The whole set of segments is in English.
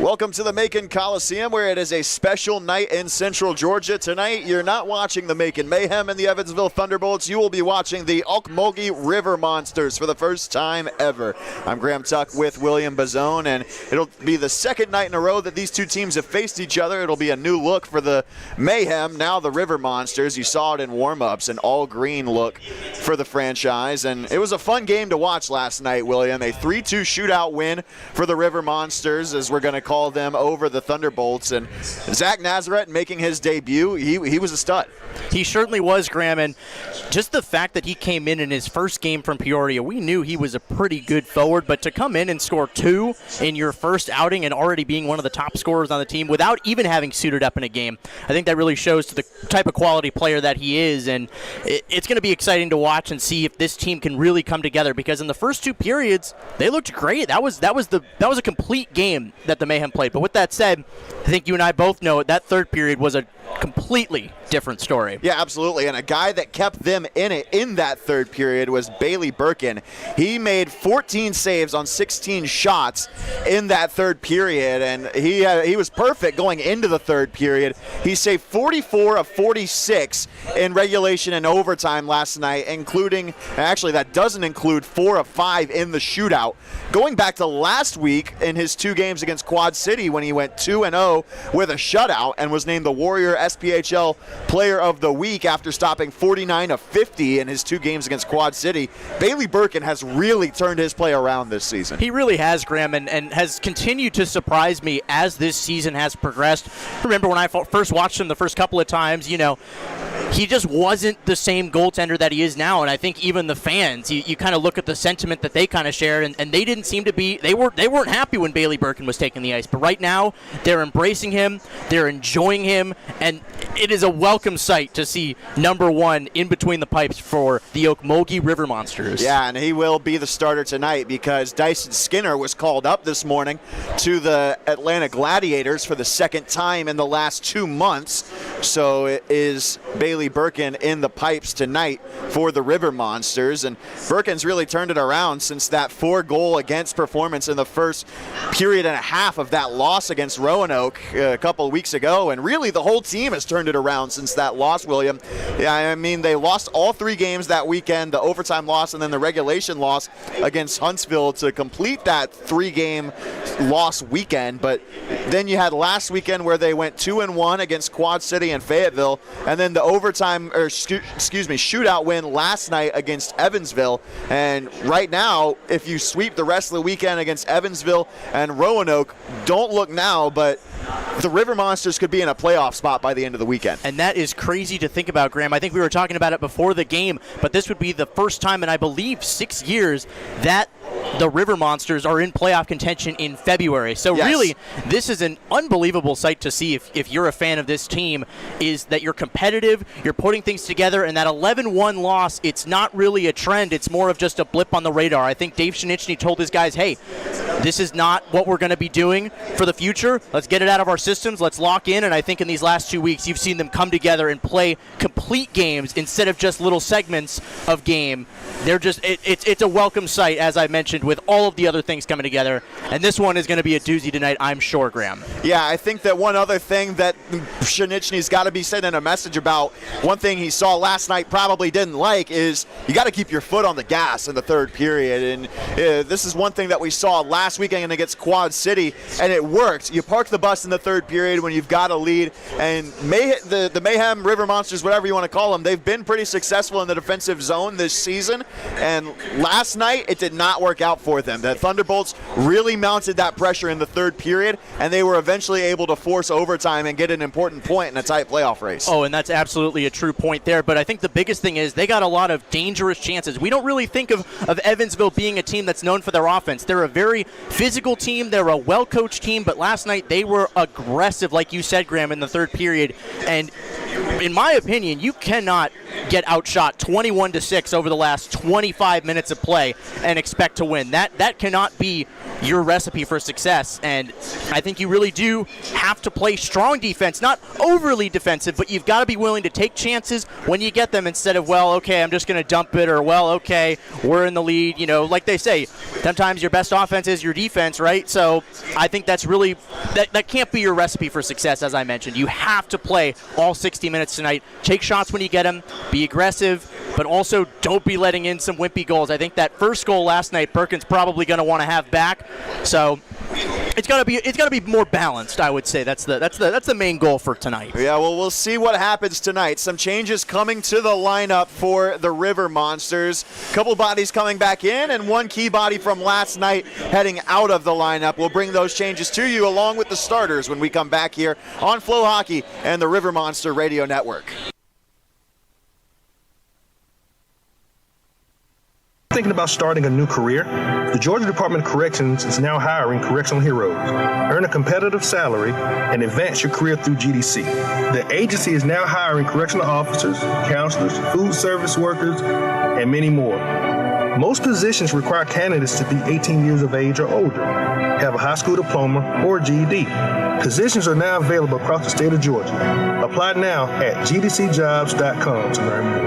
Welcome to the Macon Coliseum, where it is a special night in Central Georgia. Tonight, you're not watching the Macon Mayhem and the Evansville Thunderbolts. You will be watching the Ocmulgee River Monsters for the first time ever. I'm Graham Tuck with William Bazone, and it'll be the second night in a row that these two teams have faced each other. It'll be a new look for the Mayhem, now the River Monsters. You saw it in warm-ups, an all-green look for the franchise, and it was a fun game to watch last night, William. A 3-2 shootout win for the River Monsters, as we're going to call them, over the Thunderbolts. And Zach Nazareth making his debut, he was a stud. He certainly was, Graham, and just the fact that he came in his first game from Peoria, we knew he was a pretty good forward, but to come in and score 2 in your first outing and already being one of the top scorers on the team without even having suited up in a game, I think that really shows to the type of quality player that he is, and it's going to be exciting to watch and see if this team can really come together, because in the first 2 periods, they looked great. That was a complete game that the Mayhem played. But with that said, I think you and I both know that third period was a completely different story. Yeah, absolutely. And a guy that kept them in that third period was Bailey Birkin. He made 14 saves on 16 shots in that third period, and he was perfect going into the third period. He saved 44 of 46 in regulation and overtime last night, including, actually that doesn't include 4 of 5 in the shootout. Going back to last week in his 2 games against Quad City, when he went 2-0 with a shutout and was named the Warrior SPHL Player of the Week after stopping 49 of 50 in his 2 games against Quad City, Bailey Birkin has really turned his play around this season. He really has, Graham, and has continued to surprise me as this season has progressed. Remember when I first watched him the first couple of times, he just wasn't the same goaltender that he is now, and I think even the fans, you kind of look at the sentiment that they kind of shared, and they didn't seem to be, they weren't happy when Bailey Birkin was taking the ice, but right now they're embracing him, they're enjoying him, and it is a welcome sight to see number 1 in between the pipes for the Ocmulgee River Monsters. Yeah, and he will be the starter tonight because Dyson Skinner was called up this morning to the Atlanta Gladiators for the second time in the last 2 months, so it is Bailey Birkin in the pipes tonight for the River Monsters, and Birkin's really turned it around since that 4-goal against performance in the first period and a half of that loss against Roanoke a couple of weeks ago, and really the whole team has turned it around since that loss, William. Yeah, I mean, they lost all 3 games that weekend, the overtime loss and then the regulation loss against Huntsville to complete that 3-game loss weekend, but then you had last weekend where they went 2-1 against Quad City and Fayetteville, and then the shootout win last night against Evansville. And right now, if you sweep the rest of the weekend against Evansville and Roanoke, don't look now, but the River Monsters could be in a playoff spot by the end of the weekend. And that is crazy to think about, Graham. I think we were talking about it before the game, but this would be the first time in, I believe, 6 years that the River Monsters are in playoff contention in February. So yes, really, this is an unbelievable sight to see if you're a fan of this team, is that you're competitive, you're putting things together, and that 11-1 loss, it's not really a trend. It's more of just a blip on the radar. I think Dave Shinichny told his guys, hey, this is not what we're going to be doing for the future. Let's get it out of our systems. Let's lock in. And I think in these last 2 weeks, you've seen them come together and play complete games instead of just little segments of game. They're just, it's a welcome sight, as I mentioned, with all of the other things coming together. And this one is going to be a doozy tonight, I'm sure, Graham. Yeah, I think that one other thing that Shinichny's got to be sending a message about, one thing he saw last night probably didn't like, is you got to keep your foot on the gas in the third period. And this is one thing that we saw last weekend against Quad City, and it worked. You park the bus in the third period when you've got a lead, and the Mayhem, River Monsters, whatever you want to call them, they've been pretty successful in the defensive zone this season, and last night it did not work out for them. The Thunderbolts really mounted that pressure in the third period, and they were eventually able to force overtime and get an important point in a tight playoff race. Oh, and that's absolutely a true point there, but I think the biggest thing is they got a lot of dangerous chances. We don't really think of Evansville being a team that's known for their offense. They're a very physical team, they're a well-coached team, but last night they were aggressive, like you said, Graham, in the third period, and in my opinion, you cannot get outshot 21-6 over the last 25 minutes of play and expect to win. That cannot be your recipe for success, and I think you really do have to play strong defense, not overly defensive, but you've got to be willing to take chances when you get them instead of, well, okay, I'm just going to dump it, or, well, okay, we're in the lead. You know, like they say, sometimes your best offense is your defense, right? So I think that's really, that can't be your recipe for success, as I mentioned. You have to play all 60 minutes tonight. Take shots when you get them, be aggressive, but also don't be letting in some wimpy goals. I think that first goal last night, Perkins probably going to want to have back. So it's got to be more balanced, I would say. That's the main goal for tonight. Yeah, well, we'll see what happens tonight. Some changes coming to the lineup for the River Monsters. A couple bodies coming back in, and one key body from last night heading out of the lineup. We'll bring those changes to you along with the starters when we come back here on Flow Hockey and the River Monster Radio Network. Thinking about starting a new career? The Georgia Department of Corrections is now hiring correctional heroes. Earn a competitive salary and advance your career through GDC. The agency is now hiring correctional officers, counselors, food service workers, and many more. Most positions require candidates to be 18 years of age or older, have a high school diploma or GED. Positions are now available across the state of Georgia. Apply now at gdcjobs.com to learn more.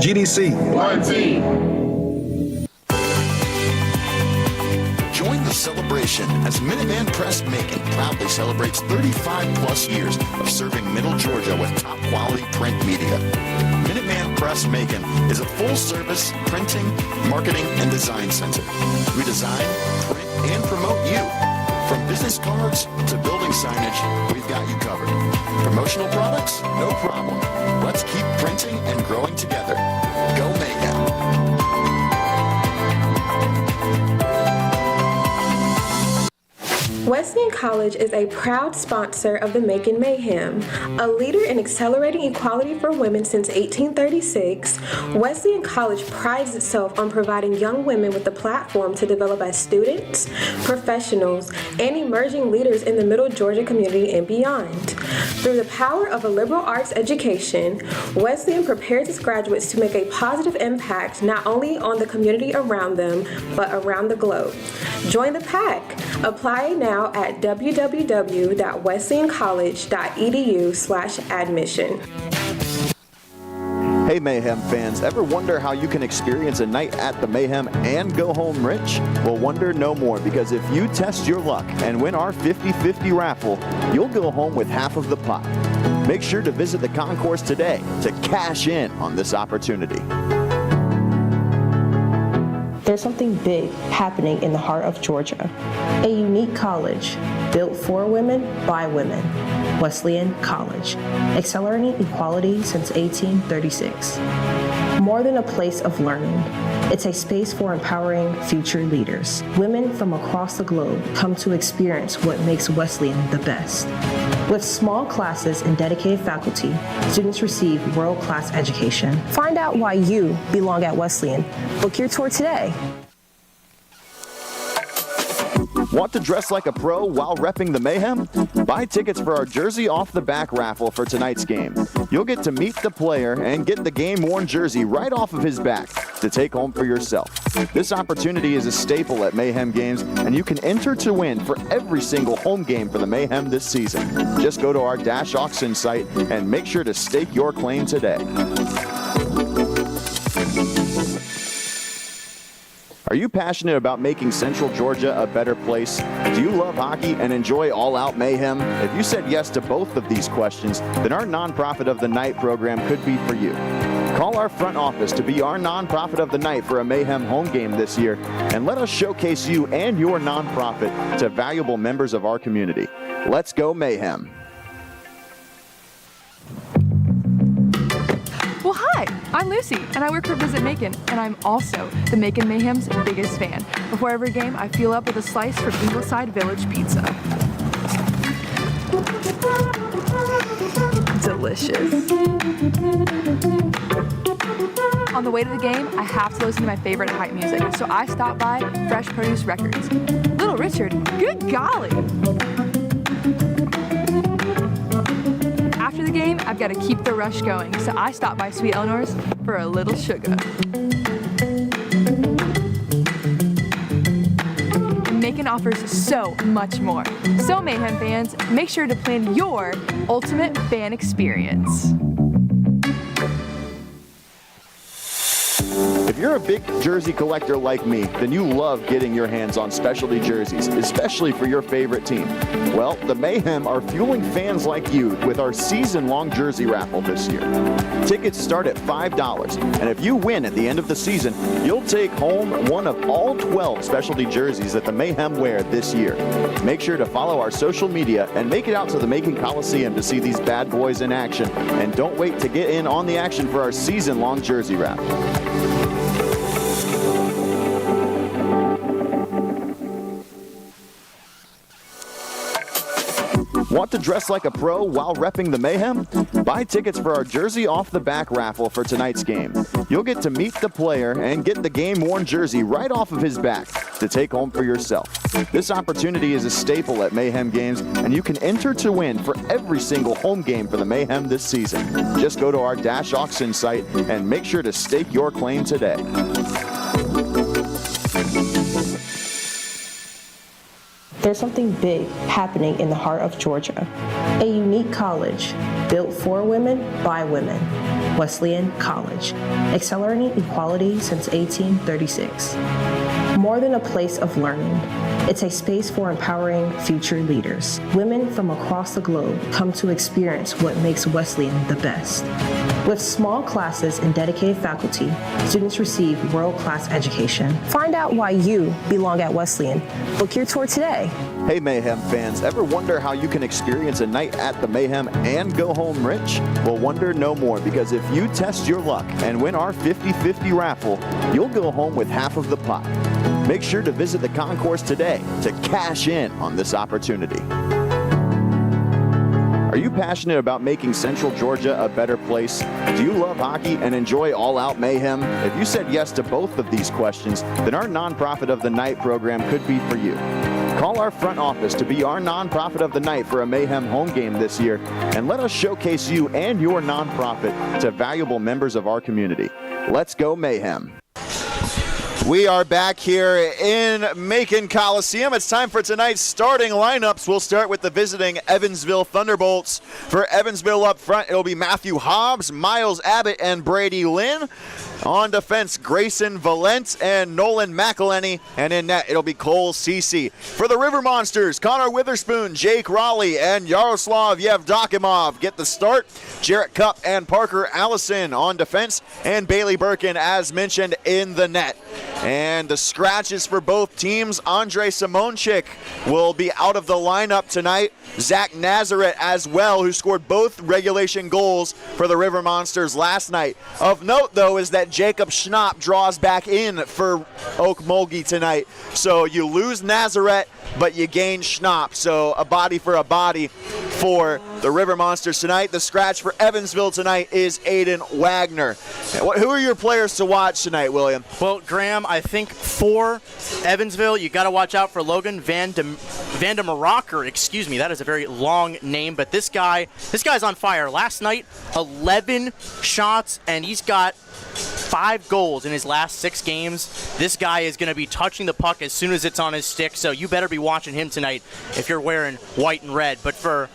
GDC. One team. Join the celebration as Minuteman Press Macon proudly celebrates 35-plus years of serving Middle Georgia with top-quality print media. Minuteman Press Macon is a full-service printing, marketing, and design center. We design, print, and promote you. From business cards to building signage, we've got you covered. Promotional products? No problem. Let's keep printing and growing together. Go Mayhem. Wesleyan College is a proud sponsor of the Macon Mayhem. A leader in accelerating equality for women since 1836, Wesleyan College prides itself on providing young women with a platform to develop as students, professionals, and emerging leaders in the Middle Georgia community and beyond. Through the power of a liberal arts education, Wesleyan prepares its graduates to make a positive impact not only on the community around them, but around the globe. Join the pack. Apply now at www.wesleyancollege.edu/admission. Hey Mayhem fans, ever wonder how you can experience a night at the Mayhem and go home rich? Well, wonder no more, because if you test your luck and win our 50-50 raffle, you'll go home with half of the pot. Make sure to visit the concourse today to cash in on this opportunity. There's something big happening in the heart of Georgia. A unique college built for women by women. Wesleyan College, accelerating equality since 1836. More than a place of learning, it's a space for empowering future leaders. Women from across the globe come to experience what makes Wesleyan the best. With small classes and dedicated faculty, students receive world-class education. Find out why you belong at Wesleyan. Book your tour today. Want to dress like a pro while repping the Mayhem? Buy tickets for our Jersey Off the Back raffle for tonight's game. You'll get to meet the player and get the game-worn jersey right off of his back to take home for yourself. This opportunity is a staple at Mayhem games, and you can enter to win for every single home game for the Mayhem this season. Just go to our Dash Auction site and make sure to stake your claim today. Are you passionate about making Central Georgia a better place? Do you love hockey and enjoy all-out mayhem? If you said yes to both of these questions, then our Nonprofit of the Night program could be for you. Call our front office to be our Nonprofit of the Night for a Mayhem home game this year, and let us showcase you and your nonprofit to valuable members of our community. Let's go Mayhem. Well, hi, I'm Lucy, and I work for Visit Macon, and I'm also the Macon Mayhem's biggest fan. Before every game, I fuel up with a slice from Ingleside Village Pizza. Delicious. On the way to the game, I have to listen to my favorite hype music, so I stopped by Fresh Produce Records. Little Richard, good golly! After the game, I've got to keep the rush going, so I stopped by Sweet Eleanor's for a little sugar. Macon offers so much more. So Mayhem fans, make sure to plan your ultimate fan experience. If you're a big jersey collector like me, then you love getting your hands on specialty jerseys, especially for your favorite team. Well, the Mayhem are fueling fans like you with our season-long jersey raffle this year. Tickets start at $5, and if you win at the end of the season, you'll take home one of all 12 specialty jerseys that the Mayhem wear this year. Make sure to follow our social media and make it out to the Macon Coliseum to see these bad boys in action, and don't wait to get in on the action for our season-long jersey raffle. Want to dress like a pro while repping the Mayhem? Buy tickets for our Jersey Off the Back raffle for tonight's game. You'll get to meet the player and get the game-worn jersey right off of his back to take home for yourself. This opportunity is a staple at Mayhem games, and you can enter to win for every single home game for the Mayhem this season. Just go to our Dash Auction site and make sure to stake your claim today. There's something big happening in the heart of Georgia. A unique college built for women by women. Wesleyan College, accelerating equality since 1836. More than a place of learning, it's a space for empowering future leaders. Women from across the globe come to experience what makes Wesleyan the best. With small classes and dedicated faculty, students receive world-class education. Find out why you belong at Wesleyan. Book your tour today. Hey Mayhem fans, ever wonder how you can experience a night at the Mayhem and go home rich? Well, wonder no more, because if you test your luck and win our 50-50 raffle, you'll go home with half of the pot. Make sure to visit the concourse today to cash in on this opportunity. Are you passionate about making Central Georgia a better place? Do you love hockey and enjoy all-out mayhem? If you said yes to both of these questions, then our Nonprofit of the Night program could be for you. Call our front office to be our Nonprofit of the Night for a Mayhem home game this year, and let us showcase you and your nonprofit to valuable members of our community. Let's go Mayhem. We are back here in Macon Coliseum. It's time for tonight's starting lineups. We'll start with the visiting Evansville Thunderbolts. For Evansville up front, it'll be Matthew Hobbs, Miles Abbott, and Brady Lynn. On defense, Grayson Valent and Nolan McElhenney. And in net, it'll be Cole Cece. For the River Monsters, Connor Witherspoon, Jake Raleigh, and Yaroslav Yevdokimov get the start. Jarrett Cupp and Parker Allison on defense. And Bailey Birkin, as mentioned, in the net. And the scratches for both teams, Andre Simonchik will be out of the lineup tonight. Zach Nazareth as well, who scored both regulation goals for the River Monsters last night. Of note, though, is that Jacob Schnapp draws back in for Ocmulgee tonight. So you lose Nazareth, but you gain Schnapp. So a body for a body for the River Monsters tonight. The scratch for Evansville tonight is Aiden Wagner. Who are your players to watch tonight, William? Well, Graham, I think for Evansville, you got to watch out for Logan Van de Marakker. Excuse me, that is a very long name, but this guy's on fire. Last night, 11 shots, and he's got 5 goals in his last 6 games. This guy is going to be touching the puck as soon as it's on his stick, so you better be watching him tonight if you're wearing white and red. But for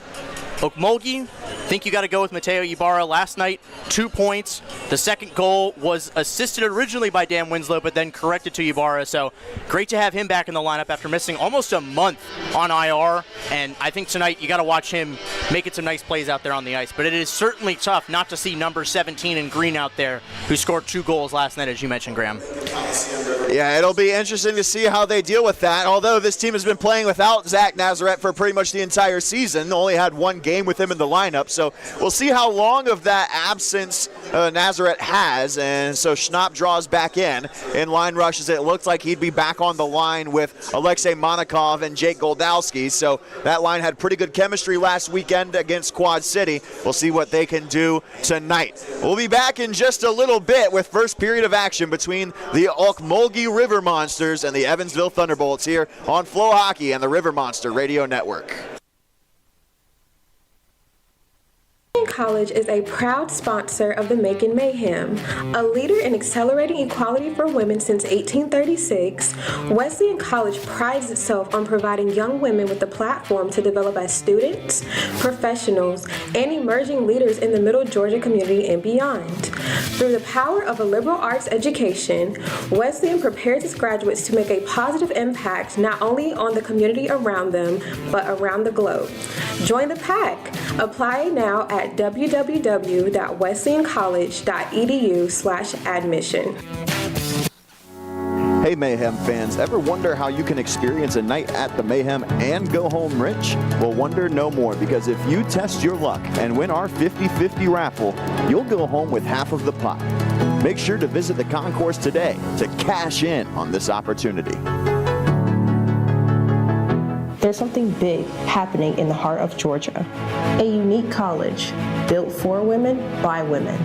Ocmulgee, I think you got to go with Mateo Ibarra. Last night, 2 points. The second goal was assisted originally by Dan Winslow, but then corrected to Ibarra. So great to have him back in the lineup after missing almost a month on IR. And I think tonight you got to watch him making some nice plays out there on the ice. But it is certainly tough not to see number 17 in green out there, who scored 2 goals last night, as you mentioned, Graham. Yeah, it'll be interesting to see how they deal with that. Although this team has been playing without Zach Nazareth for pretty much the entire season. Only had 1 game with him in the lineup. So we'll see how long of that absence Nazareth has. And so Schnapp draws back in line rushes. It looks like he'd be back on the line with Alexei Monikov and Jake Goldowski. So that line had pretty good chemistry last weekend against Quad City. We'll see what they can do tonight. We'll be back in just a little bit with first period of action between the Ocmulgee River Monsters and the Evansville Thunderbolts here on Flow Hockey and the River Monster Radio Network. College is a proud sponsor of the Macon Mayhem. A leader in accelerating equality for women since 1836, Wesleyan College prides itself on providing young women with a platform to develop as students, professionals, and emerging leaders in the Middle Georgia community and beyond. Through the power of a liberal arts education, Wesleyan prepares its graduates to make a positive impact not only on the community around them, but around the globe. Join the pack. Apply now at www.wesleyancollege.edu/admission. Hey Mayhem fans, ever wonder how you can experience a night at the Mayhem and go home rich? Well, wonder no more, because if you test your luck and win our 50-50 raffle, you'll go home with half of the pot. Make sure to visit the concourse today to cash in on this opportunity. There's something big happening in the heart of Georgia. A unique college built for women by women.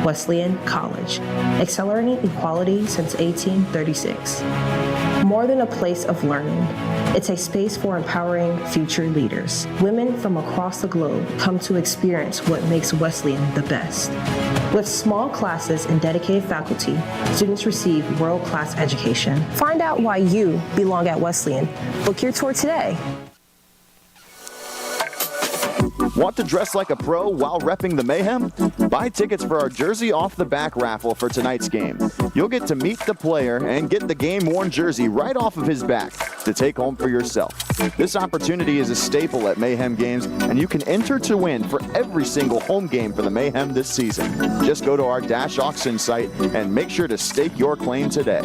Wesleyan College, accelerating equality since 1836. More than a place of learning, it's a space for empowering future leaders. Women from across the globe come to experience what makes Wesleyan the best. With small classes and dedicated faculty, students receive world-class education. Find out why you belong at Wesleyan. Book your tour today. Want to dress like a pro while repping the Mayhem? Buy tickets for our Jersey Off the Back raffle for tonight's game. You'll get to meet the player and get the game-worn jersey right off of his back to take home for yourself. This opportunity is a staple at Mayhem games, and you can enter to win for every single home game for the Mayhem this season. Just go to our Dash Auction site and make sure to stake your claim today.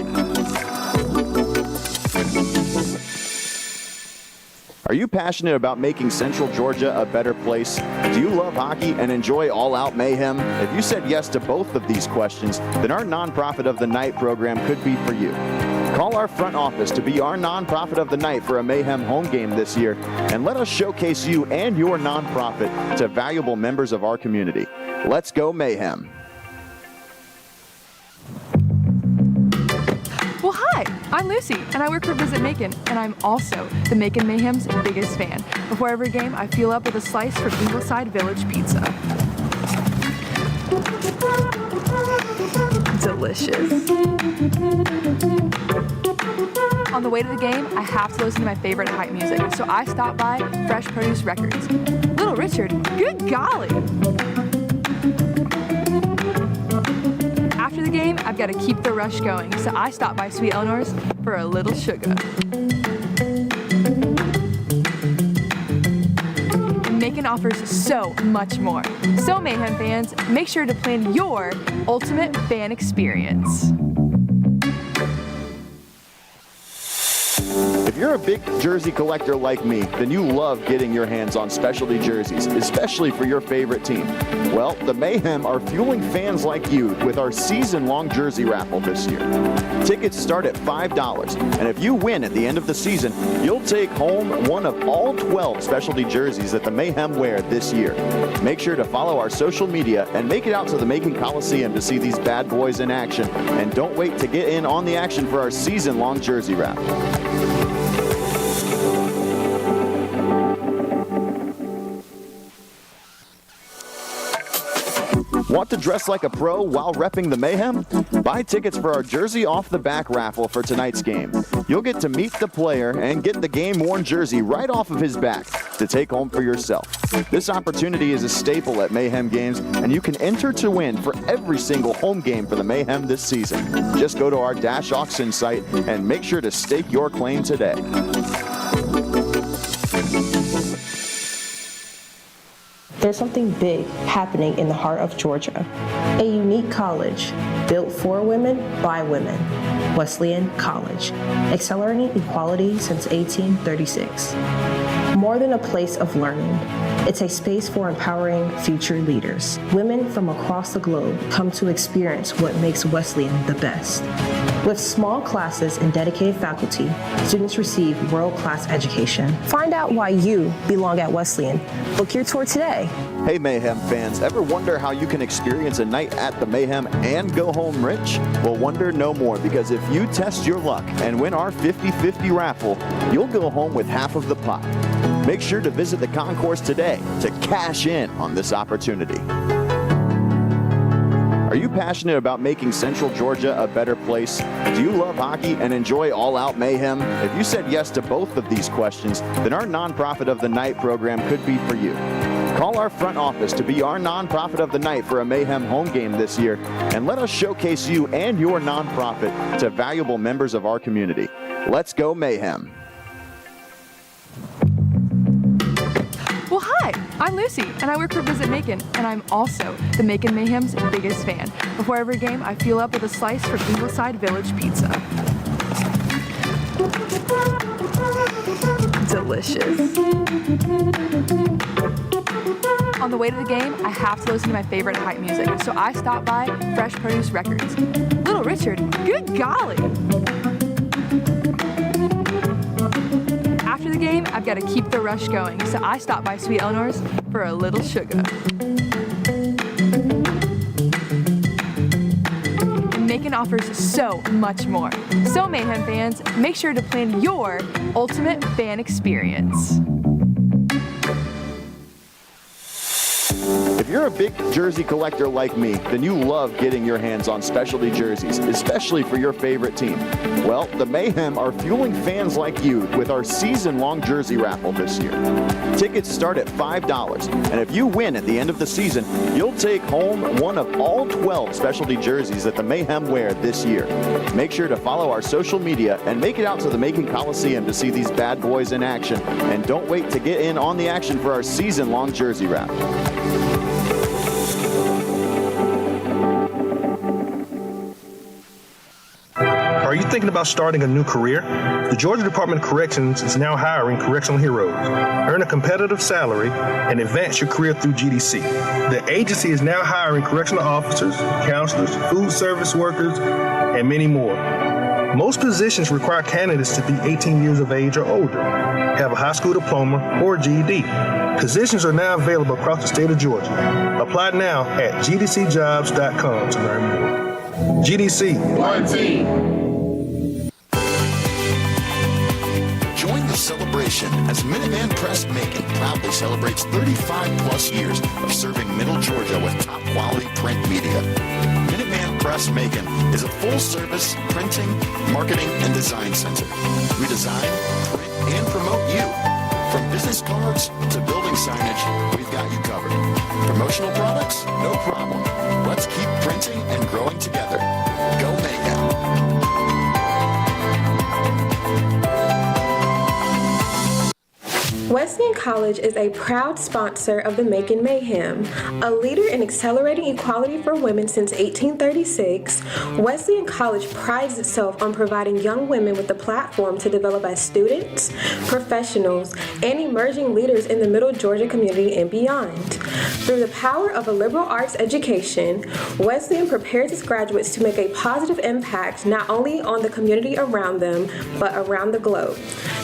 Are you passionate about making Central Georgia a better place? Do you love hockey and enjoy all-out mayhem? If you said yes to both of these questions, then our Nonprofit of the Night program could be for you. Call our front office to be our Nonprofit of the Night for a Mayhem home game this year, and let us showcase you and your nonprofit to valuable members of our community. Let's go Mayhem. Well, hi, I'm Lucy, and I work for Visit Macon, and I'm also the Macon Mayhem's biggest fan. Before every game, I fuel up with a slice from Ingleside Village Pizza. Delicious. On the way to the game, I have to listen to my favorite hype music, so I stopped by Fresh Produce Records. Little Richard, good golly! After the game, I've got to keep the rush going, so I stopped by Sweet Eleanor's for a little sugar. Macon offers so much more. So Mayhem fans, make sure to plan your ultimate fan experience. If you're a big jersey collector like me, then you love getting your hands on specialty jerseys, especially for your favorite team. Well, the Mayhem are fueling fans like you with our season-long jersey raffle this year. Tickets start at $5, and if you win at the end of the season, you'll take home one of all 12 specialty jerseys that the Mayhem wear this year. Make sure to follow our social media and make it out to the Macon Coliseum to see these bad boys in action, and don't wait to get in on the action for our season-long jersey raffle. Want to dress like a pro while repping the Mayhem? Buy tickets for our Jersey Off the Back raffle for tonight's game. You'll get to meet the player and get the game-worn jersey right off of his back to take home for yourself. This opportunity is a staple at Mayhem games, and you can enter to win for every single home game for the Mayhem this season. Just go to our Dash Auction site and make sure to stake your claim today. There's something big happening in the heart of Georgia. A unique college built for women by women. Wesleyan College, accelerating equality since 1836. More than a place of learning, it's a space for empowering future leaders. Women from across the globe come to experience what makes Wesleyan the best. With small classes and dedicated faculty, students receive world-class education. Find out why you belong at Wesleyan. Book your tour today. Hey Mayhem fans, ever wonder how you can experience a night at the Mayhem and go home rich? Well, wonder no more, because if you test your luck and win our 50-50 raffle, you'll go home with half of the pot. Make sure to visit the concourse today to cash in on this opportunity. Are you passionate about making Central Georgia a better place? Do you love hockey and enjoy all-out mayhem? If you said yes to both of these questions, then our Nonprofit of the Night program could be for you. Call our front office to be our Nonprofit of the Night for a Mayhem home game this year, and let us showcase you and your nonprofit to valuable members of our community. Let's go Mayhem. Well, hi, I'm Lucy, and I work for Visit Macon, and I'm also the Macon Mayhem's biggest fan. Before every game, I fuel up with a slice from Ingleside Village Pizza. Delicious. On the way to the game, I have to listen to my favorite hype music, so I stop by Fresh Produce Records. Little Richard, good golly! After the game, I've got to keep the rush going, so I stop by Sweet Eleanor's for a little sugar. And Macon offers so much more. So Mayhem fans, make sure to plan your ultimate fan experience. If you're a big jersey collector like me, then you love getting your hands on specialty jerseys, especially for your favorite team. Well, the Mayhem are fueling fans like you with our season-long jersey raffle this year. Tickets start at $5, and if you win at the end of the season, you'll take home one of all 12 specialty jerseys that the Mayhem wear this year. Make sure to follow our social media and make it out to the Macon Coliseum to see these bad boys in action, and don't wait to get in on the action for our season-long jersey raffle. Are you thinking about starting a new career? The Georgia Department of Corrections is now hiring correctional heroes. Earn a competitive salary and advance your career through GDC. The agency is now hiring correctional officers, counselors, food service workers, and many more. Most positions require candidates to be 18 years of age or older, have a high school diploma or GED. Positions are now available across the state of Georgia. Apply now at gdcjobs.com to learn more. GDC. One team. Join the celebration as Minuteman Press Macon proudly celebrates 35 plus years of serving Middle Georgia with top quality print media. Minuteman Press Macon is a full-service printing, marketing, and design center. We design, print, and promote you. From business cards to building signage, we've got you covered. Promotional products? No problem. Let's keep printing and growing together. Go Mayhem. Wesleyan College is a proud sponsor of the Macon Mayhem. A leader in accelerating equality for women since 1836, Wesleyan College prides itself on providing young women with a platform to develop as students, professionals, and emerging leaders in the Middle Georgia community and beyond. Through the power of a liberal arts education, Wesleyan prepares its graduates to make a positive impact not only on the community around them, but around the globe.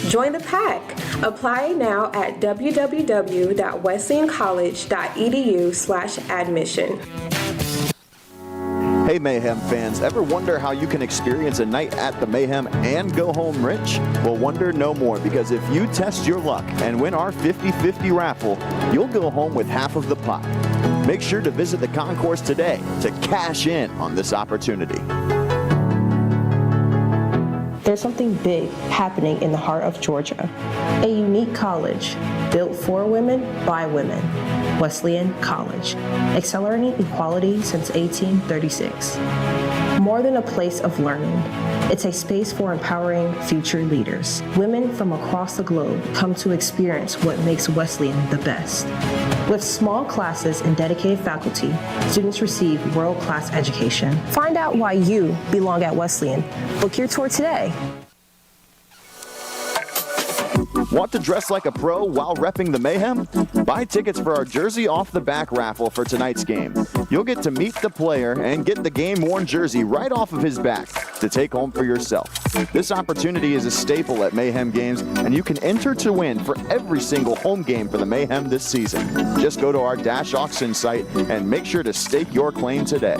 Join the pack. Apply now at www.wesleyancollege.edu/admission. Hey Mayhem fans, ever wonder how you can experience a night at the Mayhem and go home rich? Well, wonder no more, because if you test your luck and win our 50-50 raffle, you'll go home with half of the pot. Make sure to visit the concourse today to cash in on this opportunity. There's something big happening in the heart of Georgia. A unique college built for women by women. Wesleyan College, accelerating equality since 1836. More than a place of learning, it's a space for empowering future leaders. Women from across the globe come to experience what makes Wesleyan the best. With small classes and dedicated faculty, students receive world-class education. Find out why you belong at Wesleyan. Book your tour today. Want to dress like a pro while repping the Mayhem? Buy tickets for our Jersey Off the Back raffle for tonight's game. You'll get to meet the player and get the game-worn jersey right off of his back to take home for yourself. This opportunity is a staple at Mayhem games, and you can enter to win for every single home game for the Mayhem this season. Just go to our Dash Auction site and make sure to stake your claim today.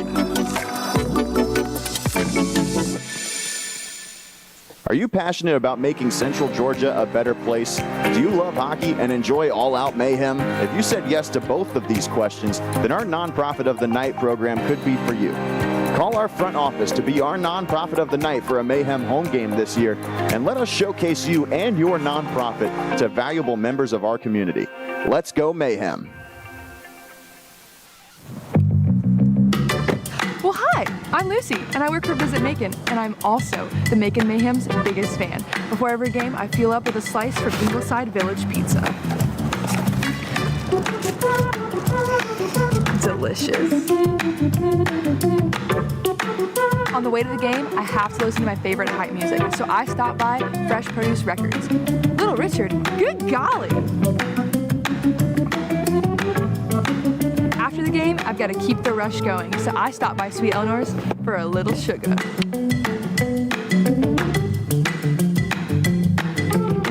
Are you passionate about making Central Georgia a better place? Do you love hockey and enjoy all-out mayhem? If you said yes to both of these questions, then our Nonprofit of the Night program could be for you. Call our front office to be our Nonprofit of the Night for a Mayhem home game this year, and let us showcase you and your nonprofit to valuable members of our community. Let's go Mayhem. Well, hi, I'm Lucy, and I work for Visit Macon, and I'm also the Macon Mayhem's biggest fan. Before every game, I fuel up with a slice from Ingleside Village Pizza. Delicious. On the way to the game, I have to listen to my favorite hype music, so I stopped by Fresh Produce Records. Little Richard, good golly! After the game, I've got to keep the rush going, so I stopped by Sweet Eleanor's for a little sugar.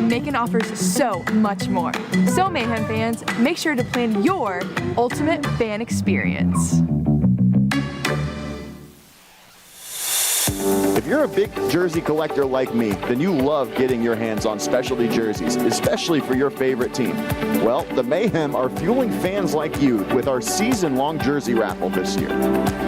Macon offers so much more. So Mayhem fans, make sure to plan your ultimate fan experience. If you're a big jersey collector like me, then you love getting your hands on specialty jerseys, especially for your favorite team. Well, the Mayhem are fueling fans like you with our season-long jersey raffle this year.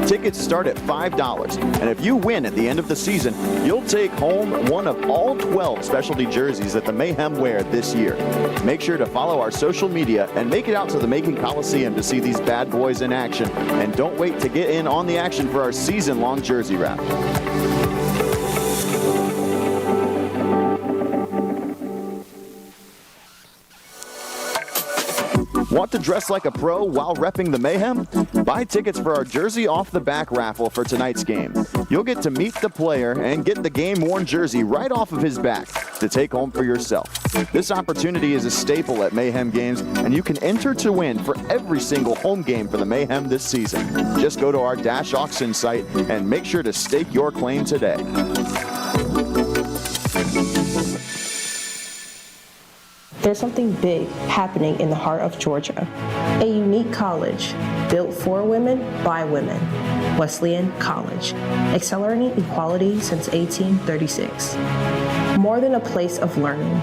Tickets start at $5, and if you win at the end of the season, you'll take home one of all 12 specialty jerseys that the Mayhem wear this year. Make sure to follow our social media and make it out to the Macon Coliseum to see these bad boys in action, and don't wait to get in on the action for our season-long jersey raffle. Want to dress like a pro while repping the Mayhem? Buy tickets for our Jersey Off the Back raffle for tonight's game. You'll get to meet the player and get the game-worn jersey right off of his back to take home for yourself. This opportunity is a staple at Mayhem games, and you can enter to win for every single home game for the Mayhem this season. Just go to our Dash Auction site and make sure to stake your claim today. There's something big happening in the heart of Georgia. A unique college built for women by women. Wesleyan College, accelerating equality since 1836. More than a place of learning,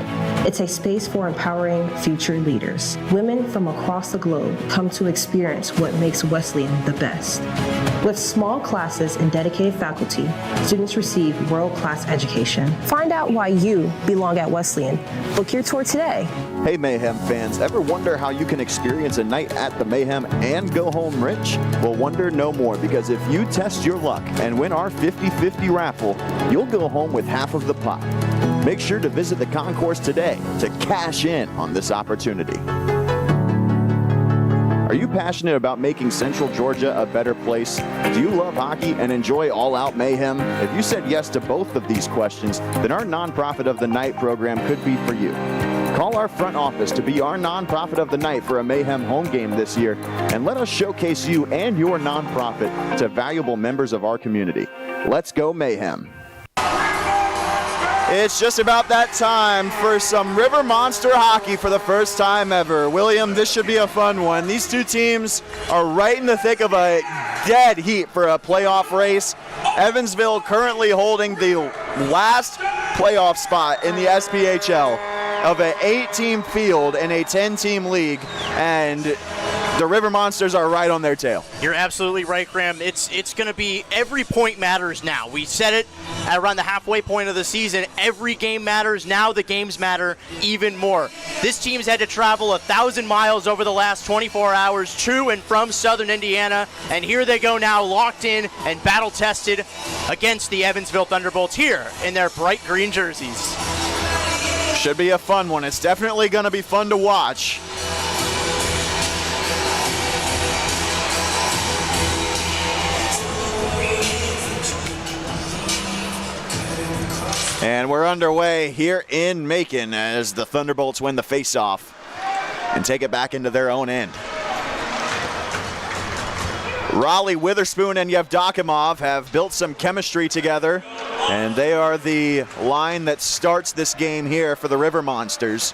it's a space for empowering future leaders. Women from across the globe come to experience what makes Wesleyan the best. With small classes and dedicated faculty, students receive world-class education. Find out why you belong at Wesleyan. Book your tour today. Hey Mayhem fans, ever wonder how you can experience a night at the Mayhem and go home rich? Well, wonder no more, because if you test your luck and win our 50-50 raffle, you'll go home with half of the pot. Make sure to visit the concourse today to cash in on this opportunity. Are you passionate about making Central Georgia a better place? Do you love hockey and enjoy all-out mayhem? If you said yes to both of these questions, then our Nonprofit of the Night program could be for you. Call our front office to be our Nonprofit of the Night for a Mayhem home game this year, and let us showcase you and your nonprofit to valuable members of our community. Let's go Mayhem. It's just about that time for some River Monster hockey for the first time ever. William, this should be a fun one. These two teams are right in the thick of a dead heat for a playoff race. Evansville currently holding the last playoff spot in the SPHL of an 8-team field in a 10-team league, and the River Monsters are right on their tail. You're absolutely right, Graham. It's going to be every point matters now. We said it at around the halfway point of the season. Every game matters. Now the games matter even more. This team's had to travel 1,000 miles over the last 24 hours to and from Southern Indiana, and here they go now, locked in and battle-tested against the Evansville Thunderbolts here in their bright green jerseys. Should be a fun one. It's definitely going to be fun to watch. And we're underway here in Macon as the Thunderbolts win the face-off and take it back into their own end. Raleigh Witherspoon and Yevdokimov have built some chemistry together, and they are the line that starts this game here for the River Monsters.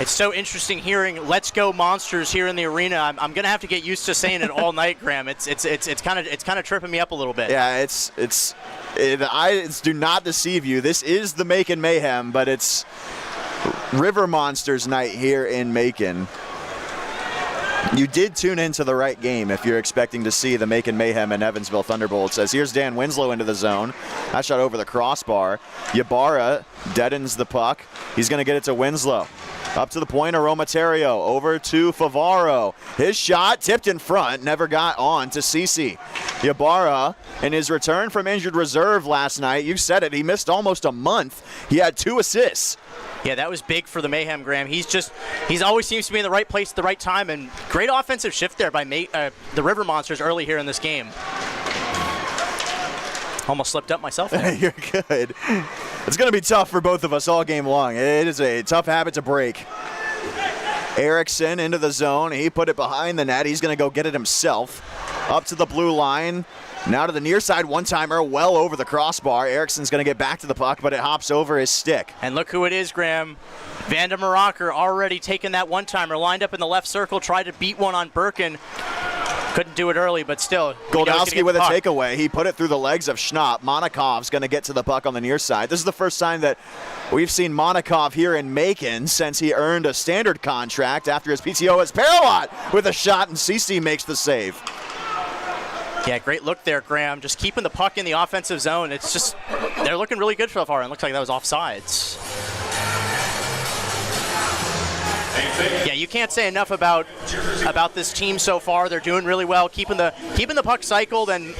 It's so interesting hearing "Let's go Monsters" here in the arena. I'm gonna have to get used to saying it all night, Graham. It's kind of tripping me up a little bit. Yeah, do not deceive you. This is the Macon Mayhem, but it's River Monsters night here in Macon. You did tune into the right game if you're expecting to see the Macon Mayhem and Evansville Thunderbolts. As here's Dan Winslow into the zone. That shot over the crossbar. Ybarra deadens the puck. He's going to get it to Winslow. Up to the point, Aromaterio. Over to Favaro. His shot tipped in front, never got on to Cece. Ybarra, in his return from injured reserve last night, you said it, he missed almost a month. He had 2 assists. Yeah, that was big for the Mayhem, Graham. He's always seems to be in the right place at the right time, and great offensive shift there by the River Monsters early here in this game. Almost slipped up myself there. You're good. It's going to be tough for both of us all game long. It is a tough habit to break. Erickson into the zone. He put it behind the net. He's going to go get it himself. Up to the blue line. Now to the near side, one-timer well over the crossbar. Erickson's going to get back to the puck, but it hops over his stick. And look who it is, Graham. Vanda Maracher already taken that one-timer, lined up in the left circle, tried to beat one on Birkin. Couldn't do it early, but still. Goldowski with a takeaway. He put it through the legs of Schnapp. Monakov's going to get to the puck on the near side. This is the first time that we've seen Monakov here in Macon since he earned a standard contract after his PTO as Paralot with a shot, and CC makes the save. Yeah, great look there, Graham. Just keeping the puck in the offensive zone. It's just, they're looking really good so far, and it looks like that was offsides. Yeah, you can't say enough about this team so far. They're doing really well, keeping the puck cycled, and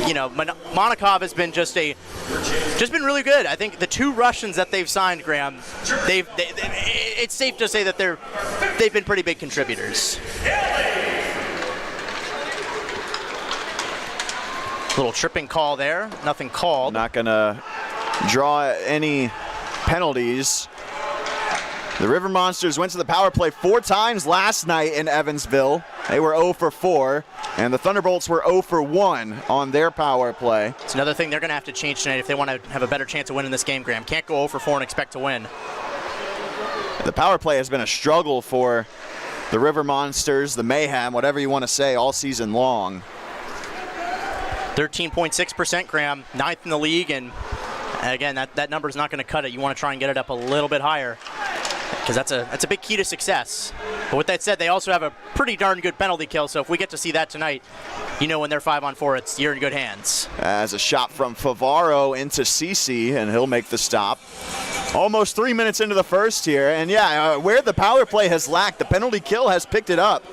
you know, Monakov has been just been really good. I think the 2 Russians that they've signed, Graham, it's safe to say that they've been pretty big contributors. Little tripping call there. Nothing called. Not going to draw any penalties. The River Monsters went to the power play 4 times last night in Evansville. They were 0 for 4, and the Thunderbolts were 0 for 1 on their power play. It's another thing they're going to have to change tonight if they want to have a better chance of winning this game, Graham. Can't go 0 for 4 and expect to win. The power play has been a struggle for the River Monsters, the Mayhem, whatever you want to say, all season long. 13.6%, Graham, 9th in the league, and again, that number is not going to cut it. You want to try and get it up a little bit higher, because that's a big key to success. But with that said, they also have a pretty darn good penalty kill, so if we get to see that tonight, you know when they're 5-on-4, you're in good hands. As a shot from Favaro into Cece, and he'll make the stop. Almost 3 minutes into the first here, and yeah, where the power play has lacked, the penalty kill has picked it up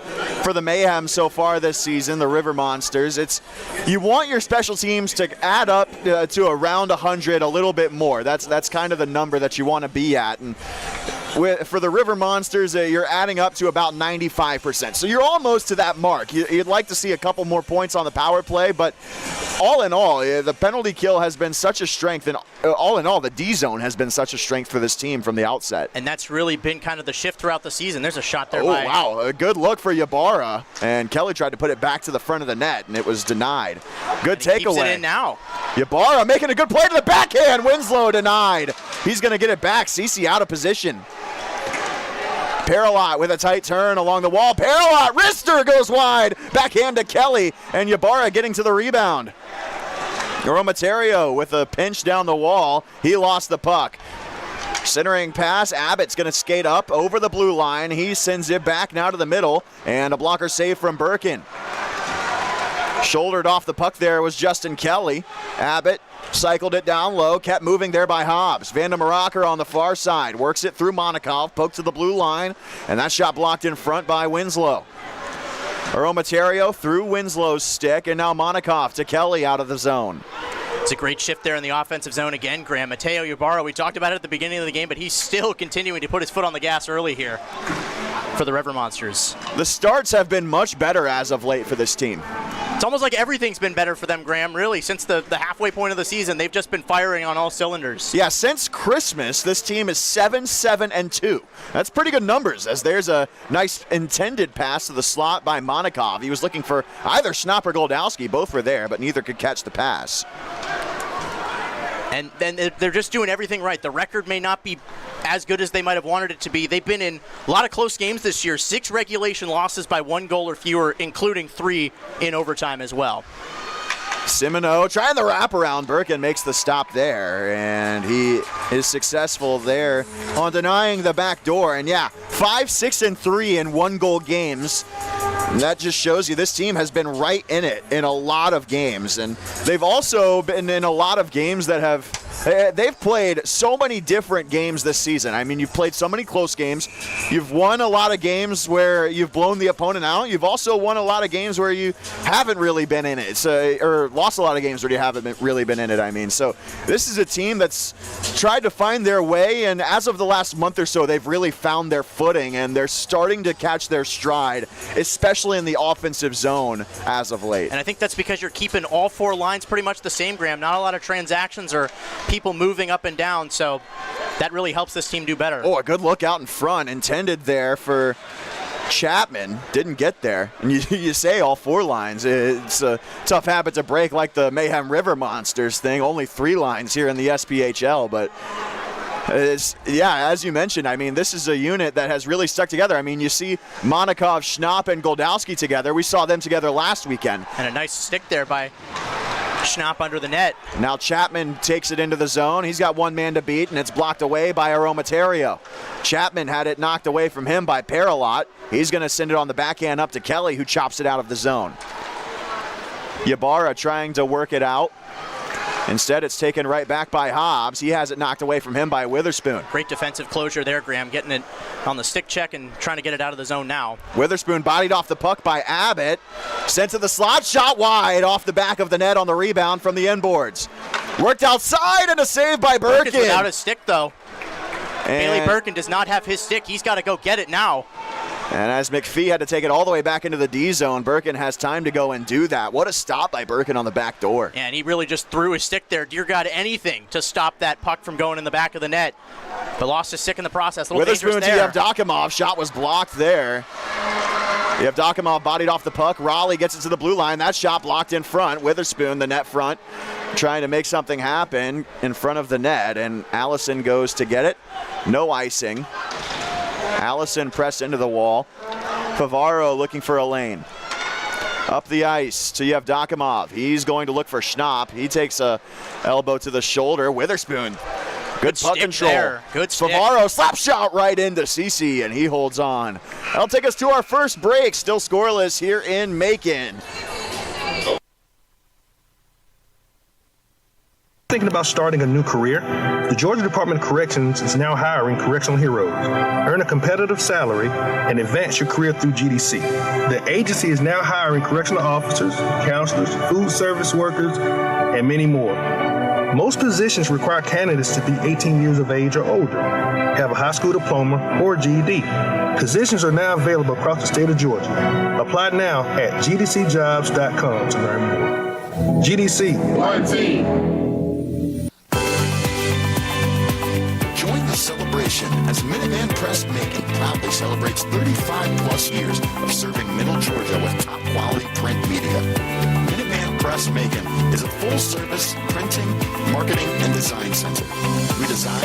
for the Mayhem so far this season, the River Monsters. You want your special teams to add up to around 100, a little bit more. That's kind of the number that you want to be at, and for the River Monsters, you're adding up to about 95%. So you're almost to that mark. You'd like to see a couple more points on the power play, but all in all, the penalty kill has been such a strength, and all in all, the D zone has been such a strength for this team from the outset. And that's really been kind of the shift throughout the season. There's a shot there. Oh, wow. A good look for Ybarra, and Kelly tried to put it back to the front of the net, and it was denied. Good takeaway. Keeps it in now. Ybarra making a good play to the backhand. Winslow denied. He's going to get it back. Cece out of position. Paralot with a tight turn along the wall. Paralot, wrister goes wide. Backhand to Kelly, and Ybarra getting to the rebound. Aromaterio with a pinch down the wall. He lost the puck. Centering pass, Abbott's going to skate up over the blue line. He sends it back now to the middle, and a blocker save from Birkin. Shouldered off the puck there was Justin Kelly. Abbott cycled it down low, kept moving there by Hobbs. Vanda Maracher on the far side, works it through Monakov, poked to the blue line, and that shot blocked in front by Winslow. Aromaterio through Winslow's stick, and now Monakov to Kelly out of the zone. It's a great shift there in the offensive zone again, Graham. Mateo Ybarra, we talked about it at the beginning of the game, but he's still continuing to put his foot on the gas early here for the River Monsters. The starts have been much better as of late for this team. It's almost like everything's been better for them, Graham, really. Since the halfway point of the season, they've just been firing on all cylinders. Yeah, since Christmas, this team is 7-7-2. That's pretty good numbers, as there's a nice intended pass to the slot by Monakov. He was looking for either Schnapp or Goldowski. Both were there, but neither could catch the pass. And then they're just doing everything right. The record may not be as good as they might have wanted it to be. They've been in a lot of close games this year, 6 regulation losses by 1 goal or fewer, including 3 in overtime as well. Simoneau trying the wraparound. Birkin makes the stop there, and he is successful there on denying the back door. And yeah, 5, 6, and 3 in 1-goal games. And that just shows you this team has been right in it in a lot of games. And they've also been in a lot of games that they've played so many different games this season. I mean, you've played so many close games. You've won a lot of games where you've blown the opponent out. You've also won a lot of games where you haven't really been in it, or lost a lot of games where you haven't really been in it, I mean. So this is a team that's tried to find their way, and as of the last month or so, they've really found their footing, and they're starting to catch their stride, especially in the offensive zone as of late. And I think that's because you're keeping all 4 lines pretty much the same, Graham. Not a lot of transactions or people moving up and down, so that really helps this team do better. Oh, a good look out in front, intended there for Chapman. Didn't get there. And you say all 4 lines. It's a tough habit to break, like the Mayhem River Monsters thing. Only 3 lines here in the SPHL, but as you mentioned, I mean, this is a unit that has really stuck together. I mean, you see Monikov, Schnapp, and Goldowski together. We saw them together last weekend. And a nice stick there by Schnapp under the net. Now Chapman takes it into the zone. He's got 1 man to beat, and it's blocked away by Aromaterio. Chapman had it knocked away from him by Paralot. He's going to send it on the backhand up to Kelly, who chops it out of the zone. Ybarra trying to work it out. Instead, it's taken right back by Hobbs. He has it knocked away from him by Witherspoon. Great defensive closure there, Graham, getting it on the stick check and trying to get it out of the zone now. Witherspoon bodied off the puck by Abbott. Sent to the slot, shot wide off the back of the net on the rebound from the inboards. Worked outside, and a save by Birkin. Birkin's without his stick, though. And Bailey Birkin does not have his stick. He's got to go get it now. And as McPhee had to take it all the way back into the D zone, Birkin has time to go and do that. What a stop by Birkin on the back door. Yeah, and he really just threw his stick there. Dear God, anything to stop that puck from going in the back of the net. But lost his stick in the process. A little Witherspoon dangerous there. to Yevdokimov. Shot was blocked there. Yevdokimov bodied off the puck. Raleigh gets it to the blue line. That shot blocked in front. Witherspoon, the net front, trying to make something happen in front of the net. And Allison goes to get it. No icing. Allison pressed into the wall. Favaro looking for a lane. Up the ice to Yevdokimov. He's going to look for Schnapp. He takes a elbow to the shoulder. Witherspoon. Good puck control. There. Good stick. Favaro slap shot right into Cece, and he holds on. That'll take us to our first break. Still scoreless here in Macon. Thinking about starting a new career? The Georgia Department of Corrections is now hiring correctional heroes. Earn a competitive salary and advance your career through GDC. The agency is now hiring correctional officers, counselors, food service workers, and many more. Most positions require candidates to be 18 years of age or older, have a high school diploma or GED. Positions are now available across the state of Georgia. Apply now at gdcjobs.com to learn more. GDC. One team. Join the celebration as Minuteman Press Macon proudly celebrates 35-plus years of serving Middle Georgia with top-quality print media. Minuteman Press Macon is a full-service printing, marketing, and design center. We design,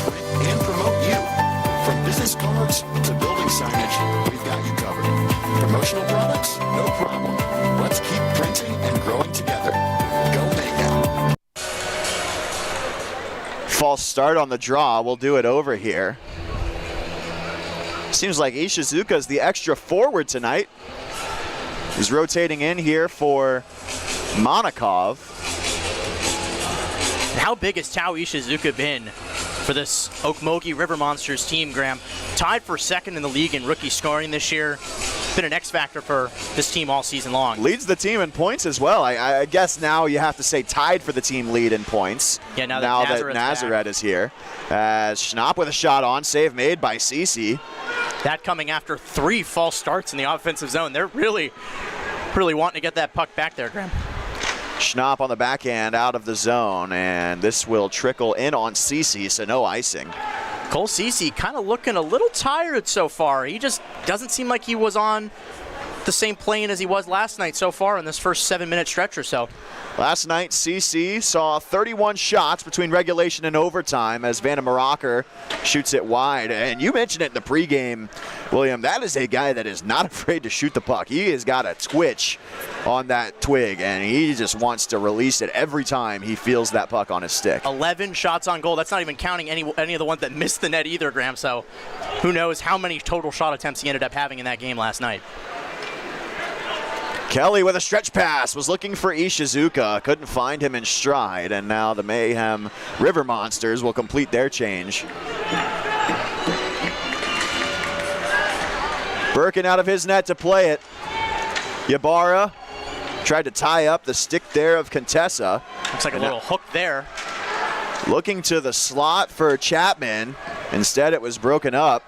print, and promote you. From business cards to building signage, we've got you covered. Promotional products? No problem. Let's keep printing and growing together. Go Mayhem. False start on the draw. We'll do it over here. Seems like Ishizuka is the extra forward tonight. He's rotating in here for Monikov. How big has Tao Ishizuka been for this Ocmulgee River Monsters team, Graham? Tied for second in the league in rookie scoring this year. Been an X factor for this team all season long. Leads the team in points as well. I guess now you have to say tied for the team lead in points. Yeah, now that Nazareth is here. As Schnapp with a shot on, save made by Cece. That coming after 3 false starts in the offensive zone. They're really wanting to get that puck back there, Graham. Schnapp on the backhand out of the zone, and this will trickle in on Cece, so no icing. Cole Cece kind of looking a little tired so far. He just doesn't seem like he was on the same plane as he was last night so far in this first 7-minute stretch or so. Last night, CC saw 31 shots between regulation and overtime as Vanna Maracher shoots it wide. And you mentioned it in the pregame, William. That is a guy that is not afraid to shoot the puck. He has got a twitch on that twig, and he just wants to release it every time he feels that puck on his stick. 11 shots on goal. That's not even counting any of the ones that missed the net either, Graham. So who knows how many total shot attempts he ended up having in that game last night. Kelly with a stretch pass was looking for Ishizuka, couldn't find him in stride, and now the Mayhem River Monsters will complete their change. Birkin out of his net to play it. Ybarra tried to tie up the stick there of Contessa. Looks like a little hook there. Looking to the slot for Chapman. Instead, it was broken up.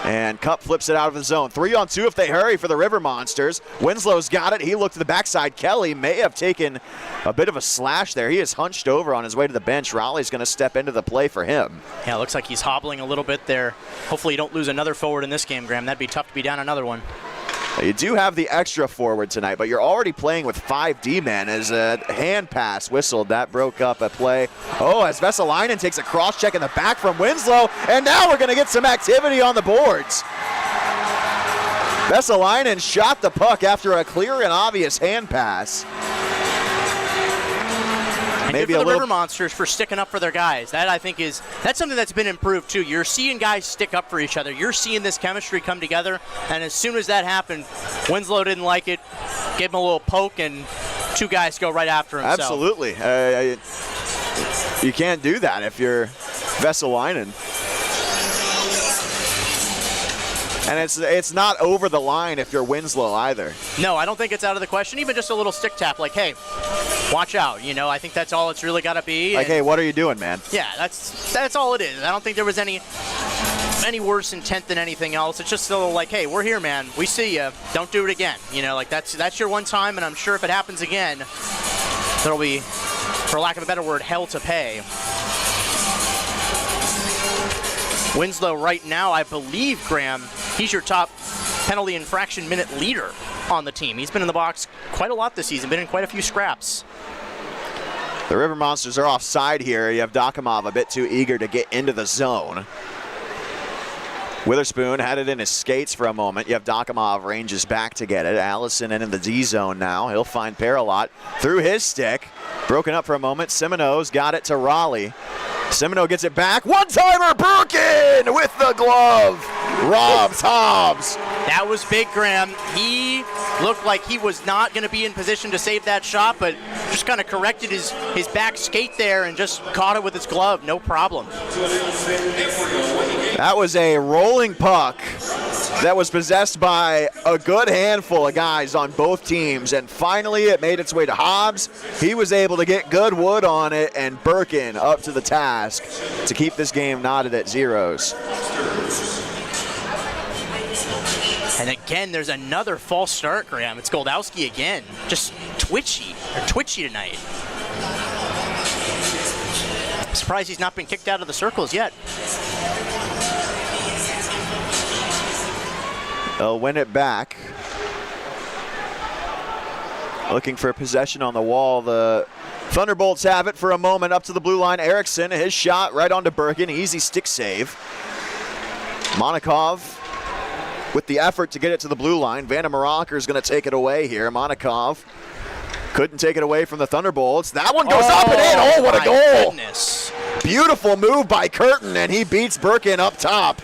And Cup flips it out of the zone. 3-on-2 if they hurry for the River Monsters. Winslow's got it. He looked to the backside. Kelly may have taken a bit of a slash there. He is hunched over on his way to the bench. Raleigh's going to step into the play for him. Yeah, it looks like he's hobbling a little bit there. Hopefully you don't lose another forward in this game, Graham. That'd be tough to be down another one. You do have the extra forward tonight, but you're already playing with 5 D-men as a hand pass whistled. That broke up a play. Oh, as Vesalainen takes a cross check in the back from Winslow, and now we're going to get some activity on the boards. Vesalainen shot the puck after a clear and obvious hand pass. And Maybe good for a the little River Monsters for sticking up for their guys. That, I think, that's something that's been improved, too. You're seeing guys stick up for each other. You're seeing this chemistry come together, and as soon as that happened, Winslow didn't like it, gave him a little poke, and 2 guys go right after him. Absolutely. You can't do that if you're Vesalainen. And it's not over the line if you're Winslow either. No, I don't think it's out of the question. Even just a little stick tap like, hey, watch out. You know, I think that's all it's really got to be. Like, hey, what are you doing, man? Yeah, that's all it is. I don't think there was any worse intent than anything else. It's just a little like, hey, we're here, man. We see you. Don't do it again. You know, like that's your one time, and I'm sure if it happens again, there'll be, for lack of a better word, hell to pay. Winslow right now, I believe, Graham, he's your top penalty infraction minute leader on the team. He's been in the box quite a lot this season, been in quite a few scraps. The River Monsters are offside here. You have Dokimov a bit too eager to get into the zone. Witherspoon had it in his skates for a moment. You have Dokimov ranges back to get it. Allison in the D zone now. He'll find Paralot through his stick. Broken up for a moment. Simoneau's got it to Raleigh. Simoneau gets it back. One-timer, Birkin with the glove. Robs Hobbs. That was big, Graham. He looked like he was not going to be in position to save that shot, but just kind of corrected his back skate there and just caught it with his glove. No problem. That was a rolling puck that was possessed by a good handful of guys on both teams, and finally it made its way to Hobbs. He was able to get good wood on it, and Birkin up to the task to keep this game knotted at zeros. And again, there's another false start, Graham. It's Goldowski again. Just twitchy tonight. I'm surprised he's not been kicked out of the circles yet. They'll win it back. Looking for possession on the wall. The Thunderbolts have it for a moment up to the blue line. Eriksson, his shot right onto Birkin. Easy stick save. Monikov with the effort to get it to the blue line. Vanna Maracher is going to take it away here. Monikov couldn't take it away from the Thunderbolts. That one goes up and in. Oh, what a goal. Goodness. Beautiful move by Curtin, and he beats Birkin up top.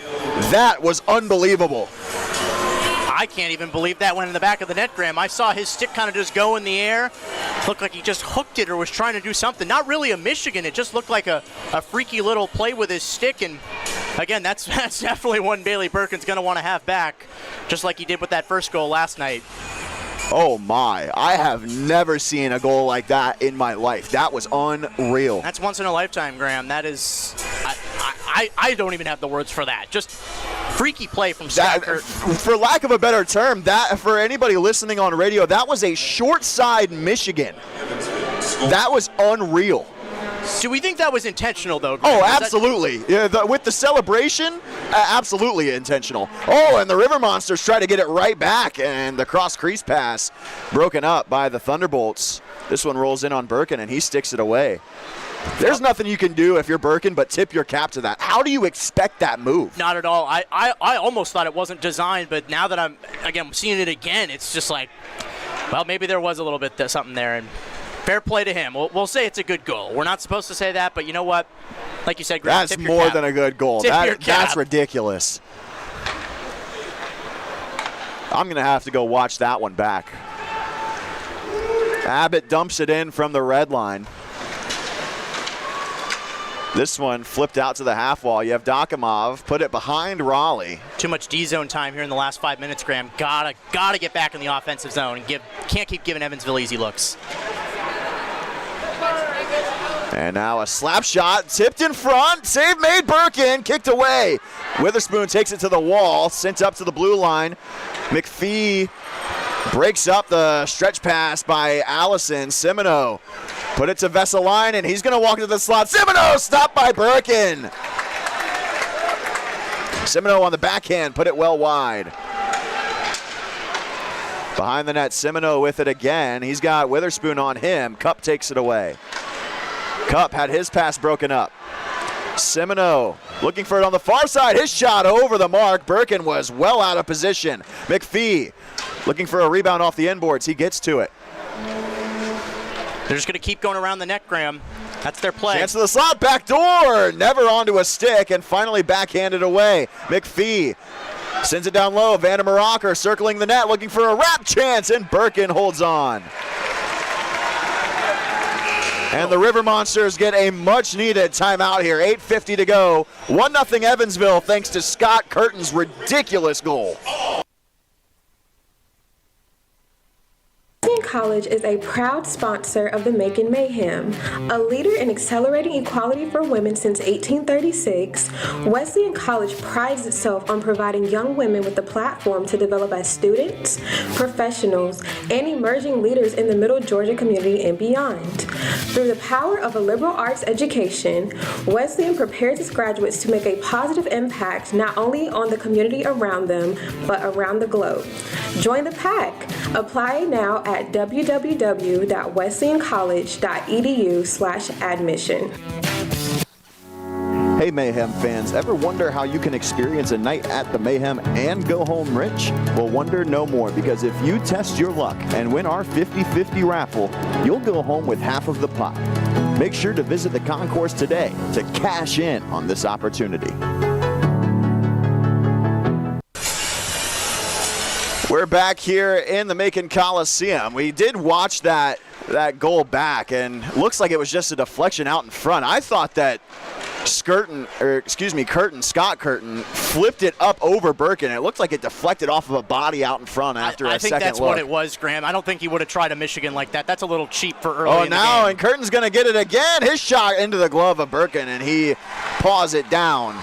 That was unbelievable. I can't even believe that went in the back of the net, Graham. I saw his stick kind of just go in the air. Looked like he just hooked it or was trying to do something. Not really a Michigan. It just looked like a freaky little play with his stick. And again, that's definitely one Bailey Birkin's going to want to have back, just like he did with that first goal last night. Oh my, I have never seen a goal like that in my life. That was unreal. That's once in a lifetime, Graham. That is, I don't even have the words for that. Just freaky play from Scott Curtin. For lack of a better term, that for anybody listening on radio, that was a short side Michigan. That was unreal. Do we think that was intentional, though? Oh, absolutely. With the celebration, absolutely intentional. Oh, and the River Monsters try to get it right back, and the cross-crease pass broken up by the Thunderbolts. This one rolls in on Birkin, and he sticks it away. There's nothing you can do if you're Birkin but tip your cap to that. How do you expect that move? Not at all. I almost thought it wasn't designed, but now that I'm seeing it again, it's just like, well, maybe there was a little bit something there, and fair play to him. We'll say it's a good goal. We're not supposed to say that, but you know what? Like you said, Greg, that's more than a good goal. That's ridiculous. I'm going to have to go watch that one back. Abbott dumps it in from the red line. This one flipped out to the half wall. You have Dokimov put it behind Raleigh. Too much D-zone time here in the last 5 minutes, Graham. Gotta get back in the offensive zone and can't keep giving Evansville easy looks. And now a slap shot, tipped in front, save made, Birkin, kicked away. Witherspoon takes it to the wall, sent up to the blue line. McPhee breaks up the stretch pass by Allison. Semino put it to Vesseline, and he's going to walk into the slot. Semino stopped by Birkin. Semino on the backhand, put it well wide. Behind the net, Semino with it again. He's got Witherspoon on him. Cup takes it away. Cup had his pass broken up. Semino looking for it on the far side. His shot over the mark. Birkin was well out of position. McPhee looking for a rebound off the inboards. He gets to it. They're just going to keep going around the net, Graham. That's their play. Chance to the slot, back door. Never onto a stick, and finally backhanded away. McPhee sends it down low. Vander Maracher circling the net, looking for a wrap chance, and Birkin holds on. And the River Monsters get a much-needed timeout here. 8:50 to go. 1-0 Evansville thanks to Scott Curtin's ridiculous goal. Wesleyan College is a proud sponsor of the Macon Mayhem. A leader in accelerating equality for women since 1836, Wesleyan College prides itself on providing young women with a platform to develop as students, professionals, and emerging leaders in the Middle Georgia community and beyond. Through the power of a liberal arts education, Wesleyan prepares its graduates to make a positive impact not only on the community around them, but around the globe. Join the pack. Apply now at www.wesleyancollege.edu/admission. Hey Mayhem fans, ever wonder how you can experience a night at the Mayhem and go home rich? Well, wonder no more, because if you test your luck and win our 50-50 raffle, you'll go home with half of the pot. Make sure to visit the concourse today to cash in on this opportunity. We're back here in the Macon Coliseum. We did watch that goal back, and looks like it was just a deflection out in front. I thought that Scott Curtin flipped it up over Birkin. It looked like it deflected off of a body out in front after a second look. I think that's what it was, Graham. I don't think he would have tried a Michigan like that. That's a little cheap for early in the game. And Curtin's going to get it again. His shot into the glove of Birkin, and he paws it down.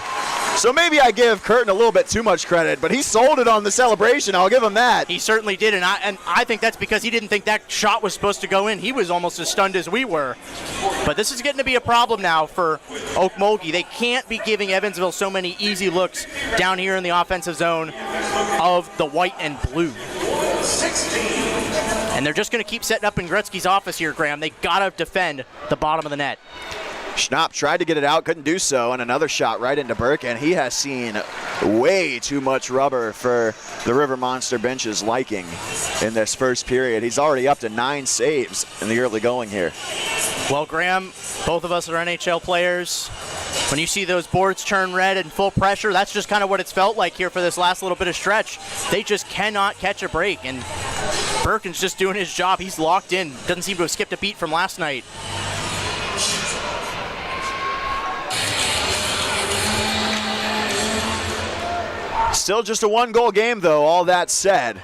So maybe I give Curtin a little bit too much credit, but he sold it on the celebration. I'll give him that. He certainly did, and I think that's because he didn't think that shot was supposed to go in. He was almost as stunned as we were. But this is getting to be a problem now for Ocmulgee. They can't be giving Evansville so many easy looks down here in the offensive zone of the white and blue. And they're just going to keep setting up in Gretzky's office here, Graham. They got to defend the bottom of the net. Schnapp tried to get it out, couldn't do so, and another shot right into Birkin. He has seen way too much rubber for the River Monster bench's liking in this first period. He's already up to 9 saves in the early going here. Well, Graham, both of us are NHL players. When you see those boards turn red and full pressure, that's just kind of what it's felt like here for this last little bit of stretch. They just cannot catch a break, and Birkin's just doing his job. He's locked in. Doesn't seem to have skipped a beat from last night. Still just a 1-goal game, though, all that said.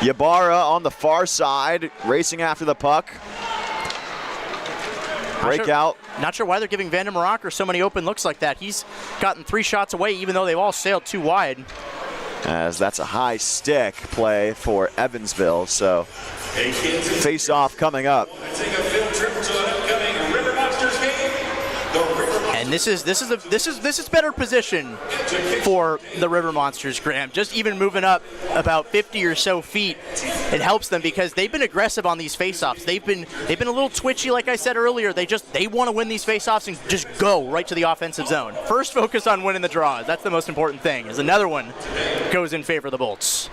Ybarra on the far side, racing after the puck. Breakout. Not sure why they're giving Vander Maracher so many open looks like that. He's gotten 3 shots away, even though they've all sailed too wide. As that's a high stick play for Evansville, so face-off coming up. And this is better position for the River Monsters, Graham. Just even moving up about 50 or so feet, it helps them because they've been aggressive on these faceoffs. They've been a little twitchy, like I said earlier. They want to win these faceoffs and just go right to the offensive zone. First, focus on winning the draws. That's the most important thing. As another one goes in favor of the Bolts.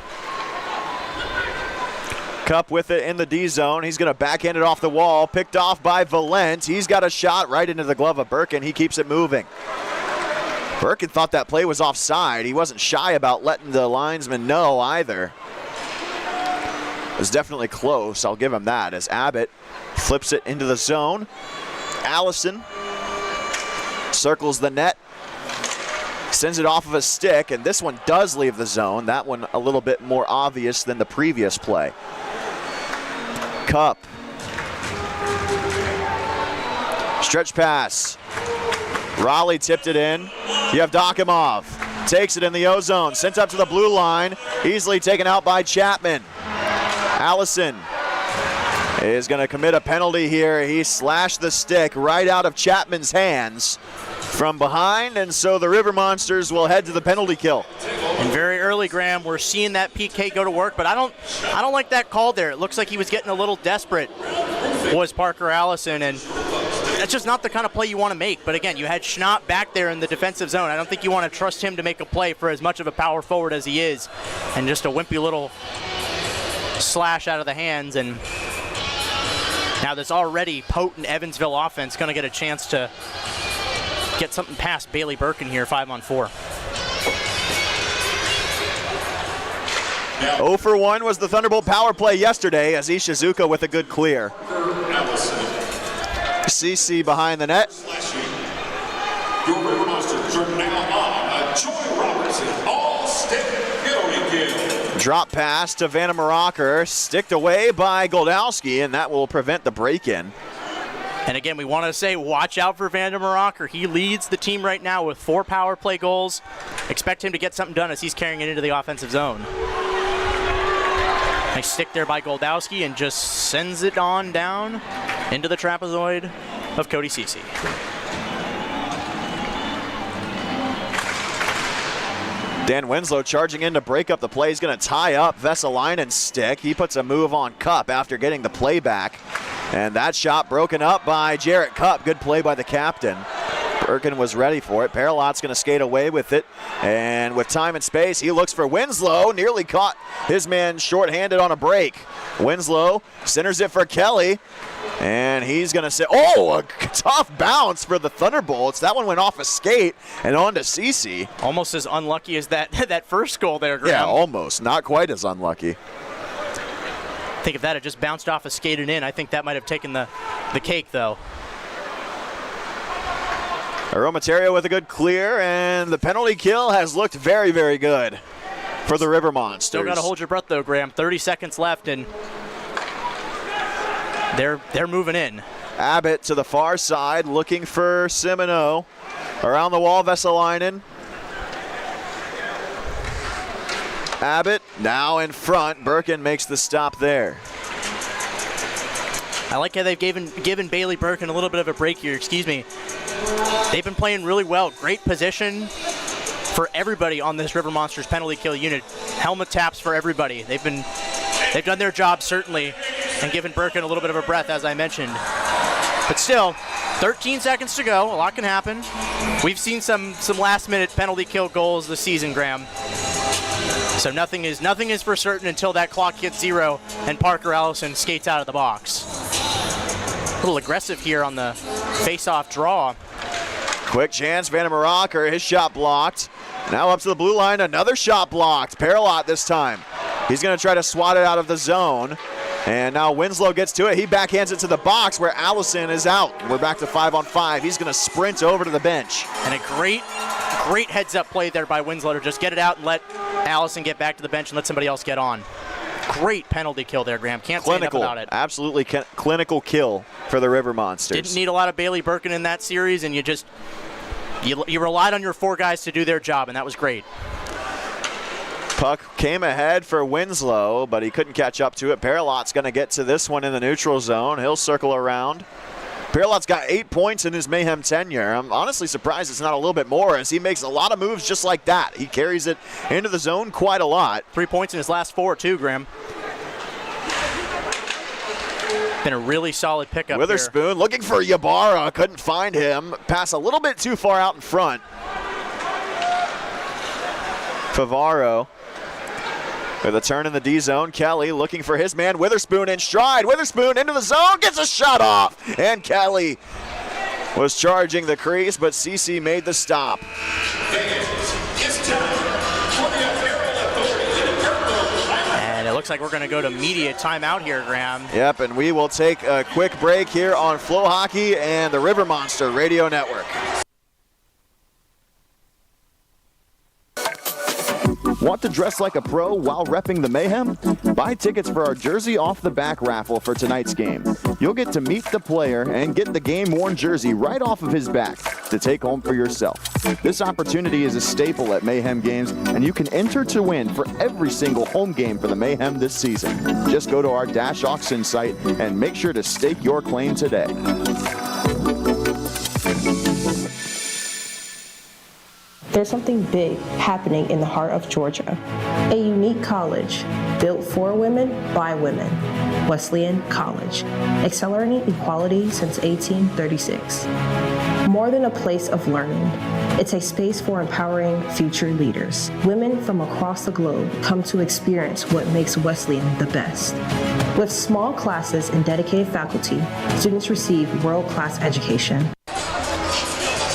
Cup with it in the D zone. He's going to backhand it off the wall. Picked off by Valent. He's got a shot right into the glove of Birkin. He keeps it moving. Birkin thought that play was offside. He wasn't shy about letting the linesman know either. It was definitely close. I'll give him that as Abbott flips it into the zone. Allison circles the net. Sends it off of a stick, and this one does leave the zone. That one a little bit more obvious than the previous play. Cup. Stretch pass. Raleigh tipped it in. You have Dokimov. Takes it in the O-zone. Sent up to the blue line. Easily taken out by Chapman. Allison is going to commit a penalty here. He slashed the stick right out of Chapman's hands from behind, and so the River Monsters will head to the penalty kill. And very early, Graham, we're seeing that PK go to work, but I don't like that call there. It looks like he was getting a little desperate, was Parker Allison, and that's just not the kind of play you want to make. But again, you had Schnapp back there in the defensive zone. I don't think you want to trust him to make a play for as much of a power forward as he is, and just a wimpy little slash out of the hands. And now this already potent Evansville offense going to get a chance to get something past Bailey Birkin here, 5-on-4. 0 for 1 was the Thunderbolt power play yesterday as Ishizuka with a good clear. CC behind the net. Your River Monsters are now on a Joy Robertson all-stick penalty kill. Drop pass to Vandermeeracker, sticked away by Goldowski, and that will prevent the break-in. And again, we want to say watch out for Vandermeeracker. He leads the team right now with 4 power play goals. Expect him to get something done as he's carrying it into the offensive zone. Nice stick there by Goldowski and just sends it on down into the trapezoid of Cody Cece. Dan Winslow charging in to break up the play. He's going to tie up Vesalainen's stick. He puts a move on Cup after getting the play back. And that shot broken up by Jarrett Cup. Good play by the captain. Birkin was ready for it. Paralot's going to skate away with it. And with time and space, he looks for Winslow. Nearly caught his man shorthanded on a break. Winslow centers it for Kelly. And he's going to say, oh, a tough bounce for the Thunderbolts. That one went off a skate and on to Cece. Almost as unlucky as that first goal there, Graham. Yeah, almost. Not quite as unlucky. I think if that had just bounced off a skate and in, I think that might have taken the cake, though. Aromaterio with a good clear, and the penalty kill has looked very, very good for the River Monsters. Still got to hold your breath, though, Graham. 30 seconds left, and they're moving in. Abbott to the far side, looking for Simoneau. Around the wall, Vesalainen. Abbott now in front. Birkin makes the stop there. I like how they've given Bailey Birkin a little bit of a break here. Excuse me. They've been playing really well. Great position for everybody on this River Monsters penalty kill unit. Helmet taps for everybody. They've done their job, certainly, and given Birkin a little bit of a breath, as I mentioned. But still, 13 seconds to go. A lot can happen. We've seen some last-minute penalty kill goals this season, Graham. So nothing is for certain until that clock hits 0 and Parker Allison skates out of the box. A little aggressive here on the face-off draw. Quick chance, Vandermeeracker, his shot blocked. Now up to the blue line, another shot blocked. Paralot this time. He's going to try to swat it out of the zone. And now Winslow gets to it. He backhands it to the box where Allison is out. We're back to 5-on-5. He's going to sprint over to the bench. And a great heads-up play there by Winslow to just get it out and let Allison get back to the bench and let somebody else get on. Great penalty kill there, Graham. Can't say enough about it. Absolutely clinical kill for the River Monsters. Didn't need a lot of Bailey Birkin in that series, and you relied on your 4 guys to do their job, and that was great. Puck came ahead for Winslow, but he couldn't catch up to it. Paralot's going to get to this one in the neutral zone. He'll circle around. Perlot's got 8 points in his Mayhem tenure. I'm honestly surprised it's not a little bit more, as he makes a lot of moves just like that. He carries it into the zone quite a lot. 3 points in his last 4 too, Graham. Been a really solid pickup. Witherspoon here. Looking for Ybarra, couldn't find him. Pass a little bit too far out in front. Favaro with a turn in the D zone. Kelly looking for his man Witherspoon in stride. Witherspoon into the zone, gets a shot off. And Kelly was charging the crease, but CC made the stop. And it looks like we're going to go to media timeout here, Graham. Yep, and we will take a quick break here on Flow Hockey and the River Monster Radio Network. Want to dress like a pro while repping the Mayhem? Buy tickets for our Jersey Off the Back raffle for tonight's game. You'll get to meet the player and get the game-worn jersey right off of his back to take home for yourself. This opportunity is a staple at Mayhem games, and you can enter to win for every single home game for the Mayhem this season. Just go to our Dash Auction site and make sure to stake your claim today. There's something big happening in the heart of Georgia. A unique college built for women by women. Wesleyan College, accelerating equality since 1836. More than a place of learning, it's a space for empowering future leaders. Women from across the globe come to experience what makes Wesleyan the best. With small classes and dedicated faculty, students receive world-class education.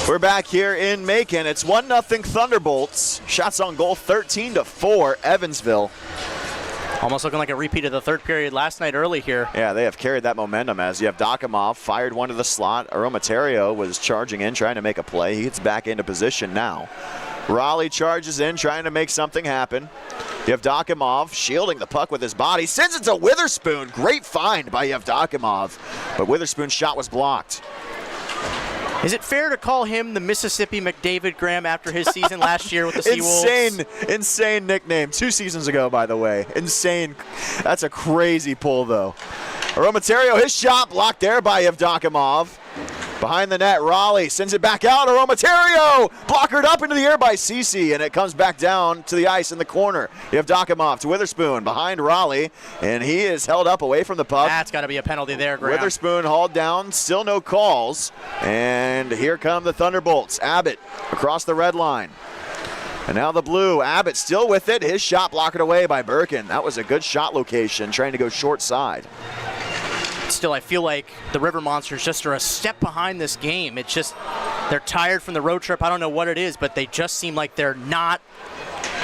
We're back here in Macon. It's 1-0 Thunderbolts. Shots on goal 13-4 Evansville. Almost looking like a repeat of the third period last night early here. Yeah, they have carried that momentum as you have Dokimov fired one to the slot. Aromaterio was charging in, trying to make a play. He gets back into position now. Raleigh charges in, trying to make something happen. You have Dokimov shielding the puck with his body. Sends it to Witherspoon. Great find by Yevdokimov, but Witherspoon's shot was blocked. Is it fair to call him the Mississippi McDavid, Graham, after his season last year with the Seawolves? Insane nickname. 2 seasons ago, by the way. Insane. That's a crazy pull, though. Aromaterio, his shot blocked there by Yevdokimov. Behind the net, Raleigh sends it back out. Aromaterio blockered up into the air by Cece, and it comes back down to the ice in the corner. You have Dokimov to Witherspoon behind Raleigh, and he is held up away from the puck. That's got to be a penalty there, Graham. Witherspoon hauled down, still no calls, and here come the Thunderbolts. Abbott across the red line. And now the blue. Abbott still with it. His shot blocked away by Birkin. That was a good shot location, trying to go short side. Still, I feel like the River Monsters just are a step behind this game. It's just, they're tired from the road trip. I don't know what it is, but they just seem like they're not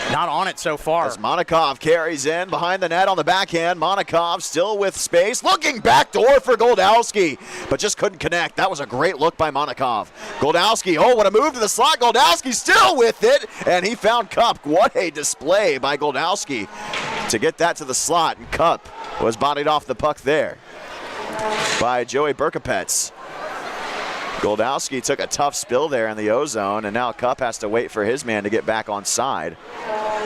on it so far. As Monikov carries in behind the net on the backhand. Monikov still with space. Looking backdoor for Goldowski, but just couldn't connect. That was a great look by Monikov. Goldowski, oh, what a move to the slot. Goldowski still with it, and he found Cup. What a display by Goldowski to get that to the slot, and Cup was bodied off the puck there by Joey Berkapetz. Goldowski took a tough spill there in the O-zone, and now Cup has to wait for his man to get back on side.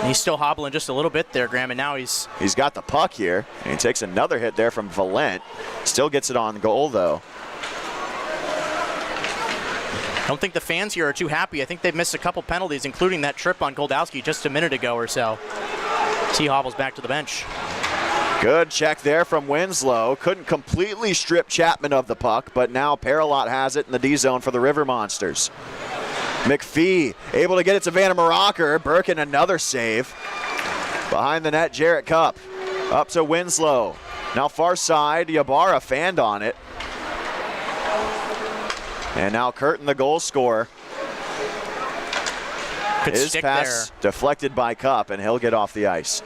He's still hobbling just a little bit there, Graham, and now he's got the puck here, and he takes another hit there from Valent. Still gets it on goal, though. I don't think the fans here are too happy. I think they've missed a couple penalties, including that trip on Goldowski just a minute ago or so. He hobbles back to the bench. Good check there from Winslow. Couldn't completely strip Chapman of the puck, but now Perlot has it in the D zone for the River Monsters. McPhee able to get it to Vandermeeracker. Birkin another save. Behind the net, Jarrett Cup. Up to Winslow. Now far side, Ybarra fanned on it. And now Curtin, the goal scorer. His pass deflected by Cup, and he'll get off the ice.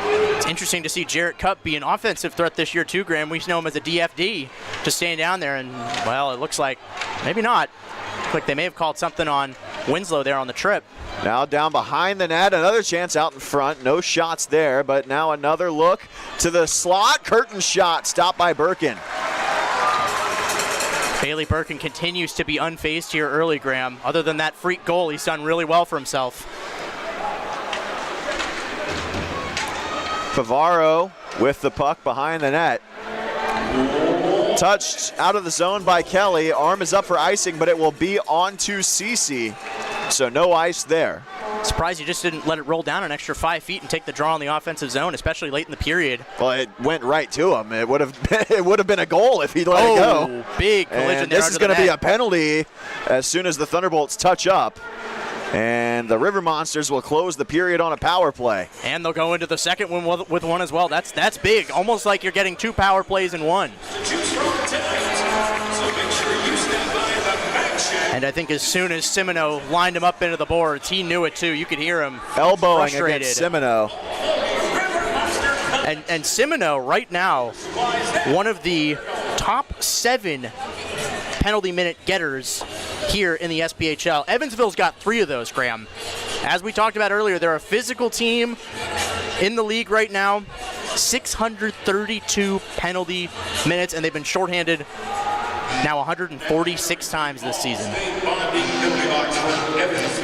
It's interesting to see Jarrett Cup be an offensive threat this year too, Graham. We know him as a DFD, just staying down there, and, well, it looks like maybe not. Looks like they may have called something on Winslow there on the trip. Now down behind the net, another chance out in front. No shots there, but now another look to the slot. Curtin shot stopped by Birkin. Bailey Birkin continues to be unfazed here early, Graham. Other than that freak goal, he's done really well for himself. Favaro with the puck behind the net. Touched out of the zone by Kelly. Arm is up for icing, but it will be on to Cece. So no ice there. Surprised you just didn't let it roll down an extra 5 feet and take the draw on the offensive zone, especially late in the period. Well, it went right to him. It would have been a goal if he'd let it go. Big collision and there. This is going to be a penalty as soon as the Thunderbolts touch up. And the River Monsters will close the period on a power play. And they'll go into the second one with one as well. That's big. Almost like you're getting 2 power plays in one. And I think as soon as Simino lined him up into the boards, he knew it too. You could hear him elbowing frustrated. Against Simino. And Simino right now, one of the top 7 penalty minute getters here in the SPHL. Evansville's got 3 of those, Graham. As we talked about earlier, they're a physical team in the league right now. 632 penalty minutes, and they've been shorthanded now 146 times this season.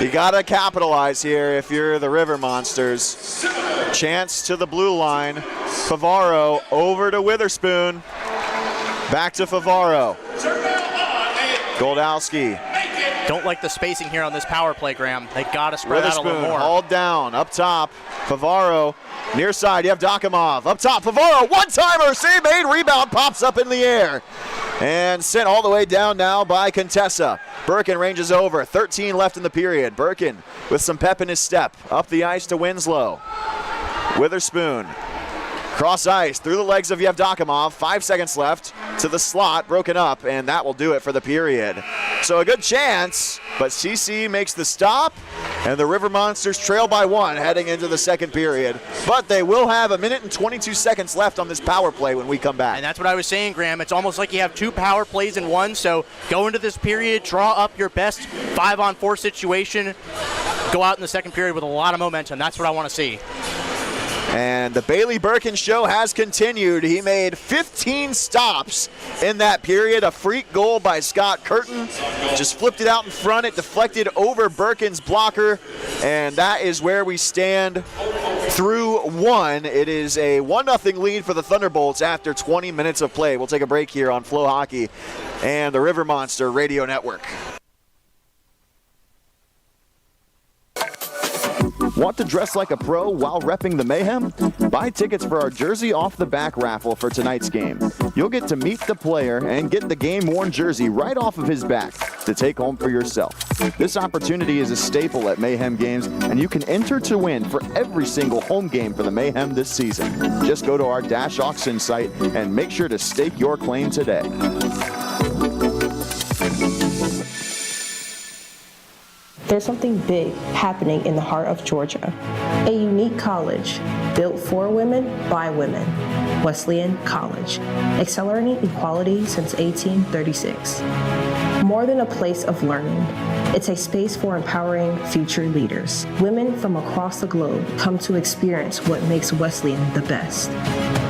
You gotta capitalize here if you're the River Monsters. Chance to the blue line. Favaro over to Witherspoon. Back to Favaro. Goldowski. Don't like the spacing here on this power play, Graham. They gotta spread out a little more. Hauled down, up top. Favaro, near side, you have Dokimov. Up top, Favaro, one-timer, save made, rebound, pops up in the air. And sent all the way down now by Contessa. Birkin ranges over, 13 left in the period. Birkin with some pep in his step. Up the ice to Winslow. Witherspoon. Cross ice, through the legs of Yevdokimov, 5 seconds left, to the slot, broken up, and that will do it for the period. So a good chance, but CC makes the stop, and the River Monsters trail by 1 heading into the second period. But they will have 1 minute and 22 seconds left on this power play when we come back. And that's what I was saying, Graham. It's almost like you have 2 power plays in one, so go into this period, draw up your best 5-on-4 situation, go out in the second period with a lot of momentum. That's what I want to see. And the Bailey Birkin show has continued. He made 15 stops in that period. A freak goal by Scott Curtin. Just flipped it out in front. It deflected over Birkin's blocker. And that is where we stand through 1. It is a 1-0 lead for the Thunderbolts after 20 minutes of play. We'll take a break here on Flow Hockey and the River Monster Radio Network. Want to dress like a pro while repping the Mayhem? Buy tickets for our Jersey Off the Back raffle for tonight's game. You'll get to meet the player and get the game-worn jersey right off of his back to take home for yourself. This opportunity is a staple at Mayhem games, and you can enter to win for every single home game for the Mayhem this season. Just go to our Dash Auction site and make sure to stake your claim today. There's something big happening in the heart of Georgia. A unique college built for women by women. Wesleyan College, accelerating equality since 1836. More than a place of learning, it's a space for empowering future leaders. Women from across the globe come to experience what makes Wesleyan the best.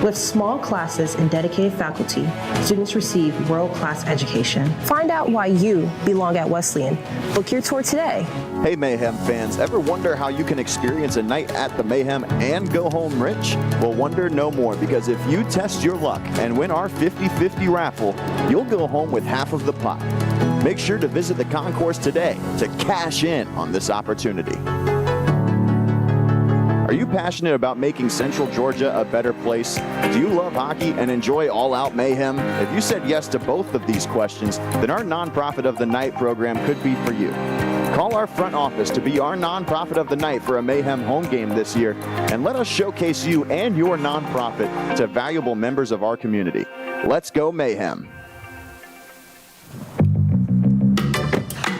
With small classes and dedicated faculty, students receive world-class education. Find out why you belong at Wesleyan. Book your tour today. Hey Mayhem fans, ever wonder how you can experience a night at the Mayhem and go home rich? Well, wonder no more, because if you test your luck and win our 50-50 raffle, you'll go home with half of the pot. Make sure to visit the concourse today to cash in on this opportunity. Are you passionate about making Central Georgia a better place? Do you love hockey and enjoy all-out mayhem? If you said yes to both of these questions, then our Nonprofit of the Night program could be for you. Call our front office to be our Nonprofit of the Night for a Mayhem home game this year, and let us showcase you and your nonprofit to valuable members of our community. Let's go Mayhem.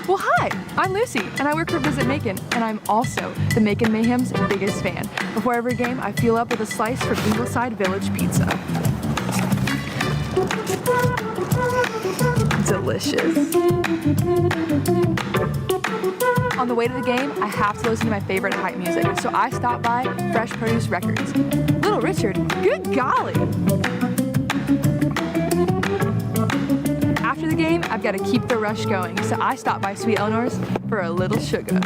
Well, hi, I'm Lucy, and I work for Visit Macon, and I'm also the Macon Mayhem's biggest fan. Before every game, I fuel up with a slice from Ingleside Village Pizza. Delicious. On the way to the game, I have to listen to my favorite hype music, so I stop by Fresh Produce Records. Little Richard, good golly! After the game, I've got to keep the rush going, so I stop by Sweet Eleanor's for a little sugar.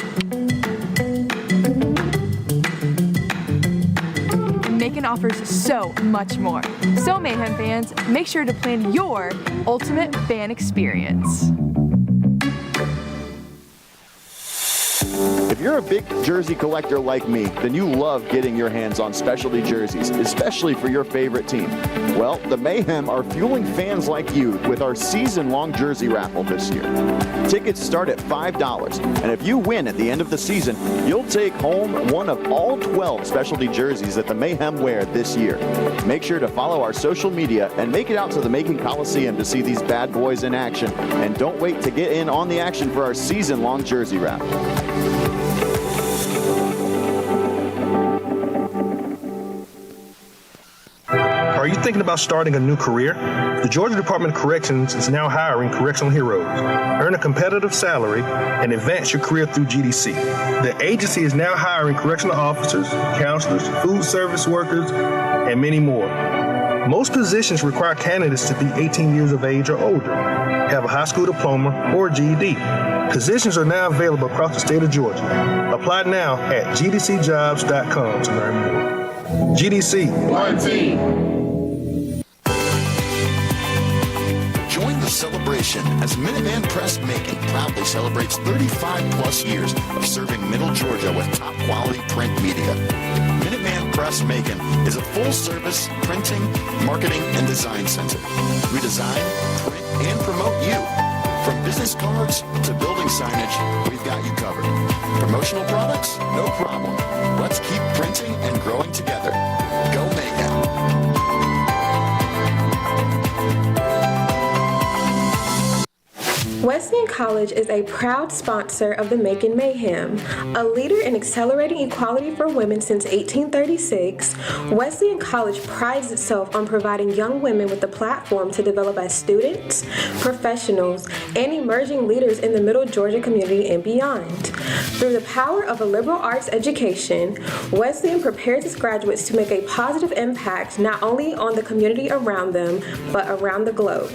Macon offers so much more. So Mayhem fans, make sure to plan your ultimate fan experience. If you're a big jersey collector like me, then you love getting your hands on specialty jerseys, especially for your favorite team. Well, the Mayhem are fueling fans like you with our season-long jersey raffle this year. Tickets start at $5, and if you win at the end of the season, you'll take home one of all 12 specialty jerseys that the Mayhem wear this year. Make sure to follow our social media and make it out to the Macon Coliseum to see these bad boys in action. And don't wait to get in on the action for our season-long jersey raffle. Are you thinking about starting a new career? The Georgia Department of Corrections is now hiring correctional heroes. Earn a competitive salary and advance your career through GDC. The agency is now hiring correctional officers, counselors, food service workers, and many more. Most positions require candidates to be 18 years of age or older, have a high school diploma or GED. Positions are now available across the state of Georgia. Apply now at gdcjobs.com to learn more. GDC. One team. Join the celebration as Minuteman Press Macon proudly celebrates 35 plus years of serving Middle Georgia with top quality print media. Minuteman Press Macon is a full-service printing, marketing, and design center. We design, print, and promote you. From business cards to building signage, we've got you covered. Promotional products? No problem. Let's keep printing and growing together. Go Mayhem. Wesleyan College is a proud sponsor of the Macon Mayhem. A leader in accelerating equality for women since 1836, Wesleyan College prides itself on providing young women with a platform to develop as students, professionals, and emerging leaders in the Middle Georgia community and beyond. Through the power of a liberal arts education, Wesleyan prepares its graduates to make a positive impact not only on the community around them, but around the globe.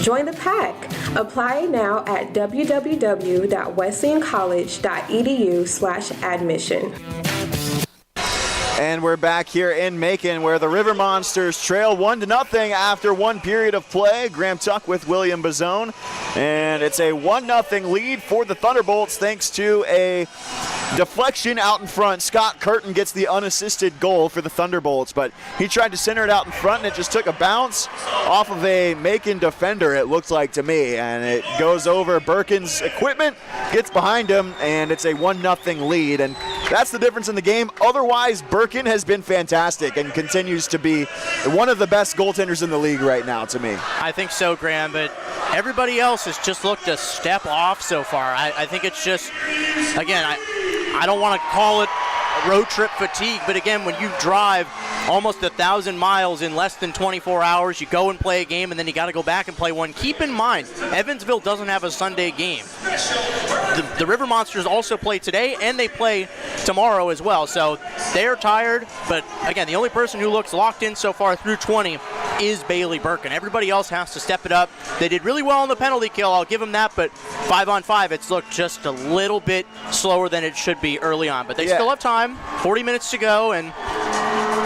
Join the pack. Apply now at www.wesleyancollege.edu/admission. And we're back here in Macon where the River Monsters trail 1-0 after one period of play. Graham Tuck with William Bazone. And it's a 1-0 lead for the Thunderbolts thanks to a deflection out in front. Scott Curtin gets the unassisted goal for the Thunderbolts, but he tried to center it out in front and it just took a bounce off of a Macon defender, it looked like to me. And it goes over Birkin's equipment, gets behind him, and it's a 1-0 lead. And that's the difference in the game. Otherwise, Birkin has been fantastic and continues to be one of the best goaltenders in the league right now to me. I think so, Graham, but everybody else has just looked a step off so far. I think it's just, again, I don't want to call it road trip fatigue, but again, when you drive almost 1,000 miles in less than 24 hours, you go and play a game, and then you got to go back and play one. Keep in mind, Evansville doesn't have a Sunday game. The River Monsters also play today, and they play tomorrow as well, so they're tired, but again, the only person who looks locked in so far through 20 is Bailey Birkin. Everybody else has to step it up. They did really well on the penalty kill, I'll give them that, but 5-on-5, it's looked just a little bit slower than it should be early on, but they still have time, 40 minutes to go, and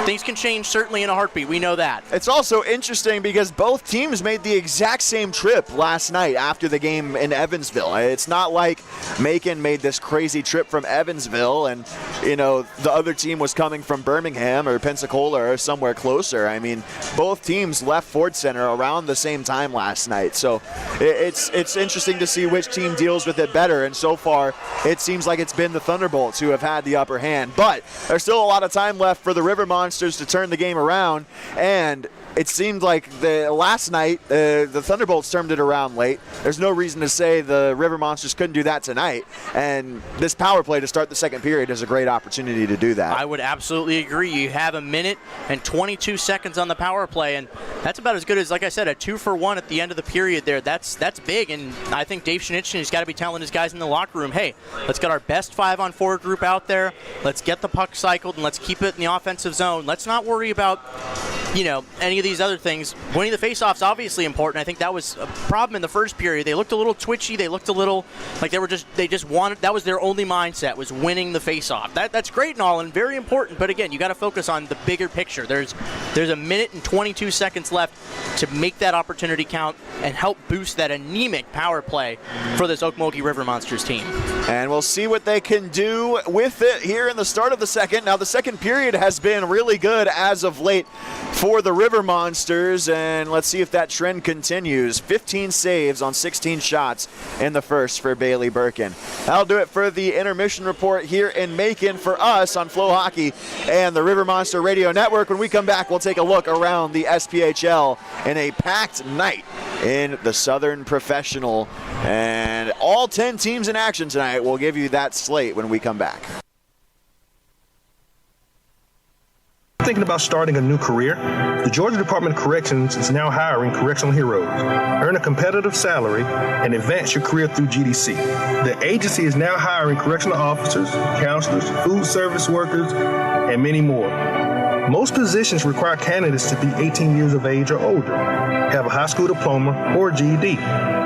things can change certainly in a heartbeat. We know that. It's also interesting because both teams made the exact same trip last night after the game in Evansville. It's not like Macon made this crazy trip from Evansville and, you know, the other team was coming from Birmingham or Pensacola or somewhere closer. I mean, both teams left Ford Center around the same time last night. So it's interesting to see which team deals with it better. And so far, it seems like it's been the Thunderbolts who have had the upper hand. But there's still a lot of time left for the River Monsters to turn the game around, and it seemed like last night the Thunderbolts turned it around late. There's no reason to say the River Monsters couldn't do that tonight, and this power play to start the second period is a great opportunity to do that. I would absolutely agree. You have 1 minute and 22 seconds on the power play, and that's about as good as, like I said, a 2-for-1 at the end of the period there. That's big, and I think Dave Schnitzchen has got to be telling his guys in the locker room, hey, let's get our best 5-on-4 group out there, let's get the puck cycled, and let's keep it in the offensive zone. Let's not worry about, any of these other things. Winning the faceoff's obviously important. I think that was a problem in the first period. They looked a little twitchy. They looked a little like they just wanted, that was their only mindset, was winning the faceoff. That's great and all and very important, but again, you got to focus on the bigger picture. There's a minute and 22 seconds left to make that opportunity count and help boost that anemic power play for this Ocmulgee River Monsters team. And we'll see what they can do with it here in the start of the second. Now, the second period has been really good as of late for the River Monsters, and let's see if that trend continues. 15 saves on 16 shots in the first for Bailey Birkin. That'll do it for the intermission report here in Macon for us on Flow Hockey and the River Monster Radio Network. When we come back, we'll take a look around the SPHL in a packed night in the Southern Professional, and all 10 teams in action tonight. We'll give you that slate when we come back. Thinking about starting a new career? The Georgia Department of Corrections is now hiring correctional heroes. Earn a competitive salary and advance your career through GDC. The agency is now hiring correctional officers, counselors, food service workers, and many more. Most positions require candidates to be 18 years of age or older, have a high school diploma or GED.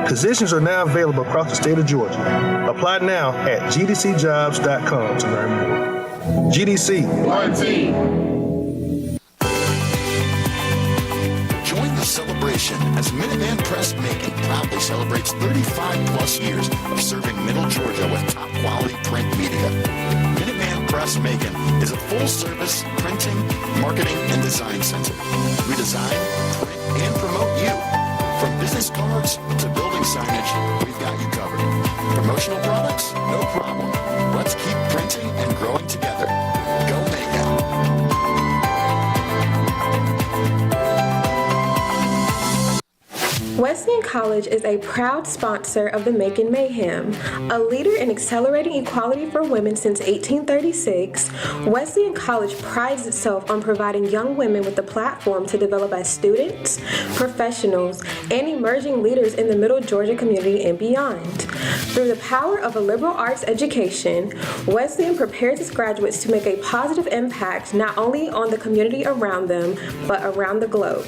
Positions are now available across the state of Georgia. Apply now at gdcjobs.com to learn more. GDC. One team. Join the celebration as Minuteman Press Macon proudly celebrates 35 plus years of serving Middle Georgia with top quality print media. Minuteman Press Macon is a full-service printing, marketing, and design center. We design, print, and promote you. From business cards to building signage, we've got you covered. Promotional products? No problem. Let's keep printing and growing together. Go Mayhem. Wesleyan College is a proud sponsor of the Macon Mayhem. A leader in accelerating equality for women since 1836, Wesleyan College prides itself on providing young women with a platform to develop as students, professionals, and emerging leaders in the Middle Georgia community and beyond. Through the power of a liberal arts education, Wesleyan prepares its graduates to make a positive impact not only on the community around them, but around the globe.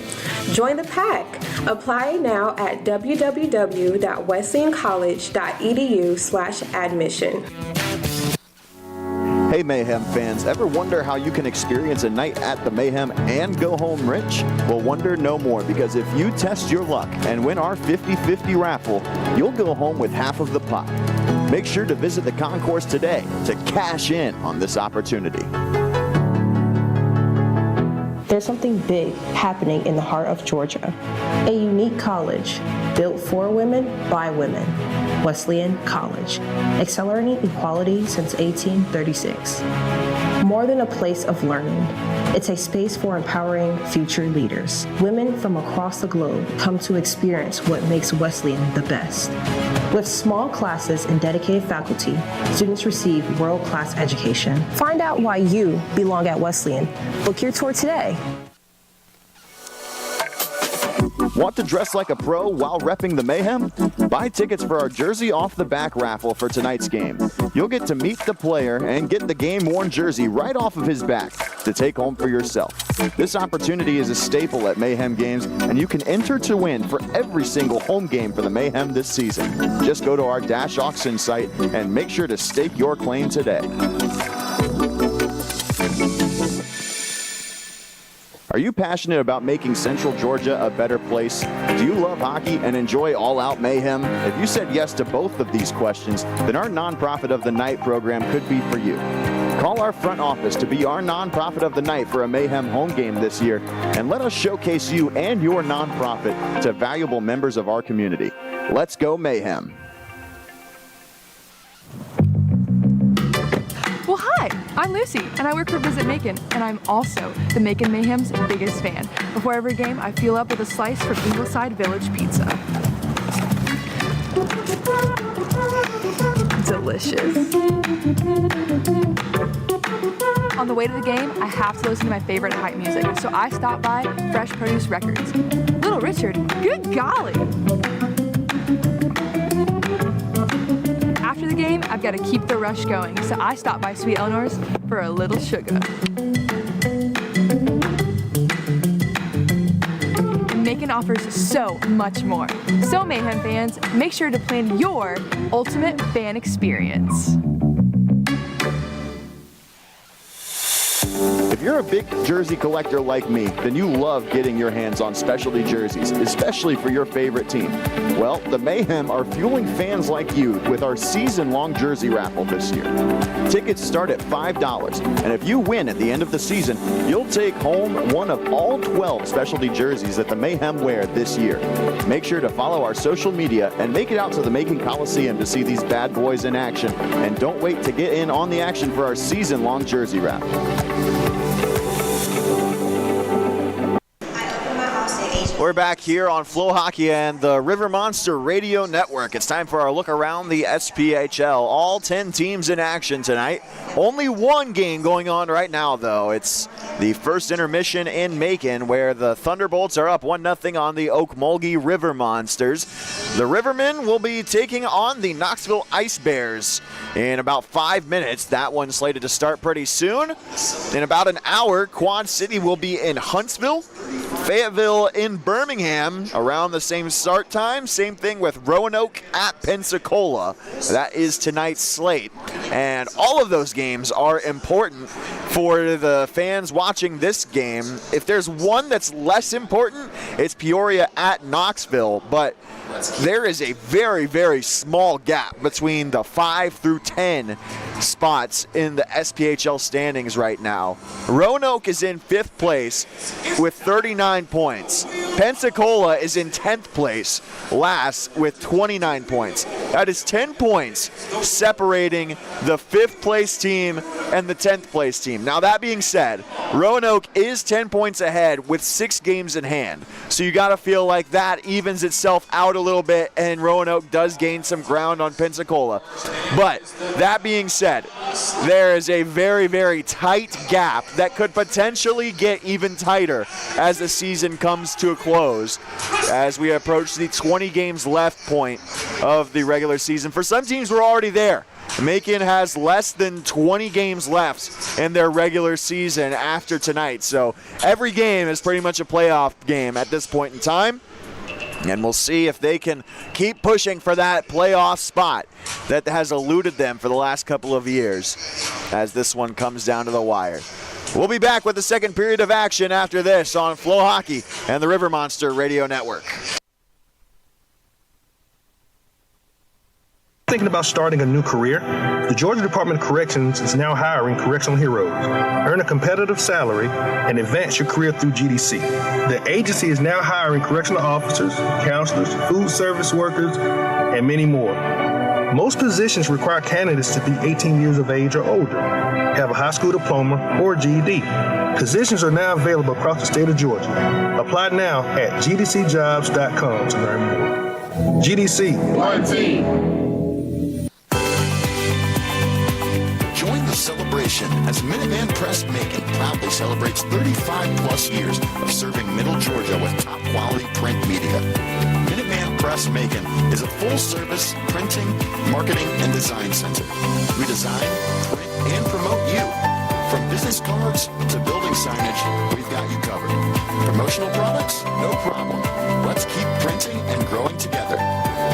Join the pack. Apply now at www.wesleyancollege.edu/admission. Hey Mayhem fans, ever wonder how you can experience a night at the Mayhem and go home rich? Well, wonder no more, because if you test your luck and win our 50-50 raffle, you'll go home with half of the pot. Make sure to visit the concourse today to cash in on this opportunity. There's something big happening in the heart of Georgia. A unique college built for women by women. Wesleyan College, accelerating equality since 1836. More than a place of learning, it's a space for empowering future leaders. Women from across the globe come to experience what makes Wesleyan the best. With small classes and dedicated faculty, students receive world-class education. Find out why you belong at Wesleyan. Book your tour today. Want to dress like a pro while repping the Mayhem? Buy tickets for our jersey off the back raffle for tonight's game. You'll get to meet the player and get the game-worn jersey right off of his back to take home for yourself. This opportunity is a staple at Mayhem games, and you can enter to win for every single home game for the Mayhem this season. Just go to our Dash Auction site and make sure to stake your claim today. Are you passionate about making Central Georgia a better place? Do you love hockey and enjoy all-out mayhem? If you said yes to both of these questions, then our Nonprofit of the Night program could be for you. Call our front office to be our Nonprofit of the Night for a Mayhem home game this year, and let us showcase you and your nonprofit to valuable members of our community. Let's go Mayhem. Well, hi, I'm Lucy, and I work for Visit Macon, and I'm also the Macon Mayhem's biggest fan. Before every game, I fuel up with a slice from Ingleside Village Pizza. Delicious. On the way to the game, I have to listen to my favorite hype music, so I stop by Fresh Produce Records. Little Richard, good golly! After the game, I've got to keep the rush going, so I stop by Sweet Eleanor's for a little sugar. offers so much more. So Mayhem fans, make sure to plan your ultimate fan experience. If you're a big jersey collector like me, then you love getting your hands on specialty jerseys, especially for your favorite team. Well, the Mayhem are fueling fans like you with our season-long jersey raffle this year. Tickets start at $5, and if you win at the end of the season, you'll take home one of all 12 specialty jerseys that the Mayhem wear this year. Make sure to follow our social media and make it out to the Macon Coliseum to see these bad boys in action, and don't wait to get in on the action for our season-long jersey raffle. We're back here on Flow Hockey and the River Monster Radio Network. It's time for our look around the SPHL. All 10 teams in action tonight. Only one game going on right now, though. It's the first intermission in Macon, where the Thunderbolts are up 1-0 on the Ocmulgee River Monsters. The Rivermen will be taking on the Knoxville Ice Bears in about 5 minutes. That one's slated to start pretty soon. In about an hour, Quad City will be in Huntsville. Fayetteville in Birmingham around the same start time. Same thing with Roanoke at Pensacola. That is tonight's slate. And all of those games are important for the fans watching this game. If there's one that's less important, it's Peoria at Knoxville. But there is a very, very small gap between the 5 through 10 spots in the SPHL standings right now. Roanoke is in 5th place with 39 points. Pensacola is in 10th place, last with 29 points. That is 10 points separating the 5th place team and the 10th place team. Now, that being said, Roanoke is 10 points ahead with 6 games in hand. So you got to feel like that evens itself out a little bit, and Roanoke does gain some ground on Pensacola. But that being said, there is a very, very tight gap that could potentially get even tighter as the season comes to a close, as we approach the 20 games left point of the regular season. For some teams, we're already there. Macon has less than 20 games left in their regular season after tonight. So every game is pretty much a playoff game at this point in time. And we'll see if they can keep pushing for that playoff spot that has eluded them for the last couple of years as this one comes down to the wire. We'll be back with the second period of action after this on Flow Hockey and the River Monster Radio Network. Thinking about starting a new career? The Georgia Department of Corrections is now hiring correctional heroes. Earn a competitive salary and advance your career through GDC. The agency is now hiring correctional officers, counselors, food service workers, and many more. Most positions require candidates to be 18 years of age or older, have a high school diploma or GED. Positions are now available across the state of Georgia. Apply now at gdcjobs.com to learn more. GDC. One team. Join the celebration as Minuteman Press Macon proudly celebrates 35 plus years of serving Middle Georgia with top quality print media. Minuteman Press Macon is a full-service printing, marketing, and design center. We design, print, and promote you. From business cards to building signage, we've got you covered. Promotional products? No problem. Let's keep printing and growing together.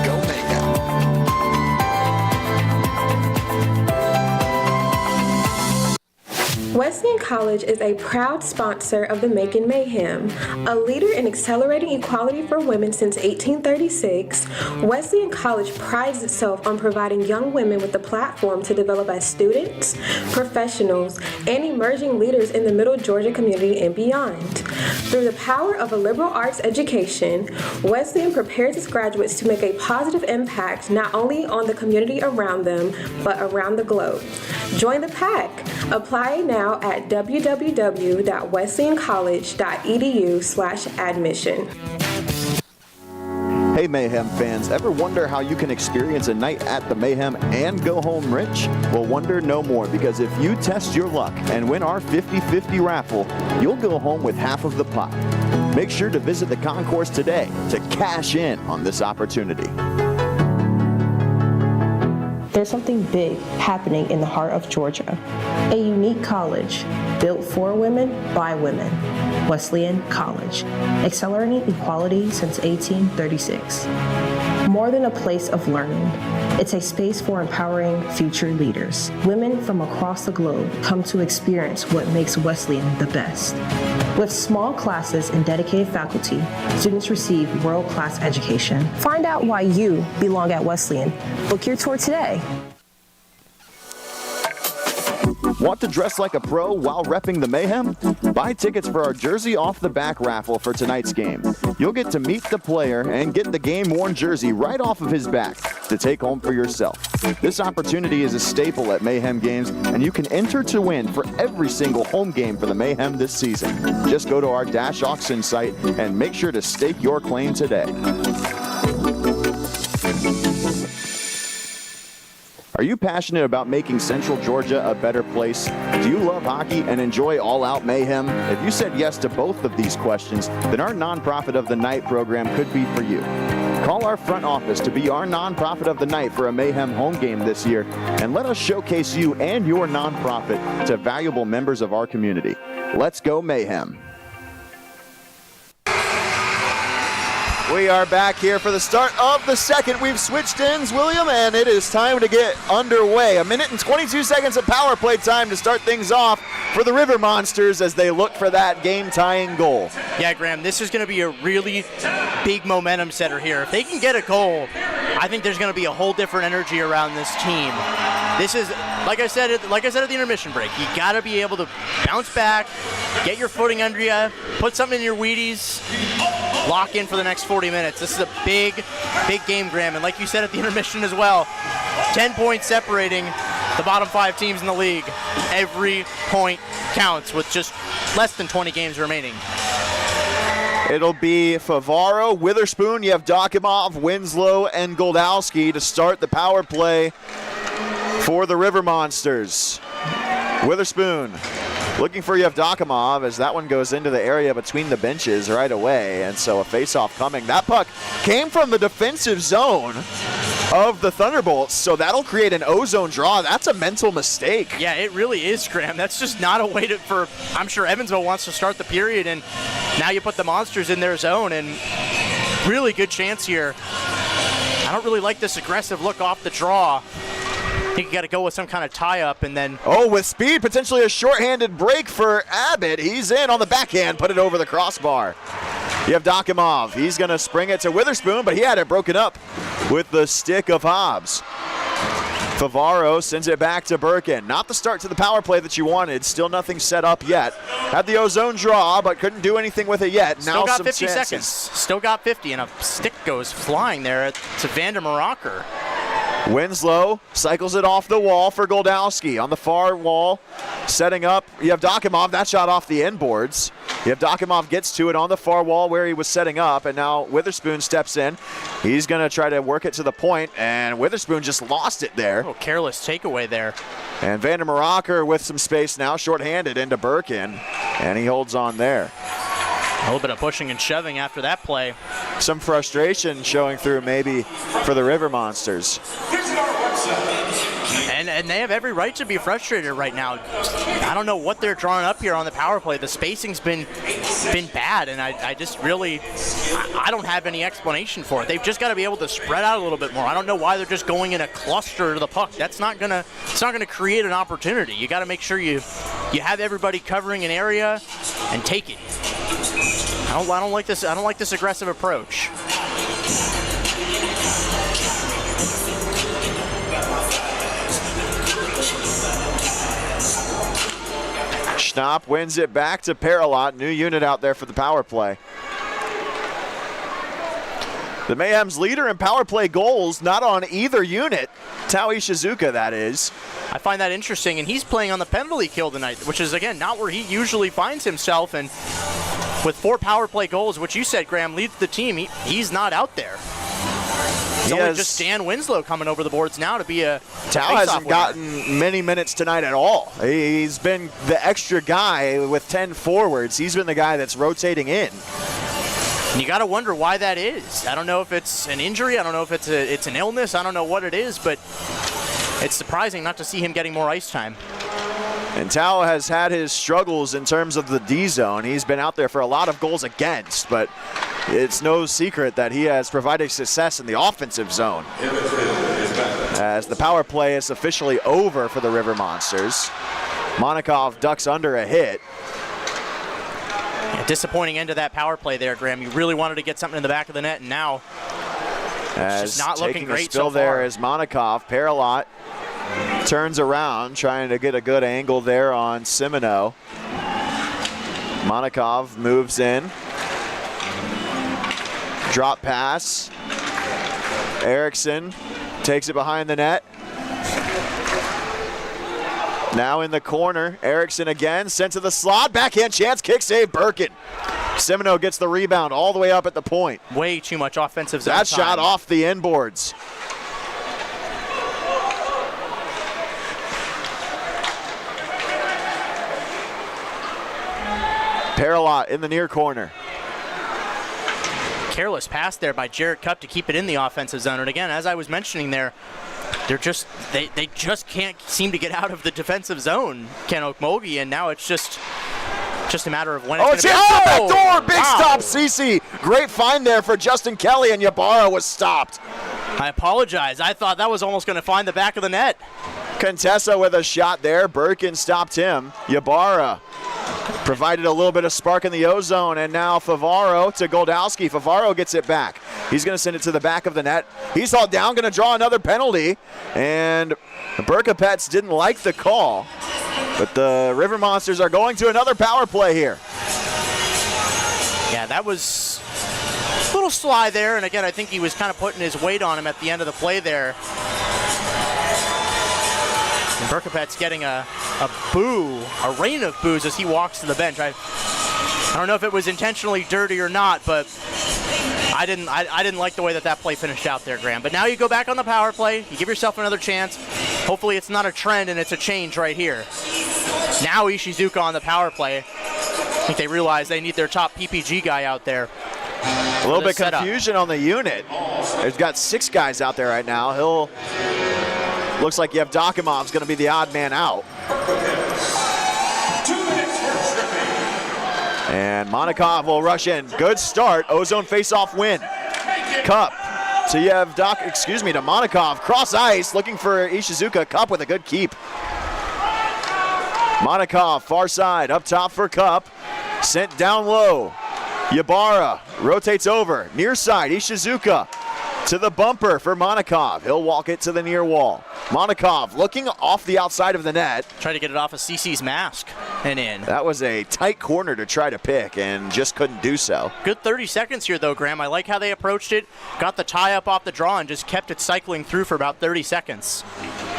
Go Mayhem. Wesleyan College is a proud sponsor of the Macon Mayhem. A leader in accelerating equality for women since 1836, Wesleyan College prides itself on providing young women with a platform to develop as students, professionals, and emerging leaders in the Middle Georgia community and beyond. Through the power of a liberal arts education, Wesleyan prepares its graduates to make a positive impact not only on the community around them, but around the globe. Join the pack. Apply now at www.wesleyancollege.edu/admission. Hey Mayhem fans, ever wonder how you can experience a night at the Mayhem and go home rich? Well, wonder no more, because if you test your luck and win our 50-50 raffle, you'll go home with half of the pot. Make sure to visit the concourse today to cash in on this opportunity. There's something big happening in the heart of Georgia. A unique college built for women by women. Wesleyan College, accelerating equality since 1836. More than a place of learning, it's a space for empowering future leaders. Women from across the globe come to experience what makes Wesleyan the best. With small classes and dedicated faculty, students receive world-class education. Find out why you belong at Wesleyan. Book your tour today. Want to dress like a pro while repping the Mayhem? Buy tickets for our jersey off the back raffle for tonight's game. You'll get to meet the player and get the game-worn jersey right off of his back to take home for yourself. This opportunity is a staple at Mayhem games, and you can enter to win for every single home game for the Mayhem this season. Just go to our Dash Auction site and make sure to stake your claim today. Are you passionate about making Central Georgia a better place? Do you love hockey and enjoy all-out mayhem? If you said yes to both of these questions, then our Nonprofit of the Night program could be for you. Call our front office to be our Nonprofit of the Night for a Mayhem home game this year, and let us showcase you and your nonprofit to valuable members of our community. Let's go Mayhem. We are back here for the start of the second. We've switched ends, William, and it is time to get underway. 1 minute and 22 seconds of power play time to start things off for the River Monsters as they look for that game-tying goal. Yeah, Graham, this is going to be a really big momentum setter here. If they can get a goal, I think there's going to be a whole different energy around this team. This is, like I said at the intermission break, you got to be able to bounce back, get your footing under you, put something in your Wheaties, lock in for the next 40 minutes. This is a big, big game, Graham. And like you said at the intermission as well, 10 points separating the bottom 5 teams in the league. Every point counts with just less than 20 games remaining. It'll be Favaro, Witherspoon, you have Dokimov, Winslow, and Goldowski to start the power play for the River Monsters. Witherspoon looking for Yevdokimov as that one goes into the area between the benches right away, and so a face-off coming. That puck came from the defensive zone of the Thunderbolts, so that'll create an O-zone draw. That's a mental mistake. Yeah, it really is, Graham. That's just not a way for, I'm sure Evansville wants to start the period, and now you put the Monsters in their zone, and really good chance here. I don't really like this aggressive look off the draw. I think you got to go with some kind of tie-up and then... Oh, with speed, potentially a shorthanded break for Abbott. He's in on the backhand, put it over the crossbar. You have Dokimov. He's going to spring it to Witherspoon, but he had it broken up with the stick of Hobbs. Favaro sends it back to Birkin. Not the start to the power play that you wanted. Still nothing set up yet. Had the O-zone draw, but couldn't do anything with it yet. Still now got some 50 chances. seconds. Still got 50, and a stick goes flying there to Vander Maracher. Winslow cycles it off the wall for Goldowski. On the far wall, setting up. You have Dokimov. That shot off the end boards. You have Dokimov gets to it on the far wall where he was setting up, and now Witherspoon steps in. He's going to try to work it to the point, and Witherspoon just lost it there. Oh, careless takeaway there. And Vander Maracher with some space now, shorthanded into Birkin, and he holds on there. A little bit of pushing and shoving after that play. Some frustration showing through maybe for the River Monsters. And they have every right to be frustrated right now. I don't know what they're drawing up here on the power play. The spacing's been bad, and I just really, I don't have any explanation for it. They've just got to be able to spread out a little bit more. I don't know why they're just going in a cluster to the puck. It's not gonna create an opportunity. You got to make sure you have everybody covering an area and take it. I don't like this. I don't like this aggressive approach. Schnapp wins it back to Paralot. New unit out there for the power play. The Mayhem's leader in power play goals, not on either unit. Taui Shizuka, that is. I find that interesting, and he's playing on the penalty kill tonight, which is, again, not where he usually finds himself. And with 4 power play goals, which you said, Graham, leads the team, he's not out there. It's only just Dan Winslow coming over the boards now to be a Tao hasn't gotten many minutes tonight at all. He's been the extra guy with 10 forwards. He's been the guy that's rotating in. And you got to wonder why that is. I don't know if it's an injury. I don't know if it's an illness. I don't know what it is, but it's surprising not to see him getting more ice time. And Tao has had his struggles in terms of the D zone. He's been out there for a lot of goals against, but it's no secret that he has provided success in the offensive zone. As the power play is officially over for the River Monsters. Monikov ducks under a hit. Yeah, disappointing end to that power play there, Graham. You really wanted to get something in the back of the net, and now it's just not looking great so far. There is Monikov. Paralot turns around, trying to get a good angle there on Simino. Monikov moves in. Drop pass. Eriksson takes it behind the net. Now in the corner, Eriksson again, sent to the slot. Backhand chance, kick save, Birkin. Simino gets the rebound all the way up at the point. Way too much offensive zone That time. shot off the inboards. Paralot in the near corner. Careless pass there by Jared Cupp to keep it in the offensive zone. And again, as I was mentioning there, they just can't seem to get out of the defensive zone, Ken Ocmulgee, and now it's just a matter of when it's going to be. Back door, big stop, Cece. Great find there for Justin Kelly, and Ybarra was stopped. I apologize. I thought that was almost going to find the back of the net. Contessa with a shot there. Birkin stopped him. Ybarra provided a little bit of spark in the O-zone, and now Favaro to Goldowski. Favaro gets it back. He's going to send it to the back of the net. He's hauled down, going to draw another penalty, and the Berkapets didn't like the call, but the River Monsters are going to another power play here. Yeah, that was a little sly there, and again, I think he was kind of putting his weight on him at the end of the play there. And Berkapet's getting a rain of boos as he walks to the bench. I don't know if it was intentionally dirty or not, but I didn't like the way that play finished out there, Graham. But now you go back on the power play, you give yourself another chance. Hopefully it's not a trend and it's a change right here. Now Ishizuka on the power play. I think they realize they need their top PPG guy out there. A little bit confusion on the unit. They've got 6 guys out there right now. Looks like Yevdokimov's going to be the odd man out. 2 minutes for tripping. And Monikov will rush in. Good start. O-zone face-off win. Cup to to Monikov. Cross ice, looking for Ishizuka. Cup with a good keep. Monikov, far side, up top for Cup. Sent down low. Ybarra rotates over. Near side, Ishizuka to the bumper for Monikov. He'll walk it to the near wall. Monikov looking off the outside of the net. Try to get it off of CC's mask and in. That was a tight corner to try to pick and just couldn't do so. Good 30 seconds here though, Graham. I like how they approached it. Got the tie up off the draw and just kept it cycling through for about 30 seconds.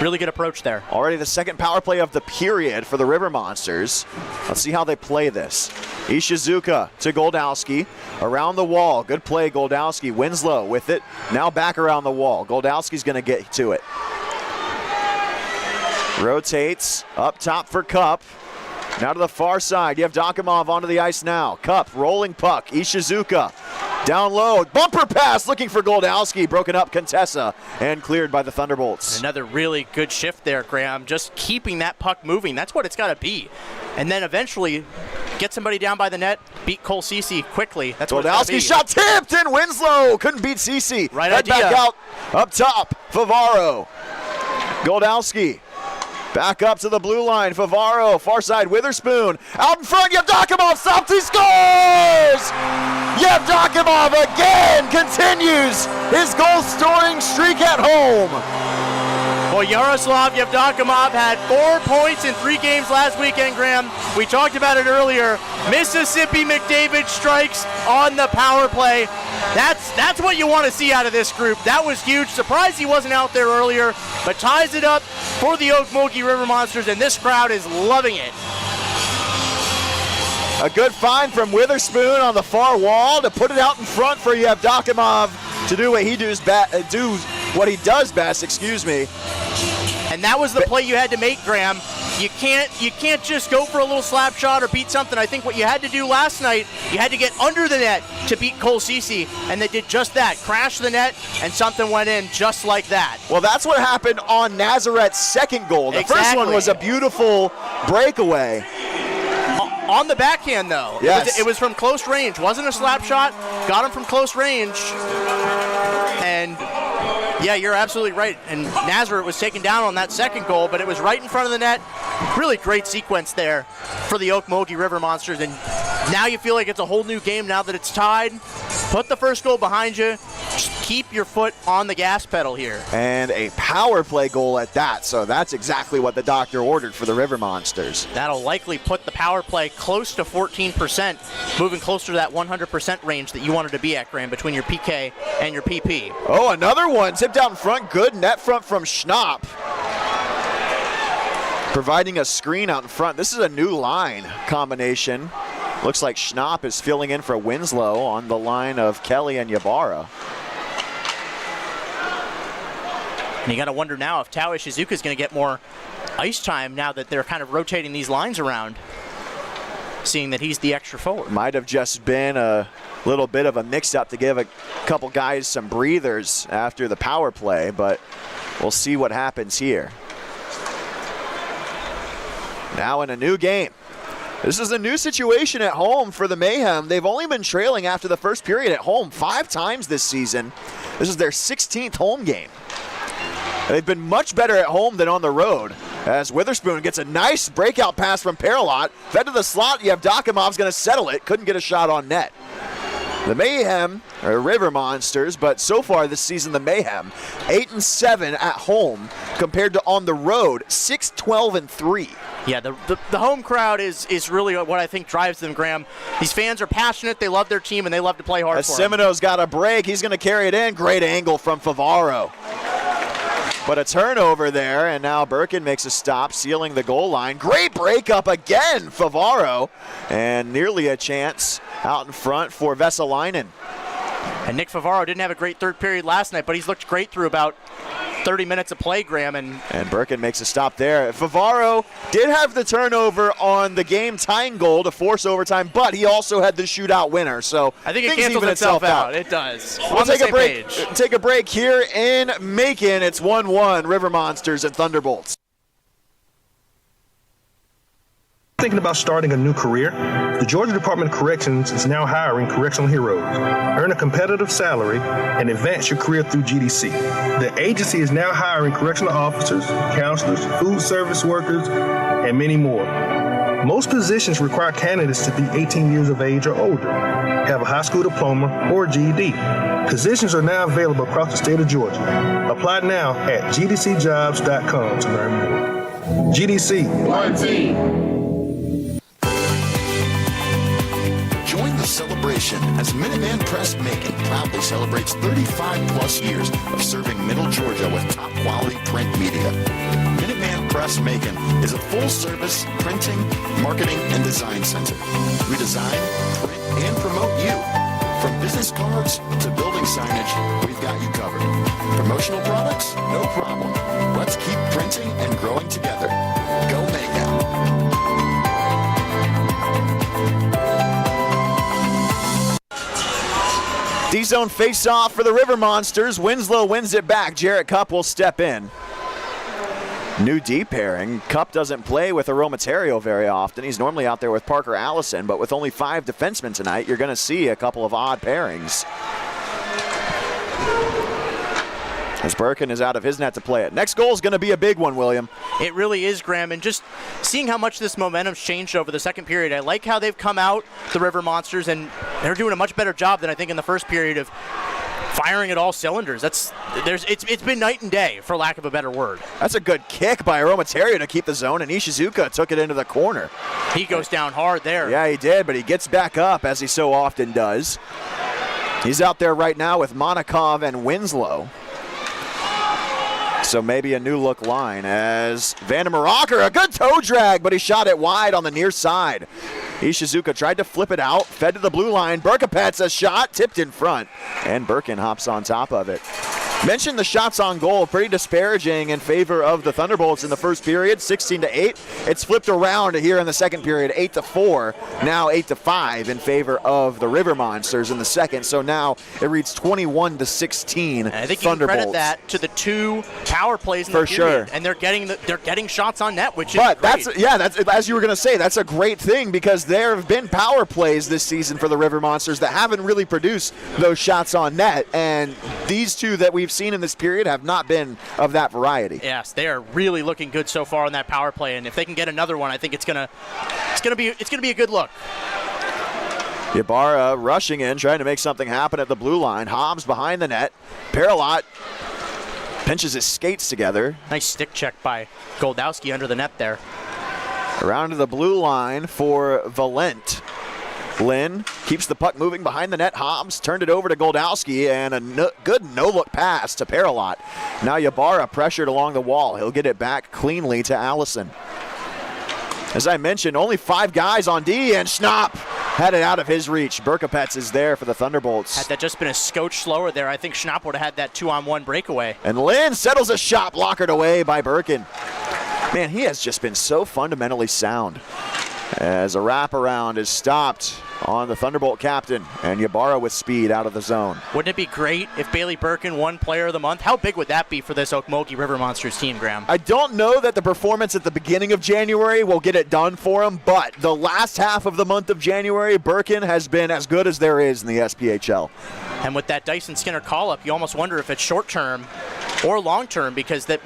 Really good approach there. Already the second power play of the period for the River Monsters. Let's see how they play this. Ishizuka to Goldowski. Around the wall. Good play, Goldowski. Winslow with it. Now back around the wall. Goldowski's going to get to it. Rotates up top for Cup. Now to the far side. Yevdokimov onto the ice now. Cup, rolling puck. Ishizuka down low. Bumper pass looking for Goldowski. Broken up Contessa and cleared by the Thunderbolts. Another really good shift there, Graham. Just keeping that puck moving. That's what it's got to be. And then eventually get somebody down by the net, beat Cole Cece quickly. That's what Goldowski shot tipped, and Winslow couldn't beat Cece. Right Head idea. Back out up top. Favaro. Goldowski. Back up to the blue line. Favaro, far side, Witherspoon. Out in front, Yevdokimov stops, he scores! Yevdokimov again continues his goal-scoring streak at home. Well, Yaroslav Yevdokimov had 4 points in 3 games last weekend, Graham. We talked about it earlier. Mississippi McDavid strikes on the power play. That's what you want to see out of this group. That was huge. Surprised he wasn't out there earlier, but ties it up for the Ocmulgee River Monsters, and this crowd is loving it. A good find from Witherspoon on the far wall to put it out in front for Yevdokimov to do what he does best, And that was the play you had to make, Graham. you can't just go for a little slap shot or beat something. I think what you had to do last night, you had to get under the net to beat Cole Ceci, and they did just that. Crashed the net, and something went in just like that. Well, that's what happened on Nazaret's second goal. The first one was a beautiful breakaway. On the backhand, though. Yes. It was from close range. Wasn't a slap shot. Got him from close range. And, yeah, you're absolutely right. And Nazareth was taken down on that second goal, but it was right in front of the net. Really great sequence there for the Ocmulgee River Monsters. And now you feel like it's a whole new game now that it's tied. Put the first goal behind you. Just keep your foot on the gas pedal here. And a power play goal at that. So that's exactly what the doctor ordered for the River Monsters. That'll likely put the power play close to 14%, moving closer to that 100% range that you wanted to be at, Graham, between your PK and your PP. Oh, another one. Tipped out in front. Good net front from Schnapp. Providing a screen out in front. This is a new line combination. Looks like Schnapp is filling in for Winslow on the line of Kelly and Ybarra. And you got to wonder now if Tao Ishizuka is going to get more ice time now that they're kind of rotating these lines around, seeing that he's the extra forward. Might have just been a little bit of a mix-up to give a couple guys some breathers after the power play, but we'll see what happens here. Now in a new game. This is a new situation at home for the Mayhem. They've only been trailing after the first period at home 5 times this season. This is their 16th home game. They've been much better at home than on the road, as Witherspoon gets a nice breakout pass from Paralot. Fed to the slot, you have Dakimov's going to settle it. Couldn't get a shot on net. The Mayhem are River Monsters, but so far this season, the Mayhem 8-7 at home compared to on the road 6-12-3. Yeah, the home crowd is really what I think drives them, Graham. These fans are passionate, they love their team, and they love to play hard for them. Semino's got a break. He's going to carry it in. Great angle from Favaro. But a turnover there, and now Birkin makes a stop, sealing the goal line. Great breakup again, Favaro, and nearly a chance out in front for Vesalainen. And Nick Favaro didn't have a great third period last night, but he's looked great through about 30 minutes of play, Graham. And Birkin makes a stop there. Favaro did have the turnover on the game-tying goal to force overtime, but he also had the shootout winner. So I think it cancels itself out. It does. We'll take a break here in Macon. It's 1-1, River Monsters and Thunderbolts. Thinking about starting a new career? The Georgia Department of Corrections is now hiring correctional heroes. Earn a competitive salary and advance your career through GDC. The agency is now hiring correctional officers, counselors, food service workers, and many more. Most positions require candidates to be 18 years of age or older, have a high school diploma or GED. Positions are now available across the state of Georgia. Apply now at gdcjobs.com to learn more. GDC. One team. Join the celebration as Minuteman Press Macon proudly celebrates 35-plus years of serving Middle Georgia with top-quality print media. Minuteman Press Macon is a full-service printing, marketing, and design center. We design, print, and promote you. From business cards to building signage, we've got you covered. Promotional products? No problem. Let's keep printing and growing together. Go Mayhem. D-zone face-off for the River Monsters. Winslow wins it back. Jarrett Cupp will step in. New D pairing. Cupp doesn't play with Aromaterio very often. He's normally out there with Parker Allison, but with only 5 defensemen tonight, you're going to see a couple of odd pairings. As Birkin is out of his net to play it. Next goal is going to be a big one, William. It really is, Graham, and just seeing how much this momentum's changed over the second period. I like how they've come out, the River Monsters, and they're doing a much better job than I think in the first period of firing at all cylinders. It's been night and day, for lack of a better word. That's a good kick by Aromaterio to keep the zone, and Ishizuka took it into the corner. He goes down hard there. Yeah, he did, but he gets back up, as he so often does. He's out there right now with Monikov and Winslow. So maybe a new look line as Vandermeerakker, a good toe drag, but he shot it wide on the near side. Ishizuka tried to flip it out, fed to the blue line. Berkapet's a shot, tipped in front, and Birkin hops on top of it. Mentioned the shots on goal, pretty disparaging in favor of the Thunderbolts in the first period, 16-8. It's flipped around here in the second period, 8-4, now 8-5 in favor of the River Monsters in the second. So now it reads 21-16. I think Thunderbolts. you can credit that to the 2 power plays in the period, and they're getting shots on net, which is great. That's as you were going to say, that's a great thing because there have been power plays this season for the River Monsters that haven't really produced those shots on net, and these 2 that we've seen in this period have not been of that variety. Yes, they are really looking good so far on that power play, and if they can get another one, I think it's gonna be a good look. Ybarra rushing in, trying to make something happen at the blue line. Hobbs behind the net. Paralot pinches his skates together. Nice stick check by Goldowski under the net there. Around to the blue line for Valent. Lynn keeps the puck moving behind the net. Hobbs turned it over to Goldowski, and a good no-look pass to Paralot. Now Ybarra pressured along the wall. He'll get it back cleanly to Allison. As I mentioned, only 5 guys on D, and Schnapp had it out of his reach. Berkapetz is there for the Thunderbolts. Had that just been a scotch slower there, I think Schnapp would have had that 2-on-1 breakaway. And Lynn settles a shot blockered away by Birkin. Man, he has just been so fundamentally sound. As a wraparound is stopped on the Thunderbolt captain, and Ybarra with speed out of the zone. Wouldn't it be great if Bailey Birkin won Player of the Month? How big would that be for this Ocmulgee River Monsters team, Graham? I don't know that the performance at the beginning of January will get it done for him, but the last half of the month of January, Birkin has been as good as there is in the SPHL. And with that Dyson Skinner call-up, you almost wonder if it's short-term or long-term, because that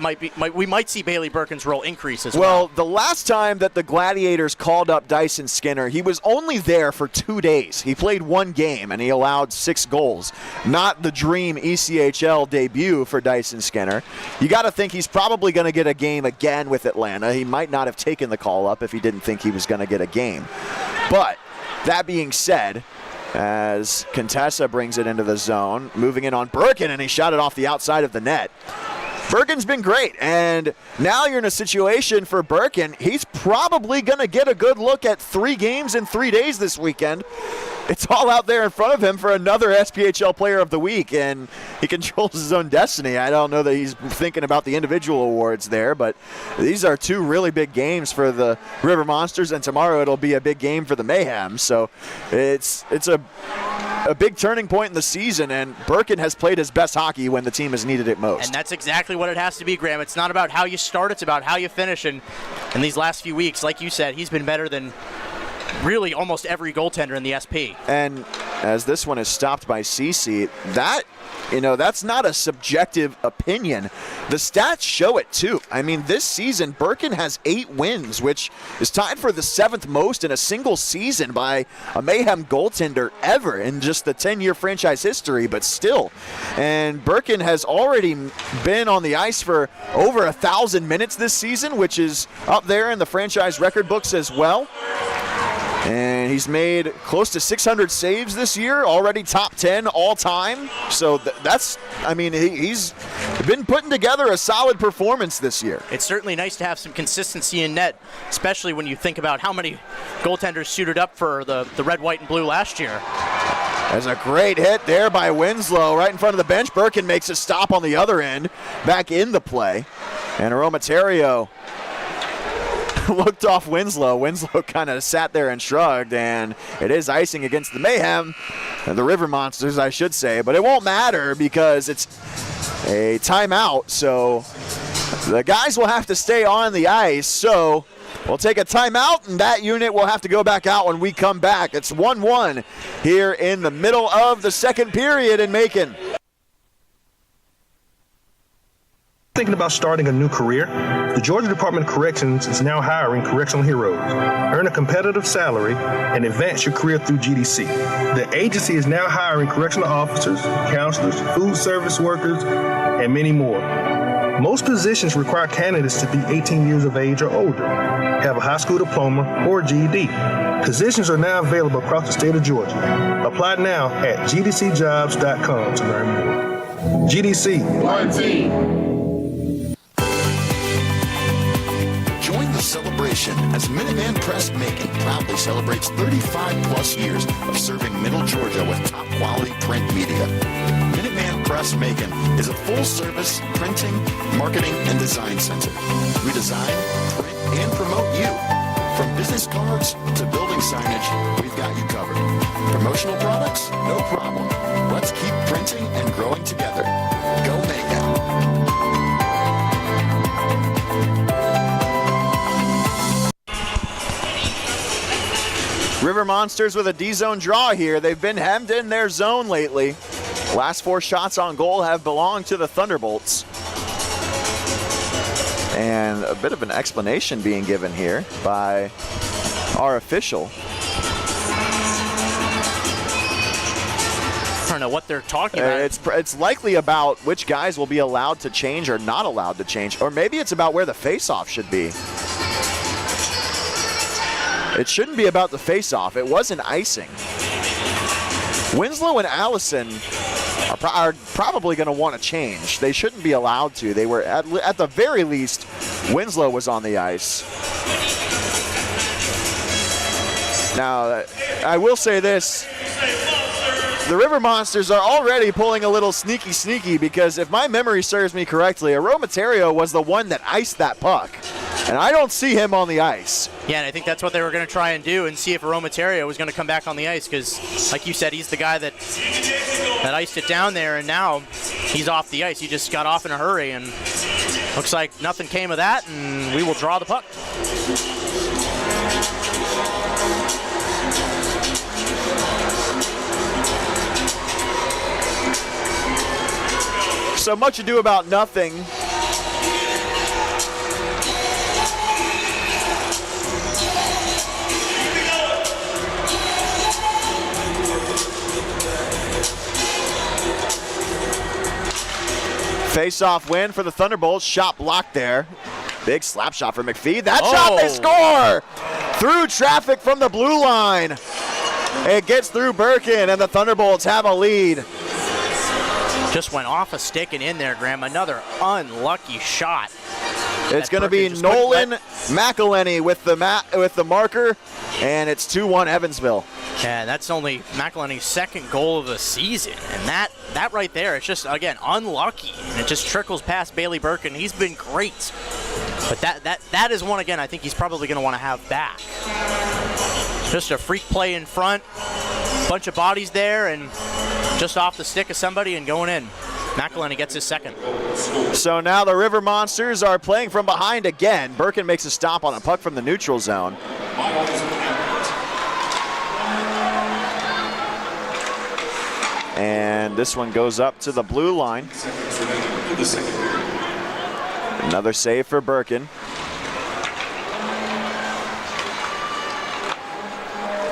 we might see Bailey Birkin's role increase as well. Well, the last time that the Gladiators called up Dyson Skinner, he was only there for 2 days. He played 1 game, and he allowed 6 goals. Not the dream ECHL debut for Dyson Skinner. You got to think he's probably going to get a game again with Atlanta. He might not have taken the call-up if he didn't think he was going to get a game. But that being said, as Contessa brings it into the zone, moving in on Birkin, and he shot it off the outside of the net. Birkin's been great, and now you're in a situation for Birkin. He's probably going to get a good look at 3 games in 3 days this weekend. It's all out there in front of him for another SPHL Player of the Week, and he controls his own destiny. I don't know that he's thinking about the individual awards there, but these are 2 really big games for the River Monsters, and tomorrow it'll be a big game for the Mayhem. So it's a big turning point in the season, and Birkin has played his best hockey when the team has needed it most. And that's exactly what it has to be, Graham. It's not about how you start, it's about how you finish. And in these last few weeks, like you said, he's been better than really almost every goaltender in the SP. And as this one is stopped by Cece, that's not a subjective opinion. The stats show it too. I mean, this season, Birkin has 8 wins, which is tied for the 7th most in a single season by a Mayhem goaltender ever in just the 10-year franchise history, but still. And Birkin has already been on the ice for over 1,000 minutes this season, which is up there in the franchise record books as well. And he's made close to 600 saves this year, already top 10 all time. So he's been putting together a solid performance this year. It's certainly nice to have some consistency in net, especially when you think about how many goaltenders suited up for the red, white, and blue last year. There's a great hit there by Winslow right in front of the bench. Birkin makes a stop on the other end, back in the play. And Aromaterio looked off Winslow. Winslow kind of sat there and shrugged, and it is icing against the Mayhem, the River Monsters, I should say. But it won't matter because it's a timeout, so the guys will have to stay on the ice. So we'll take a timeout, and that unit will have to go back out when we come back. It's 1-1 here in the middle of the second period in Macon. Thinking about starting a new career? The Georgia Department of Corrections is now hiring correctional heroes. Earn a competitive salary and advance your career through GDC. The agency is now hiring correctional officers, counselors, food service workers, and many more. Most positions require candidates to be 18 years of age or older, have a high school diploma or GED. Positions are now available across the state of Georgia. Apply now at gdcjobs.com to learn more. GDC. One team. Join the celebration as Minuteman Press Macon proudly celebrates 35 plus years of serving Middle Georgia with top quality print media. Minuteman Press Press Macon is a full-service printing, marketing, and design center. We design, print, and promote you. From business cards to building signage, we've got you covered. Promotional products? No problem. Let's keep printing and growing together. Go Mayhem. River Monsters with a D-zone draw here. They've been hemmed in their zone lately. Last 4 shots on goal have belonged to the Thunderbolts. And a bit of an explanation being given here by our official. I don't know what they're talking about. It's likely about which guys will be allowed to change or not allowed to change. Or maybe it's about where the face-off should be. It shouldn't be about the face-off. It wasn't icing. Winslow and Allison are probably going to want to change. They shouldn't be allowed to. They were, at the very least, Winslow was on the ice. Now, I will say this. The River Monsters are already pulling a little sneaky because if my memory serves me correctly, Aromaterio was the one that iced that puck. And I don't see him on the ice. Yeah, and I think that's what they were going to try and do and see if Aromaterio was going to come back on the ice because, like you said, he's the guy that iced it down there, and now he's off the ice. He just got off in a hurry, and looks like nothing came of that, and we will draw the puck. So much ado about nothing. Face-off win for the Thunderbolts. Shot blocked there. Big slap shot for McPhee. That shot, they score! Through traffic from the blue line. It gets through Birkin, and the Thunderbolts have a lead. Just went off a stick and in there, Graham. Another unlucky shot. It's going to be Nolan McElhenney with the marker, and it's 2-1 Evansville. Yeah, that's only McElhenney's second goal of the season, and that right there, it's just, again, unlucky, and it just trickles past Bailey Birkin. He's been great, but that is one, again, I think he's probably going to want to have back. Just a freak play in front, bunch of bodies there, and just off the stick of somebody and going in. McElhenney gets his second. So now the River Monsters are playing from behind again. Birkin makes a stop on a puck from the neutral zone. And this one goes up to the blue line. Another save for Birkin.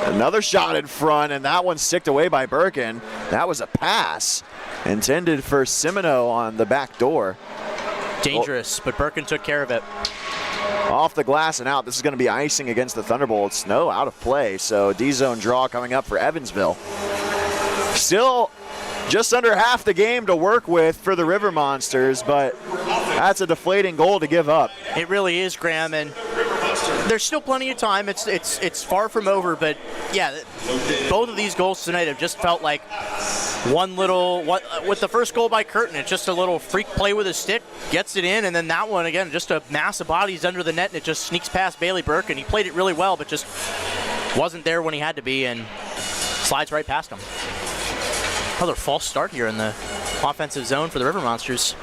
Another shot in front, and that one's sticked away by Birkin. That was a pass intended for Simino on the back door. Dangerous, but Birkin took care of it. Off the glass and out. This is going to be icing against the Thunderbolts. No, out of play. So D-zone draw coming up for Evansville. Still just under half the game to work with for the River Monsters, but that's a deflating goal to give up. It really is, Graham, and there's still plenty of time. It's far from over, but yeah, both of these goals tonight have just felt like with the first goal by Curtin, it's just a little freak play with his stick, gets it in, and then that one, again, just a mass of bodies under the net, and it just sneaks past Bailey Birkin. He played it really well, but just wasn't there when he had to be, and slides right past him. Another false start here in the offensive zone for the River Monsters.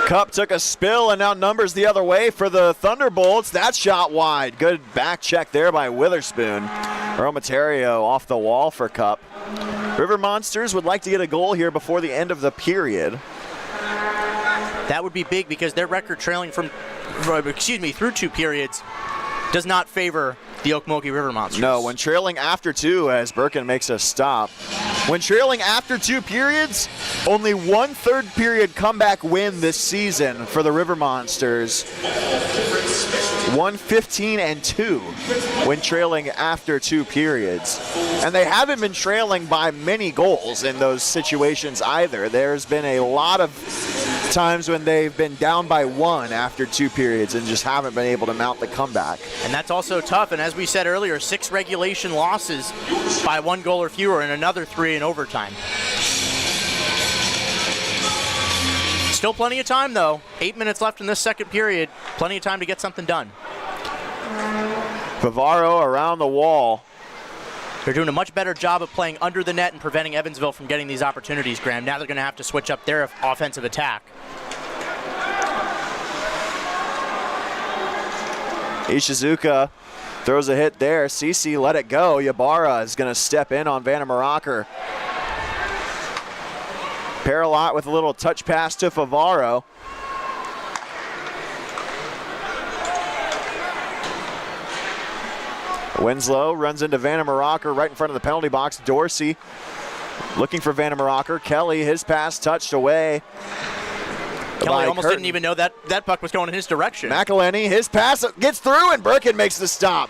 Cup took a spill and now numbers the other way for the Thunderbolts. That shot wide. Good back check there by Witherspoon. Aromaterio off the wall for Cup. River Monsters would like to get a goal here before the end of the period. That would be big because their record trailing through 2 periods does not favor the Ocmulgee River Monsters. No, when trailing after 2 as Birkin makes a stop. When trailing after 2 periods, only 1/3 period comeback win this season for the River Monsters. 115-2 when trailing after 2 periods. And they haven't been trailing by many goals in those situations either. There's been a lot of times when they've been down by 1 after 2 periods and just haven't been able to mount the comeback. And that's also tough. And as we said earlier, 6 regulation losses by 1 goal or fewer and another 3 in overtime. Still plenty of time, though. 8 minutes left in this second period. Plenty of time to get something done. Bavaro around the wall. They're doing a much better job of playing under the net and preventing Evansville from getting these opportunities, Graham. Now they're going to have to switch up their offensive attack. Ishizuka throws a hit there. Cece let it go. Ybarra is going to step in on Vandermeeracker. Paralot with a little touch pass to Favaro. Winslow runs into Vandermeeracker right in front of the penalty box. Dorsey looking for Vandermeeracker. Kelly, his pass touched away. Kelly almost didn't even know that puck was going in his direction. McElhenney, his pass gets through, and Birkin makes the stop.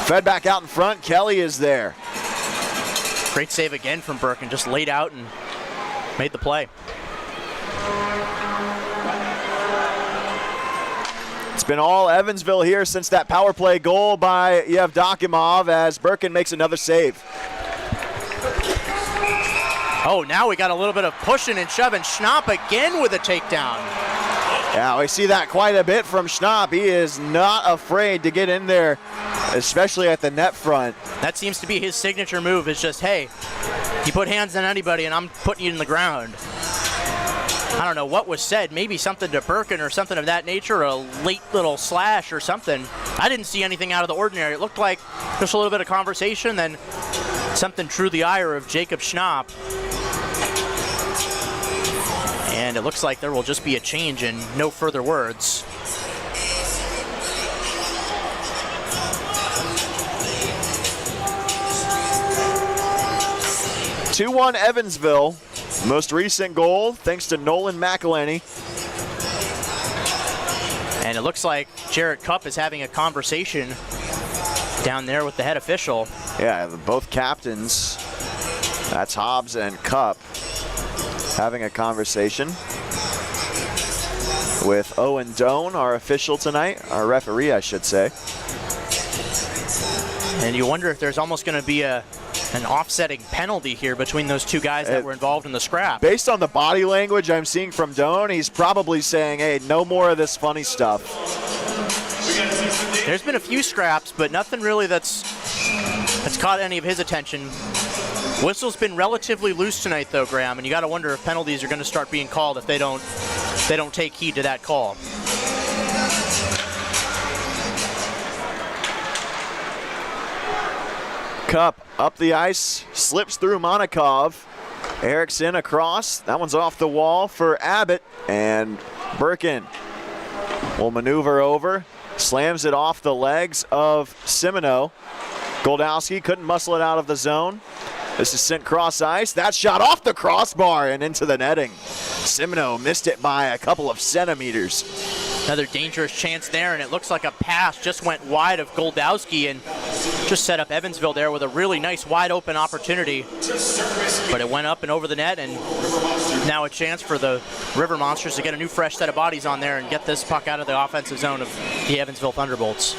Fed back out in front. Kelly is there. Great save again from Birkin. Just laid out and made the play. It's been all Evansville here since that power play goal by Yevdokimov as Birkin makes another save. Oh, now we got a little bit of pushing and shoving. Schnapp again with a takedown. Yeah, we see that quite a bit from Schnapp. He is not afraid to get in there, especially at the net front. That seems to be his signature move. Is just, hey, you put hands on anybody and I'm putting you in the ground. I don't know what was said. Maybe something to Birkin or something of that nature, a late little slash or something. I didn't see anything out of the ordinary. It looked like just a little bit of conversation, then something drew the ire of Jacob Schnapp. And it looks like there will just be a change and no further words. (2-1) Evansville. Most recent goal thanks to Nolan McElhenney. And it looks like Jarrett Cupp is having a conversation down there with the head official. Yeah, both captains, that's Hobbs and Cupp, having a conversation with Owen Doan, our official tonight, our referee, I should say. And you wonder if there's almost going to be an offsetting penalty here between those two guys that were involved in the scrap. Based on the body language I'm seeing from Doan, he's probably saying, hey, no more of this funny stuff. There's been a few scraps, but nothing really that's caught any of his attention. Whistle's been relatively loose tonight, though, Graham, and you got to wonder if penalties are going to start being called if they don't take heed to that call. Cup up the ice, slips through Monikov. Erickson across. That one's off the wall for Abbott, and Birkin will maneuver over, slams it off the legs of Simino. Goldowski couldn't muscle it out of the zone. This is sent cross ice. That shot off the crossbar and into the netting. Simino missed it by a couple of centimeters. Another dangerous chance there, and it looks like a pass just went wide of Goldowski and just set up Evansville there with a really nice wide open opportunity. But it went up and over the net, and now a chance for the River Monsters to get a new fresh set of bodies on there and get this puck out of the offensive zone of the Evansville Thunderbolts.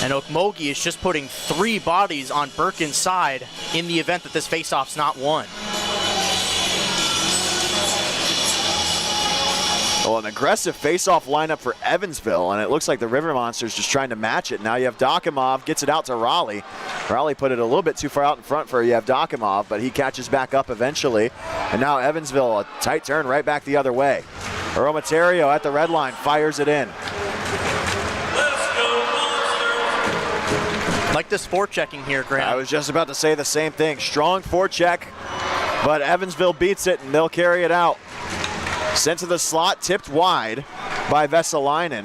And Ocmulgee is just putting 3 bodies on Birkin's side in the event that this faceoff's not won. Well, an aggressive face-off lineup for Evansville, and it looks like the River Monsters just trying to match it. Now Yevdokimov gets it out to Raleigh. Raleigh put it a little bit too far out in front for Yevdokimov, but he catches back up eventually. And now Evansville, a tight turn right back the other way. Aromaterio at the red line fires it in. Like this forechecking here, Graham. I was just about to say the same thing. Strong forecheck, but Evansville beats it, and they'll carry it out. Sent to the slot, tipped wide by Vesalainen.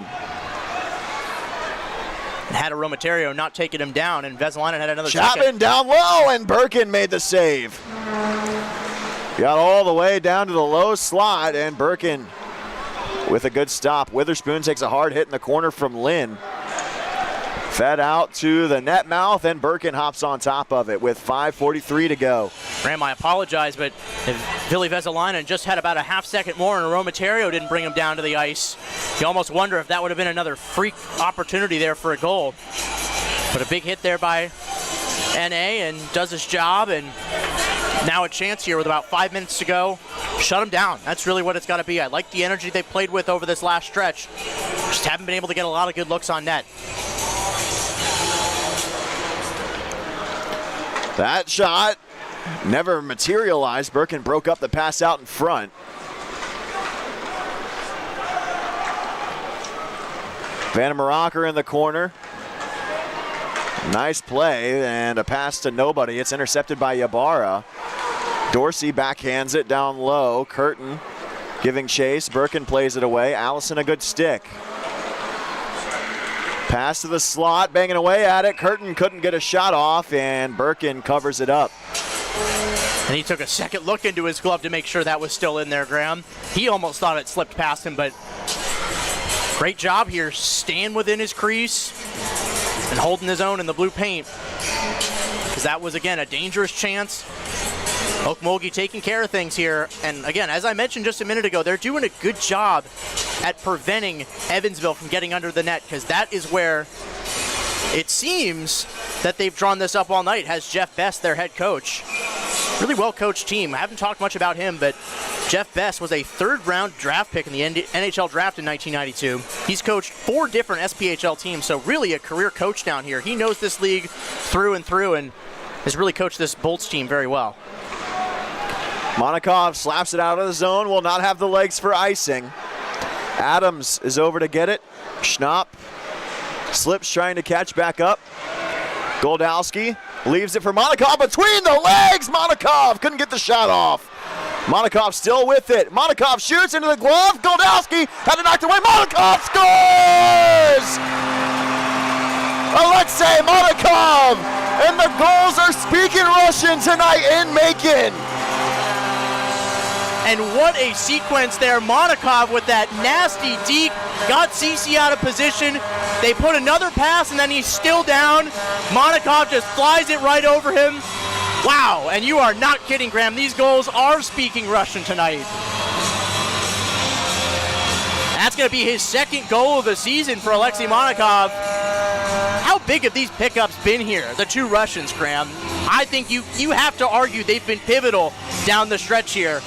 Had Aromaterio not taken him down, and Vesalainen had another Chapman down low, and Birkin made the save. Got all the way down to the low slot, and Birkin with a good stop. Witherspoon takes a hard hit in the corner from Lynn. Fed out to the net mouth, and Birkin hops on top of it with 5:43 to go. Graham, I apologize, but if Billy Vesalainen just had about a half second more and Romaterio didn't bring him down to the ice, you almost wonder if that would have been another freak opportunity there for a goal. But a big hit there by NA, and does his job, and now a chance here with about 5 minutes to go. Shut him down. That's really what it's got to be. I like the energy they played with over this last stretch. Just haven't been able to get a lot of good looks on net. That shot never materialized. Birkin broke up the pass out in front. Van Maracher in the corner. Nice play, and a pass to nobody. It's intercepted by Ybarra. Dorsey backhands it down low. Curtin giving chase. Birkin plays it away. Allison a good stick. Pass to the slot, banging away at it. Curtin couldn't get a shot off, and Birkin covers it up. And he took a second look into his glove to make sure that was still in there, Graham. He almost thought it slipped past him, but great job here, staying within his crease and holding his own in the blue paint. Because that was, again, a dangerous chance. Ocmulgee taking care of things here. And again, as I mentioned just a minute ago, they're doing a good job at preventing Evansville from getting under the net, because that is where it seems that they've drawn this up all night, has Jeff Best, their head coach. Really well-coached team. I haven't talked much about him, but Jeff Best was a third-round draft pick in the NHL draft in 1992. He's coached 4 different SPHL teams, so really a career coach down here. He knows this league through and through and has really coached this Bolts team very well. Monikov slaps it out of the zone, will not have the legs for icing. Adams is over to get it. Schnapp slips trying to catch back up. Goldowski leaves it for Monikov between the legs. Monikov couldn't get the shot off. Monikov still with it. Monikov shoots into the glove. Goldowski had it knocked away. Monikov scores! Alexei Monikov! And the goals are speaking Russian tonight in Macon. And what a sequence there. Monikov with that nasty deke, got Cece out of position. They put another pass, and then he's still down. Monikov just flies it right over him. Wow, and you are not kidding, Graham. These goals are speaking Russian tonight. That's going to be his second goal of the season for Alexei Monikov. How big have these pickups been here, the 2 Russians, Graham? I think you have to argue they've been pivotal down the stretch here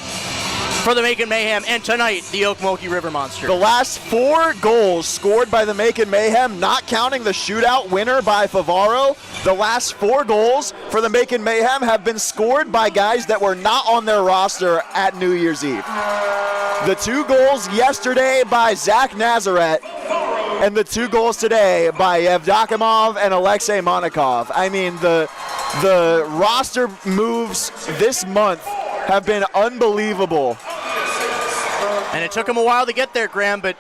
for the Macon Mayhem, and tonight, the Ocmulgee River Monster. The last 4 goals scored by the Macon Mayhem, not counting the shootout winner by Favaro, the last 4 goals for the Macon Mayhem have been scored by guys that were not on their roster at New Year's Eve. The 2 goals yesterday by Zach Nazareth, and the 2 goals today by Evdokimov and Alexei Monikov. I mean, the roster moves this month have been unbelievable. And it took him a while to get there, Graham, but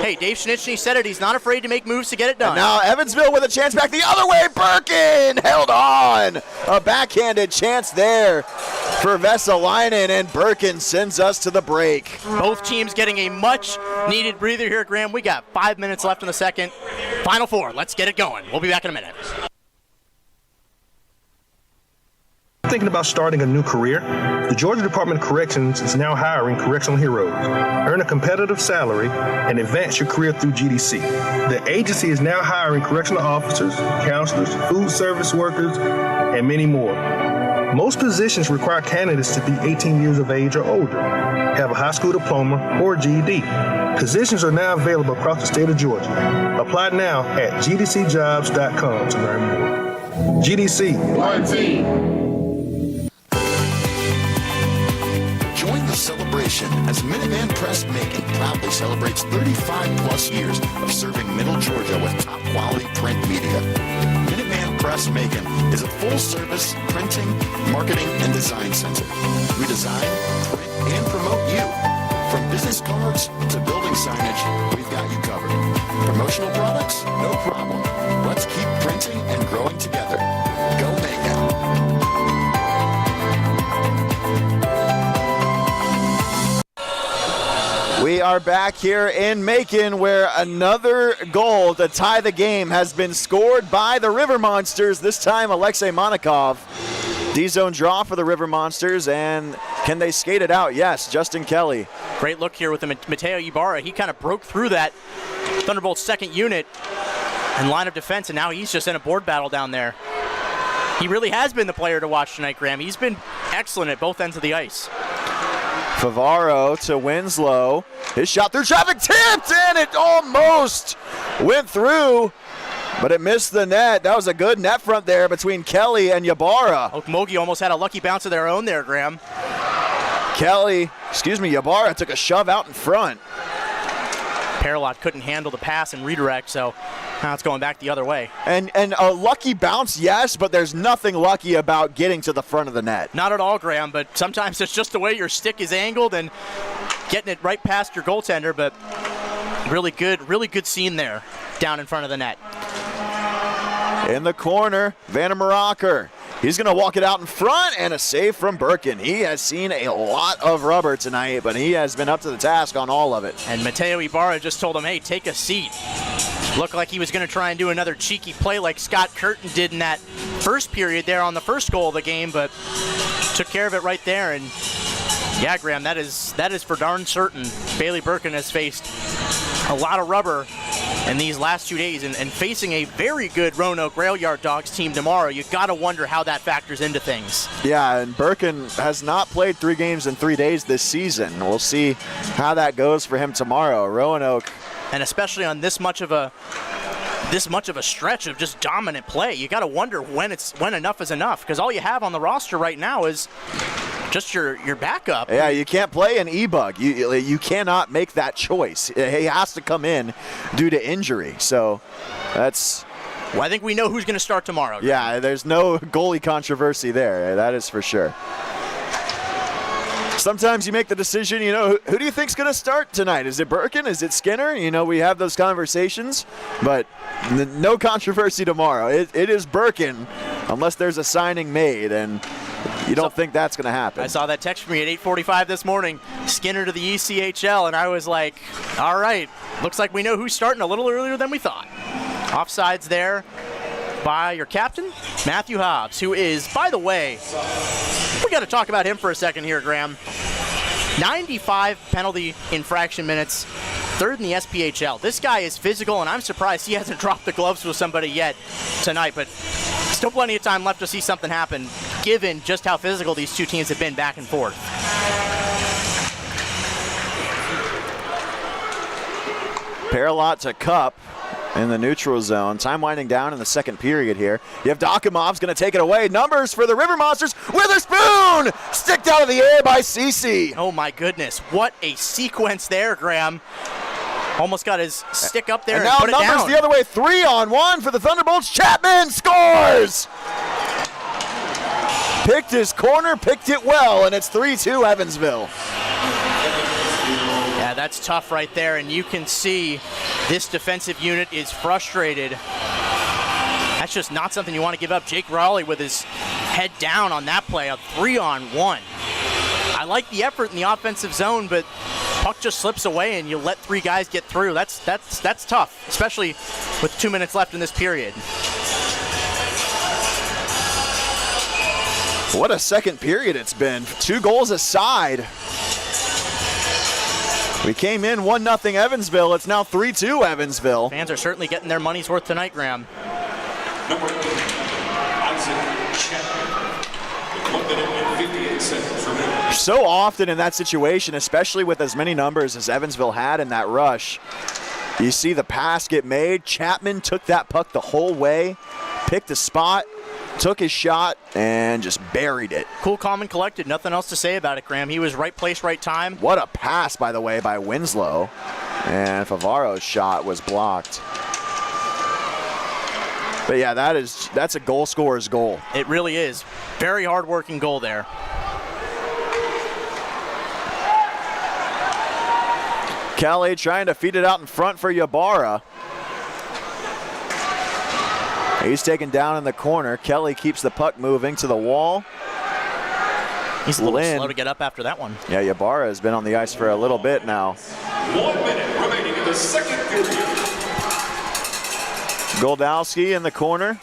hey, Dave Schnitzny said it. He's not afraid to make moves to get it done. And now Evansville with a chance back the other way. Birkin held on. A backhanded chance there for Vesalainen, and Birkin sends us to the break. Both teams getting a much-needed breather here, Graham. We got 5 minutes left in the second. Final 4. Let's get it going. We'll be back in a minute. Thinking about starting a new career? The Georgia Department of Corrections is now hiring correctional heroes. Earn a competitive salary and advance your career through GDC. The agency is now hiring correctional officers, counselors, food service workers, and many more. Most positions require candidates to be 18 years of age or older, have a high school diploma or GED. Positions are now available across the state of Georgia. Apply now at gdcjobs.com to learn more. GDC. One team. Join the celebration as Minuteman Press Macon proudly celebrates 35 plus years of serving Middle Georgia with top quality print media. Minuteman Press Macon is a full-service printing, marketing, and design center. We design, print, and promote you. From business cards to building signage, we've got you covered. Promotional products? No problem. Let's keep printing and growing together. Go Mayhem. are back here in Macon, where another goal to tie the game has been scored by the River Monsters. This time, Alexei Monikov. D-zone draw for the River Monsters, and can they skate it out? Yes, Justin Kelly. Great look here with the Mateo Ibarra. He kind of broke through that Thunderbolts second unit and line of defense, and now he's just in a board battle down there. He really has been the player to watch tonight, Graham. He's been excellent at both ends of the ice. Favaro to Winslow. His shot through traffic, tipped, and it almost went through, but it missed the net. That was a good net front there between Kelly and Ybarra. Ocmulgee almost had a lucky bounce of their own there, Graham. Ybarra took a shove out in front. Paralot couldn't handle the pass and redirect, so now it's going back the other way. And a lucky bounce, yes, but there's nothing lucky about getting to the front of the net. Not at all, Graham, but sometimes it's just the way your stick is angled and getting it right past your goaltender, but really good scene there down in front of the net. In the corner, Vanna Maracher. He's going to walk it out in front, and a save from Birkin. He has seen a lot of rubber tonight, but he has been up to the task on all of it. And Mateo Ibarra just told him, hey, take a seat. Looked like he was going to try and do another cheeky play like Scott Curtin did in that first period there on the first goal of the game, but took care of it right there. And yeah, Graham, that is for darn certain. Bailey Birkin has faced a lot of rubber in these last 2 days, and facing a very good Roanoke Rail Yard Dogs team tomorrow, you got to wonder how that factors into things. Yeah, and Birkin has not played 3 games in 3 days this season. We'll see how that goes for him tomorrow. Roanoke. And especially on this much of a stretch of just dominant play, you got to wonder when enough is enough, because all you have on the roster right now is just your backup. Yeah, you can't play an E-Bug. You cannot make that choice. He has to come in due to injury. So that's... Well, I think we know who's going to start tomorrow. Yeah, there's no goalie controversy there. That is for sure. Sometimes you make the decision, who do you think's going to start tonight? Is it Birkin? Is it Skinner? We have those conversations, but no controversy tomorrow. It is Birkin, unless there's a signing made, and you don't think that's going to happen. I saw that text from me at 8:45 this morning, Skinner to the ECHL, and I was like, all right, looks like we know who's starting a little earlier than we thought. Offsides there by your captain, Matthew Hobbs, who is, by the way, we got to talk about him for a second here, Graham. 95 penalty infraction minutes, 3rd in the SPHL. This guy is physical, and I'm surprised he hasn't dropped the gloves with somebody yet tonight, but still plenty of time left to see something happen, given just how physical these two teams have been back and forth. Paralot to Cup in the neutral zone. Time winding down in the second period here. You have Dokumov's going to take it away. Numbers for the River Monsters. Witherspoon! Sticked out of the air by Cece. Oh my goodness. What a sequence there, Graham. Almost got his stick up there and now put it down. Numbers the other way. 3-on-1 for the Thunderbolts. Chapman scores! Picked his corner, picked it well, and it's 3-2 Evansville. Yeah, that's tough right there, and you can see this defensive unit is frustrated. That's just not something you want to give up. Jake Raleigh with his head down on that play, a 3-on-1. I like the effort in the offensive zone, but puck just slips away and you let 3 guys get through. That's tough, especially with 2 minutes left in this period. What a second period it's been. 2 goals aside. We came in 1-0 Evansville. It's now 3-2 Evansville. Fans are certainly getting their money's worth tonight, Graham. Number 8, Isaac Chapman, with 1 minute and 58 seconds remaining. So often in that situation, especially with as many numbers as Evansville had in that rush, you see the pass get made. Chapman took that puck the whole way, picked a spot, took his shot, and just buried it. Cool, calm, and collected. Nothing else to say about it, Graham. He was right place, right time. What a pass, by the way, by Winslow. And Favaro's shot was blocked. But yeah, that's a goal scorer's goal. It really is. Very hard-working goal there. Kelly trying to feed it out in front for Ybarra. He's taken down in the corner. Kelly keeps the puck moving to the wall. He's a little slow to get up after that one. Yeah, Ybarra has been on the ice for a little bit now. 1 minute remaining in the second period. Goldowski in the corner.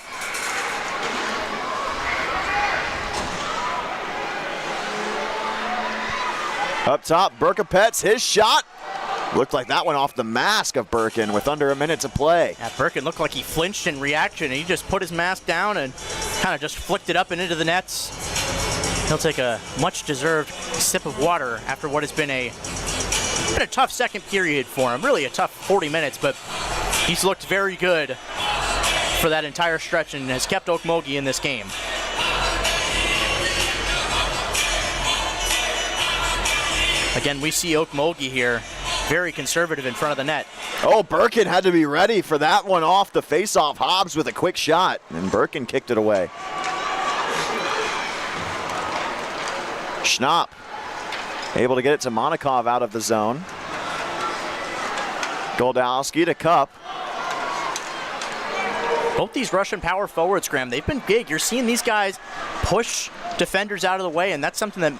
Up top, Berkapetz, his shot. Looked like that went off the mask of Birkin with under a minute to play. Yeah, Birkin looked like he flinched in reaction. He just put his mask down and kind of just flicked it up and into the nets. He'll take a much-deserved sip of water after what has been a tough second period for him. Really a tough 40 minutes, but he's looked very good for that entire stretch and has kept Ocmulgee in this game. Again, we see Ocmulgee here, very conservative in front of the net. Oh, Birkin had to be ready for that one off the face-off. Hobbs with a quick shot, and Birkin kicked it away. Schnapp able to get it to Monikov out of the zone. Goldowski to Cup. Both these Russian power forwards, Graham, they've been big. You're seeing these guys push defenders out of the way, and that's something that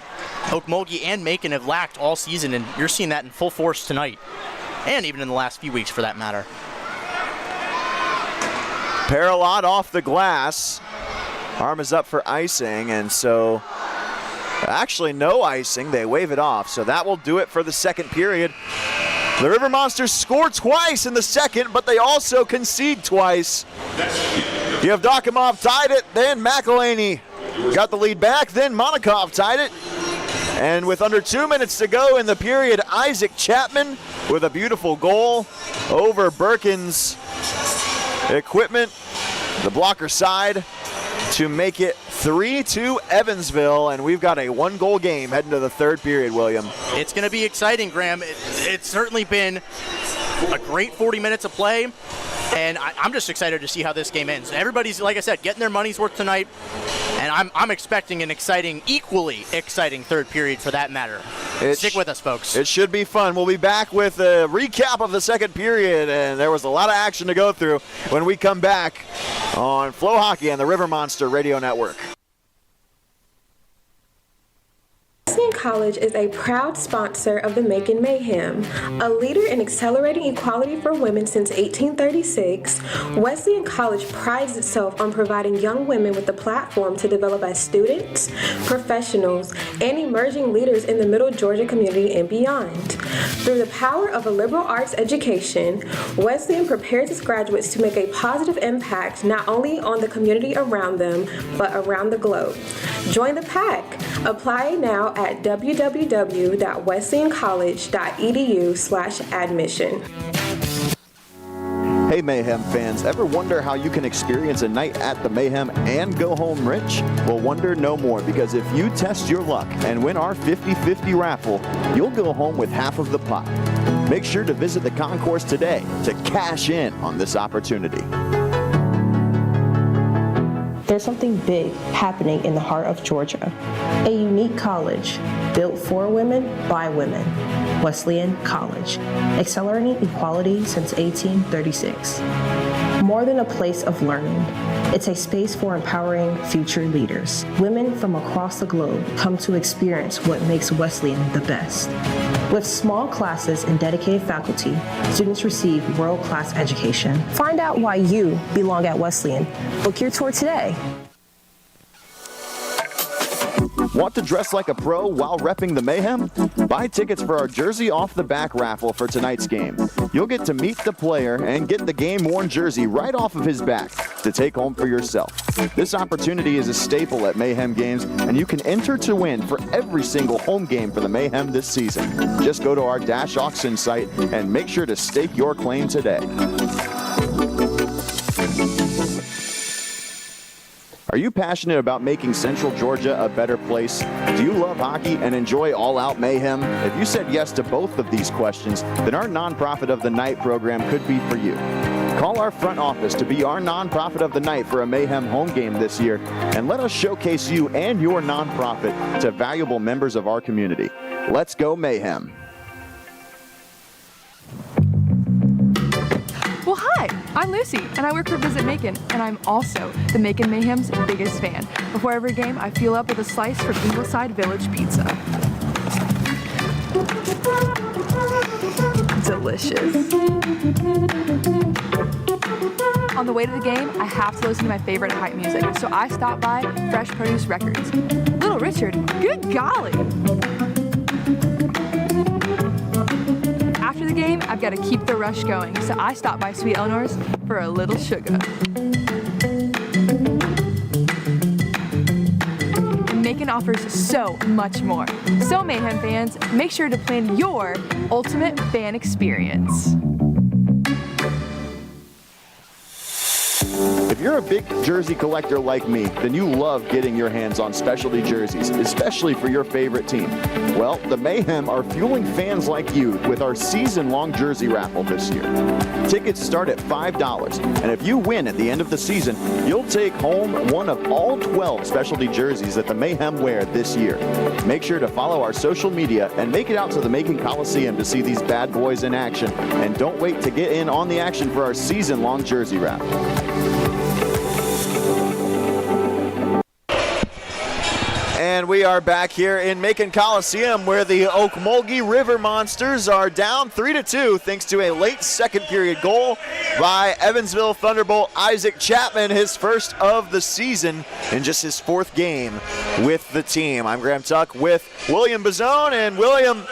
Ocmulgee and Macon have lacked all season, and you're seeing that in full force tonight, and even in the last few weeks for that matter. Paralot off the glass. Arm is up for icing, and so actually no icing. They wave it off, so that will do it for the second period. The River Monsters score twice in the second, but they also concede twice. Yevdokimov tied it, then McElhaney got the lead back, then Monikov tied it. And with under 2 minutes to go in the period, Isaac Chapman with a beautiful goal over Birkin's equipment, the blocker side, to make it 3-2 Evansville, and we've got a one-goal game heading to the third period, William. It's going to be exciting, Graham. It's certainly been a great 40 minutes of play, and I'm just excited to see how this game ends. Everybody's, like I said, getting their money's worth tonight, and I'm expecting an exciting, equally exciting third period for that matter. Stick with us, folks. It should be fun. We'll be back with a recap of the second period, and there was a lot of action to go through when we come back on Flow Hockey and the River Monster Radio Network. Wesleyan College is a proud sponsor of the Macon Mayhem. A leader in accelerating equality for women since 1836, Wesleyan College prides itself on providing young women with a platform to develop as students, professionals, and emerging leaders in the Middle Georgia community and beyond. Through the power of a liberal arts education, Wesleyan prepares its graduates to make a positive impact not only on the community around them, but around the globe. Join the pack. Apply now at www.wesleyancollege.edu/admission. Hey Mayhem fans, ever wonder how you can experience a night at the Mayhem and go home rich? Well, wonder no more, because if you test your luck and win our 50-50 raffle, you'll go home with half of the pot. Make sure to visit the concourse today to cash in on this opportunity. There's something big happening in the heart of Georgia. A unique college built for women by women. Wesleyan College, accelerating equality since 1836. More than a place of learning, it's a space for empowering future leaders. Women from across the globe come to experience what makes Wesleyan the best. With small classes and dedicated faculty, students receive world-class education. Find out why you belong at Wesleyan. Book your tour today. Want to dress like a pro while repping the Mayhem? Buy tickets for our jersey off the back raffle for tonight's game. You'll get to meet the player and get the game-worn jersey right off of his back to take home for yourself. This opportunity is a staple at Mayhem games, and you can enter to win for every single home game for the Mayhem this season. Just go to our Dash Auction site and make sure to stake your claim today. Are you passionate about making Central Georgia a better place? Do you love hockey and enjoy all-out mayhem? If you said yes to both of these questions, then our Nonprofit of the Night program could be for you. Call our front office to be our Nonprofit of the Night for a Mayhem home game this year, and let us showcase you and your nonprofit to valuable members of our community. Let's go Mayhem. Well, hi, I'm Lucy, and I work for Visit Macon, and I'm also the Macon Mayhem's biggest fan. Before every game, I fuel up with a slice from Ingleside Village Pizza. delicious. On the way to the game, I have to listen to my favorite hype music, so I stopped by Fresh Produce Records. Little Richard, good golly! After the game, I've got to keep the rush going, so I stopped by Sweet Eleanor's for a little sugar. And Macon offers so much more. So Mayhem fans, make sure to plan your ultimate fan experience. If you're a big jersey collector like me, then you love getting your hands on specialty jerseys, especially for your favorite team. Well, the Mayhem are fueling fans like you with our season-long jersey raffle this year. Tickets start at $5, and if you win at the end of the season, you'll take home one of all 12 specialty jerseys that the Mayhem wear this year. Make sure to follow our social media and make it out to the Macon Coliseum to see these bad boys in action, and don't wait to get in on the action for our season-long jersey raffle. And we are back here in Macon Coliseum where the Ocmulgee River Monsters are down 3-2 thanks to a late second period goal by Evansville Thunderbolt Isaac Chapman, his first of the season in just his fourth game with the team. I'm Graham Tuck with William Bazone, and William,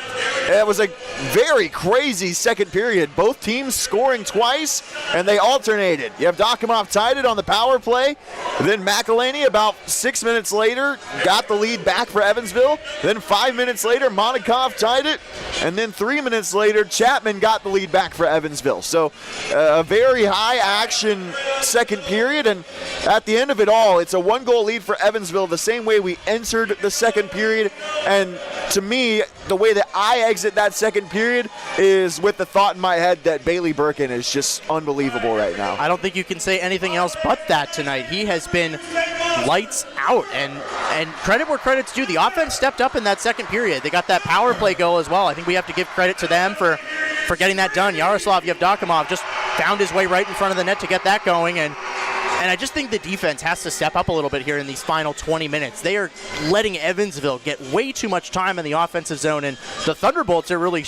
it was a very crazy second period. Both teams scoring twice, and they alternated. You have Dokimov tied it on the power play. Then McElhaney about 6 minutes later got the lead back for Evansville. Then 5 minutes later, Monikov tied it. And then 3 minutes later, Chapman got the lead back for Evansville. So a very high action second period. And at the end of it all, it's a 1-goal lead for Evansville the same way we entered the second period. And to me, the way that I exit that second period is with the thought in my head that Bailey Birkin is just unbelievable right now. I don't think you can say anything else but that tonight. He has been lights out, and credit where credit's due. The offense stepped up in that second period. They got that power play goal as well. I think we have to give credit to them for getting that done. Yaroslav Yevdokimov just found his way right in front of the net to get that going, and I just think the defense has to step up a little bit here in these final 20 minutes. They are letting Evansville get way too much time in the offensive zone, and the Thunderbolts are really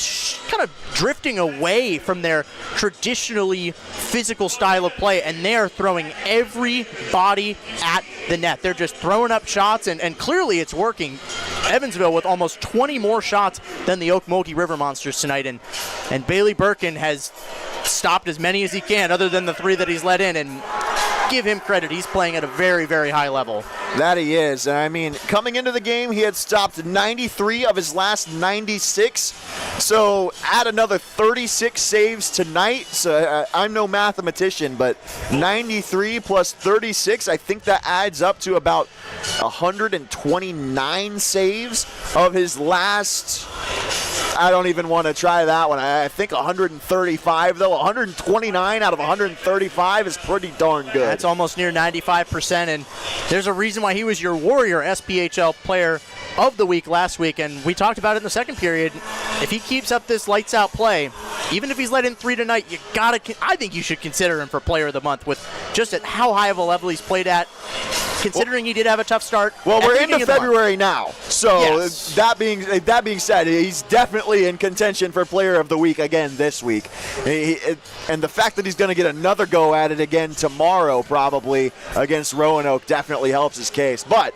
kind of drifting away from their traditionally physical style of play, and they're throwing everybody at the net. They're just throwing up shots, and clearly it's working. Evansville with almost 20 more shots than the Ocmulgee River Monsters tonight, and Bailey Birkin has stopped as many as he can other than the 3 that he's let in, and give him credit. He's playing at a very, very high level. That he is. And I mean, coming into the game, he had stopped 93 of his last 96. So add another 36 saves tonight. So I'm no mathematician, but 93 plus 36, I think that adds up to about 129 saves of his last. I don't even want to try that one. I think 135, though. 129 out of 135 is pretty darn good. That's almost near 95%, and there's a reason why he was your Warrior SPHL player of the week last week, and we talked about it in the second period. If he keeps up this lights-out play, even if he's let in 3 tonight, I think you should consider him for Player of the Month with just at how high of a level he's played at, considering he did have a tough start. Well, we're into February now, so yes. That being said, he's definitely in contention for Player of the Week again this week. And the fact that he's going to get another go at it again tomorrow probably against Roanoke definitely helps his case. But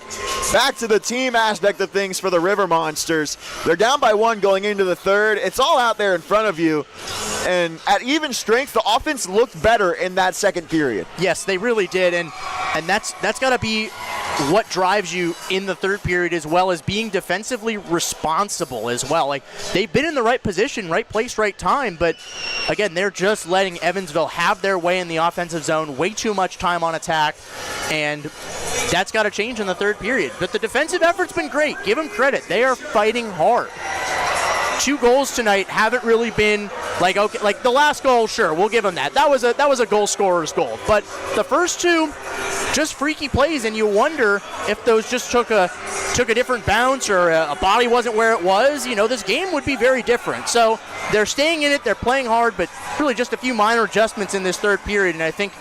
back to the team aspect of things for the River Monsters. They're down by 1 going into the third. It's all out there in front of you. And at even strength, the offense looked better in that second period. Yes, they really did. And that's got to be what drives you in the third period, as well as being defensively responsible as well. Like, they've been in the right position, right place, right time, but again, they're just letting Evansville have their way in the offensive zone, way too much time on attack, and that's got to change in the third period. But the defensive effort's been great. Give them credit. They are fighting hard. 2 goals tonight haven't really been like the last goal. Sure, we'll give them that. That was a goal scorer's goal. But the first 2, just freaky plays, and you wonder if those just took a different bounce or a body wasn't where it was. You know, this game would be very different. So they're staying in it. They're playing hard, but really just a few minor adjustments in this third period, and I think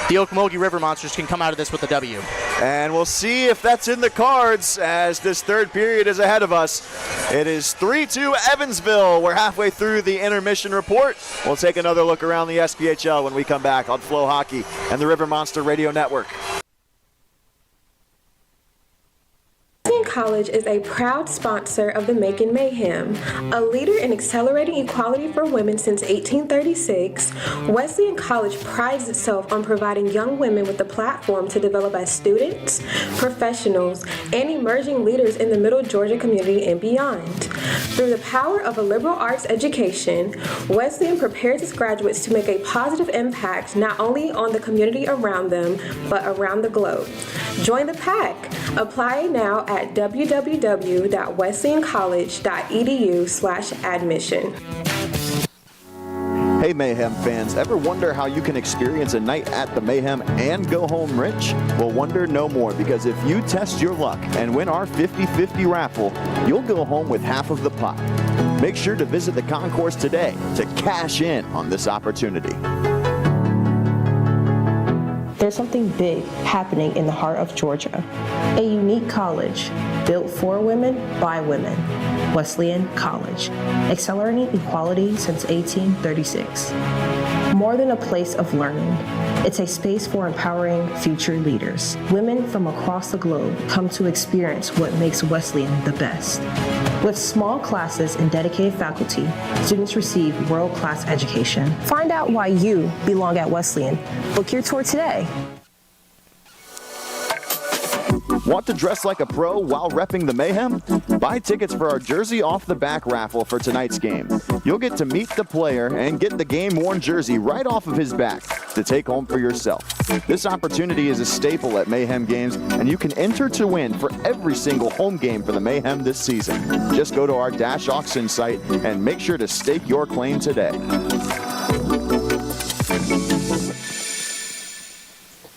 the Ocmulgee River Monsters can come out of this with a W. And we'll see if that's in the cards as this third period is ahead of us. It is 3-2 Evansville. We're halfway through the intermission report. We'll take another look around the SPHL when we come back on Flow Hockey and the River Monster Radio Network. Wesleyan College is a proud sponsor of the Macon Mayhem. A leader in accelerating equality for women since 1836, Wesleyan College prides itself on providing young women with a platform to develop as students, professionals, and emerging leaders in the Middle Georgia community and beyond. Through the power of a liberal arts education, Wesleyan prepares its graduates to make a positive impact not only on the community around them, but around the globe. Join the pack. Apply now at www.wesleyancollege.edu/admission. Hey Mayhem fans, ever wonder how you can experience a night at the Mayhem and go home rich? Well, wonder no more, because if you test your luck and win our 50-50 raffle, you'll go home with half of the pot. Make sure to visit the concourse today to cash in on this opportunity. There's something big happening in the heart of Georgia. A unique college built for women by women. Wesleyan College, accelerating equality since 1836. More than a place of learning, it's a space for empowering future leaders. Women from across the globe come to experience what makes Wesleyan the best. With small classes and dedicated faculty, students receive world-class education. Find out why you belong at Wesleyan. Book your tour today. Want to dress like a pro while repping the Mayhem? Buy tickets for our Jersey Off the Back raffle for tonight's game. You'll get to meet the player and get the game-worn jersey right off of his back to take home for yourself. This opportunity is a staple at Mayhem games, and you can enter to win for every single home game for the Mayhem this season. Just go to our Dash Auction site and make sure to stake your claim today.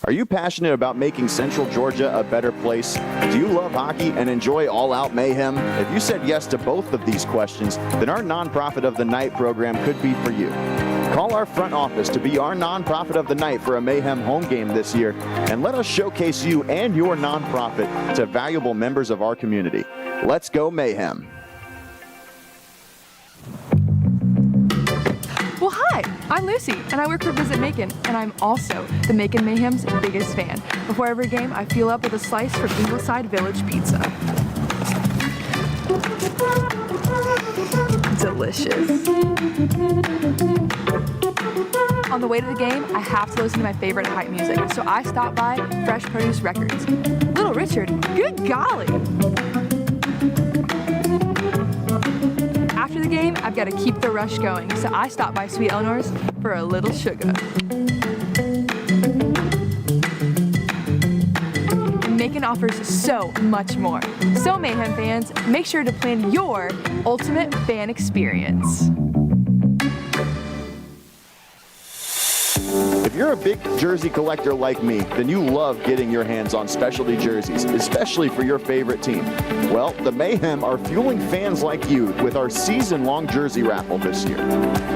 Are you passionate about making Central Georgia a better place? Do you love hockey and enjoy all-out mayhem? If you said yes to both of these questions, then our Nonprofit of the Night program could be for you. Call our front office to be our Nonprofit of the Night for a Mayhem home game this year, and let us showcase you and your nonprofit to valuable members of our community. Let's go Mayhem. Well, hi, I'm Lucy, and I work for Visit Macon, and I'm also the Macon Mayhem's biggest fan. Before every game, I fuel up with a slice from Ingleside Village Pizza. Delicious. On the way to the game, I have to listen to my favorite hype music, so I stop by Fresh Produce Records. Little Richard, good golly! After the game, I've got to keep the rush going, so I stop by Sweet Eleanor's for a little sugar. Macon offers so much more. So Mayhem fans, make sure to plan your ultimate fan experience. If you're a big jersey collector like me, then you love getting your hands on specialty jerseys, especially for your favorite team. Well, the Mayhem are fueling fans like you with our season-long jersey raffle this year.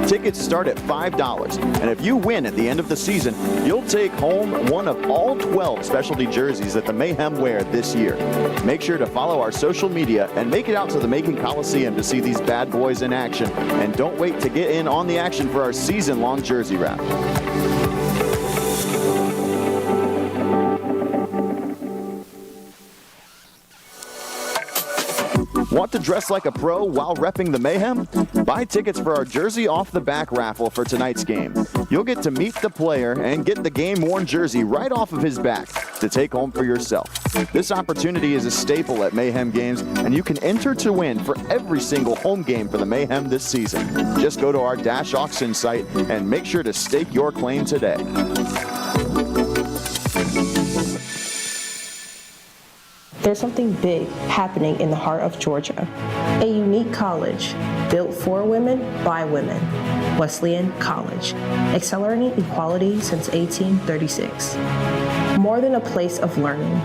Tickets start at $5, and if you win at the end of the season, you'll take home one of all 12 specialty jerseys that the Mayhem wear this year. Make sure to follow our social media and make it out to the Macon Coliseum to see these bad boys in action, and don't wait to get in on the action for our season-long jersey raffle. Want to dress like a pro while repping the Mayhem? Buy tickets for our Jersey Off the Back raffle for tonight's game. You'll get to meet the player and get the game-worn jersey right off of his back to take home for yourself. This opportunity is a staple at Mayhem games, and you can enter to win for every single home game for the Mayhem this season. Just go to our Dash Auction site and make sure to stake your claim today. There's something big happening in the heart of Georgia. A unique college built for women by women. Wesleyan College, accelerating equality since 1836. More than a place of learning,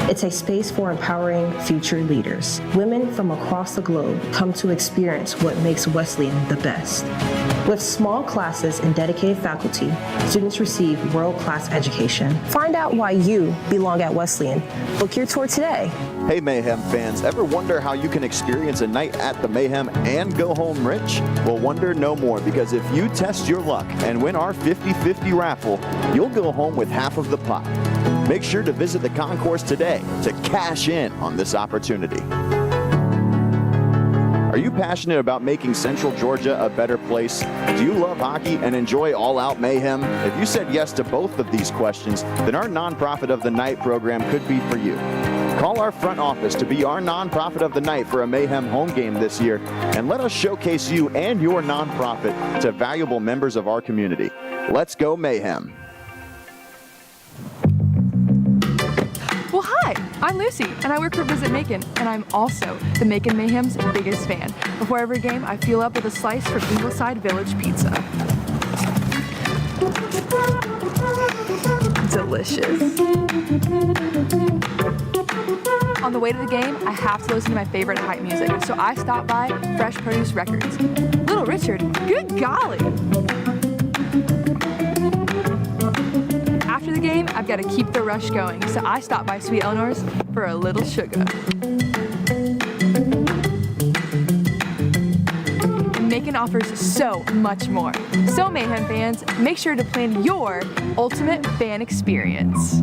it's a space for empowering future leaders. Women from across the globe come to experience what makes Wesleyan the best. With small classes and dedicated faculty, students receive world-class education. Find out why you belong at Wesleyan. Book your tour today. Hey Mayhem fans, ever wonder how you can experience a night at the Mayhem and go home rich? Well, wonder no more, because if you test your luck and win our 50-50 raffle, you'll go home with half of the pot. Make sure to visit the concourse today to cash in on this opportunity. Are you passionate about making Central Georgia a better place? Do you love hockey and enjoy all-out mayhem? If you said yes to both of these questions, then our Nonprofit of the Night program could be for you. Call our front office to be our Nonprofit of the Night for a Mayhem home game this year, and let us showcase you and your nonprofit to valuable members of our community. Let's go Mayhem. Well, hi, I'm Lucy, and I work for Visit Macon, and I'm also the Macon Mayhem's biggest fan. Before every game, I fuel up with a slice from Ingleside Village Pizza. Delicious. On the way to the game, I have to listen to my favorite hype music, so I stopped by Fresh Produce Records. Little Richard, good golly! After the game, I've got to keep the rush going, so I stopped by Sweet Eleanor's for a little sugar. And Macon offers so much more. So Mayhem fans, make sure to plan your ultimate fan experience.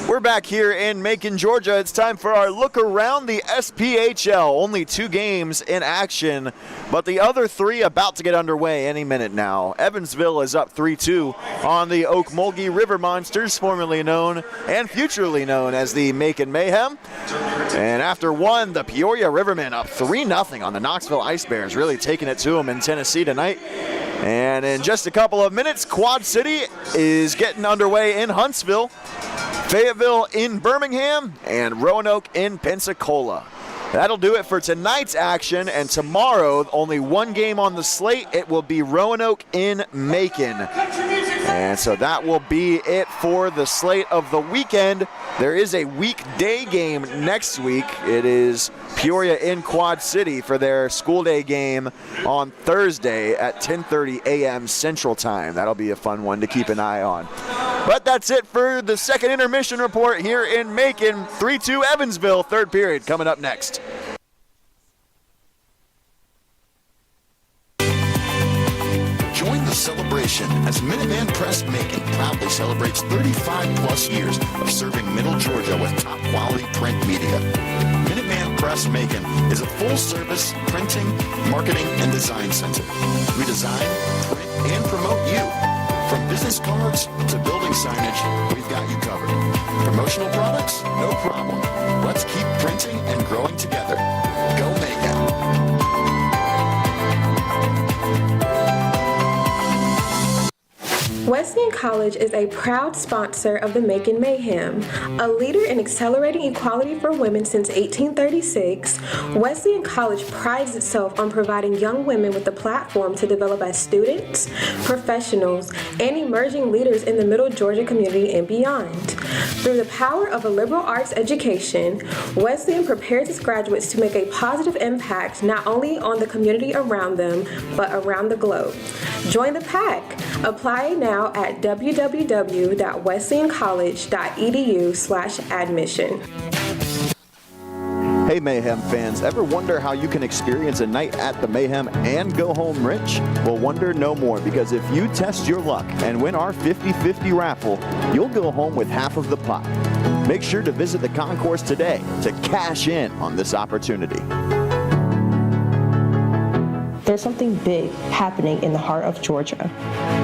We're back here in Macon, Georgia. It's time for our look around the SPHL. Only 2 games in action, but the other 3 about to get underway any minute now. Evansville is up 3-2 on the Ocmulgee River Monsters, formerly known and futurely known as the Macon Mayhem. And after 1, the Peoria Rivermen up 3-0 on the Knoxville Ice Bears, really taking it to them in Tennessee tonight. And in just a couple of minutes, Quad City is getting underway in Huntsville, Fayetteville in Birmingham, and Roanoke in Pensacola. That'll do it for tonight's action, and tomorrow, only 1 game on the slate. It will be Roanoke in Macon. And so that will be it for the slate of the weekend. There is a weekday game next week. It is Peoria in Quad City for their school day game on Thursday at 10:30 a.m. Central Time. That'll be a fun one to keep an eye on. But that's it for the second intermission report here in Macon. 3-2 Evansville, third period coming up next. Join the celebration as Minuteman Press Macon proudly celebrates 35-plus years of serving Middle Georgia with top-quality print media. Minuteman Press Macon is a full-service printing, marketing, and design center. We design, print, and promote you. From business cards to building signage, we've got you covered. Promotional products? No problem. Let's keep printing and growing together. Go Mayhem. Wesleyan College is a proud sponsor of the Macon Mayhem. A leader in accelerating equality for women since 1836, Wesleyan College prides itself on providing young women with a platform to develop as students, professionals, and emerging leaders in the Middle Georgia community and beyond. Through the power of a liberal arts education, Wesleyan prepares its graduates to make a positive impact not only on the community around them, but around the globe. Join the pack. Apply now at www.wesleyancollege.edu/admission. Hey Mayhem fans, ever wonder how you can experience a night at the Mayhem and go home rich? Well, wonder no more, because if you test your luck and win our 50-50 raffle, you'll go home with half of the pot. Make sure to visit the concourse today to cash in on this opportunity. There's something big happening in the heart of Georgia.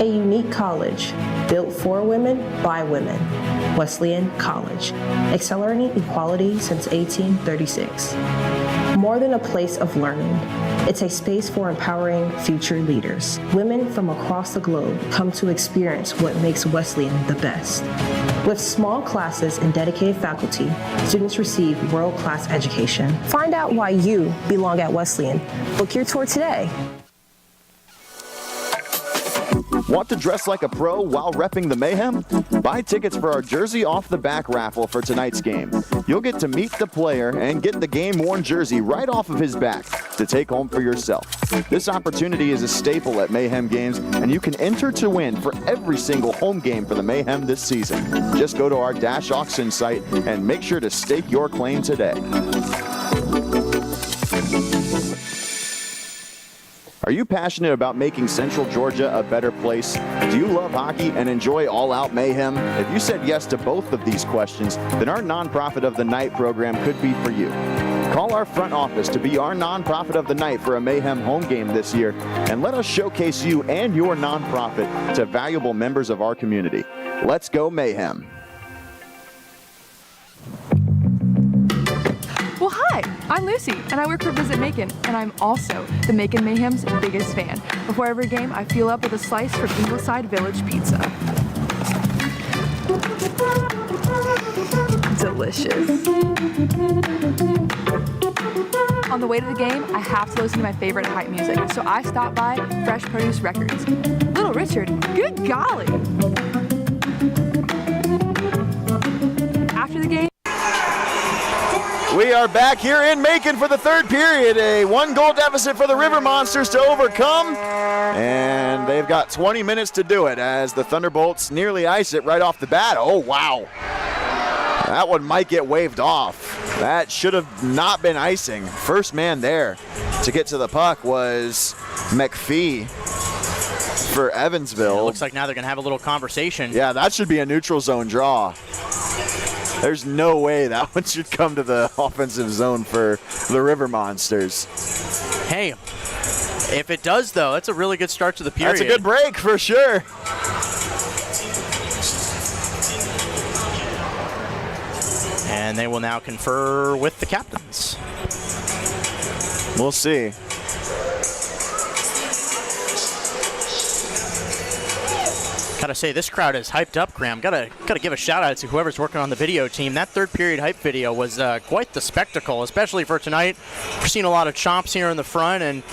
A unique college built for women by women. Wesleyan College, accelerating equality since 1836. More than a place of learning, It's a space for empowering future leaders. Women from across the globe come to experience what makes Wesleyan the best. With small classes and dedicated faculty, students receive world-class education. Find out why you belong at Wesleyan. Book your tour today. Want to dress like a pro while repping the Mayhem? Buy tickets for our jersey off the back raffle for tonight's game. You'll get to meet the player and get the game-worn jersey right off of his back to take home for yourself. This opportunity is a staple at Mayhem games, and you can enter to win for every single home game for the Mayhem this season. Just go to our Dash auction site and make sure to stake your claim today. Are you passionate about making Central Georgia a better place? Do you love hockey and enjoy all-out mayhem? If you said yes to both of these questions, then our Nonprofit of the Night program could be for you. Call our front office to be our Nonprofit of the Night for a Mayhem home game this year, and let us showcase you and your nonprofit to valuable members of our community. Let's go Mayhem. Well, hi, I'm Lucy, and I work for Visit Macon, and I'm also the Macon Mayhem's biggest fan. Before every game, I fuel up with a slice from Ingleside Village Pizza. Delicious. On the way to the game, I have to listen to my favorite hype music, so I stopped by Fresh Produce Records. Little Richard, good golly! After the game, We are back here in Macon for the third period. A 1-goal deficit for the River Monsters to overcome. And they've got 20 minutes to do it as the Thunderbolts nearly ice it right off the bat. Oh, wow. That one might get waved off. That should have not been icing. First man there to get to the puck was McPhee for Evansville. It looks like now they're going to have a little conversation. Yeah, that should be a neutral zone draw. There's no way that one should come to the offensive zone for the River Monsters. Hey, if it does, though, that's a really good start to the period. That's a good break for sure. And they will now confer with the captains. We'll see. Gotta say, this crowd is hyped up, Graham. Gotta give a shout out to whoever's working on the video team. That third period hype video was quite the spectacle, especially for tonight. We're seeing a lot of chomps here in the front, and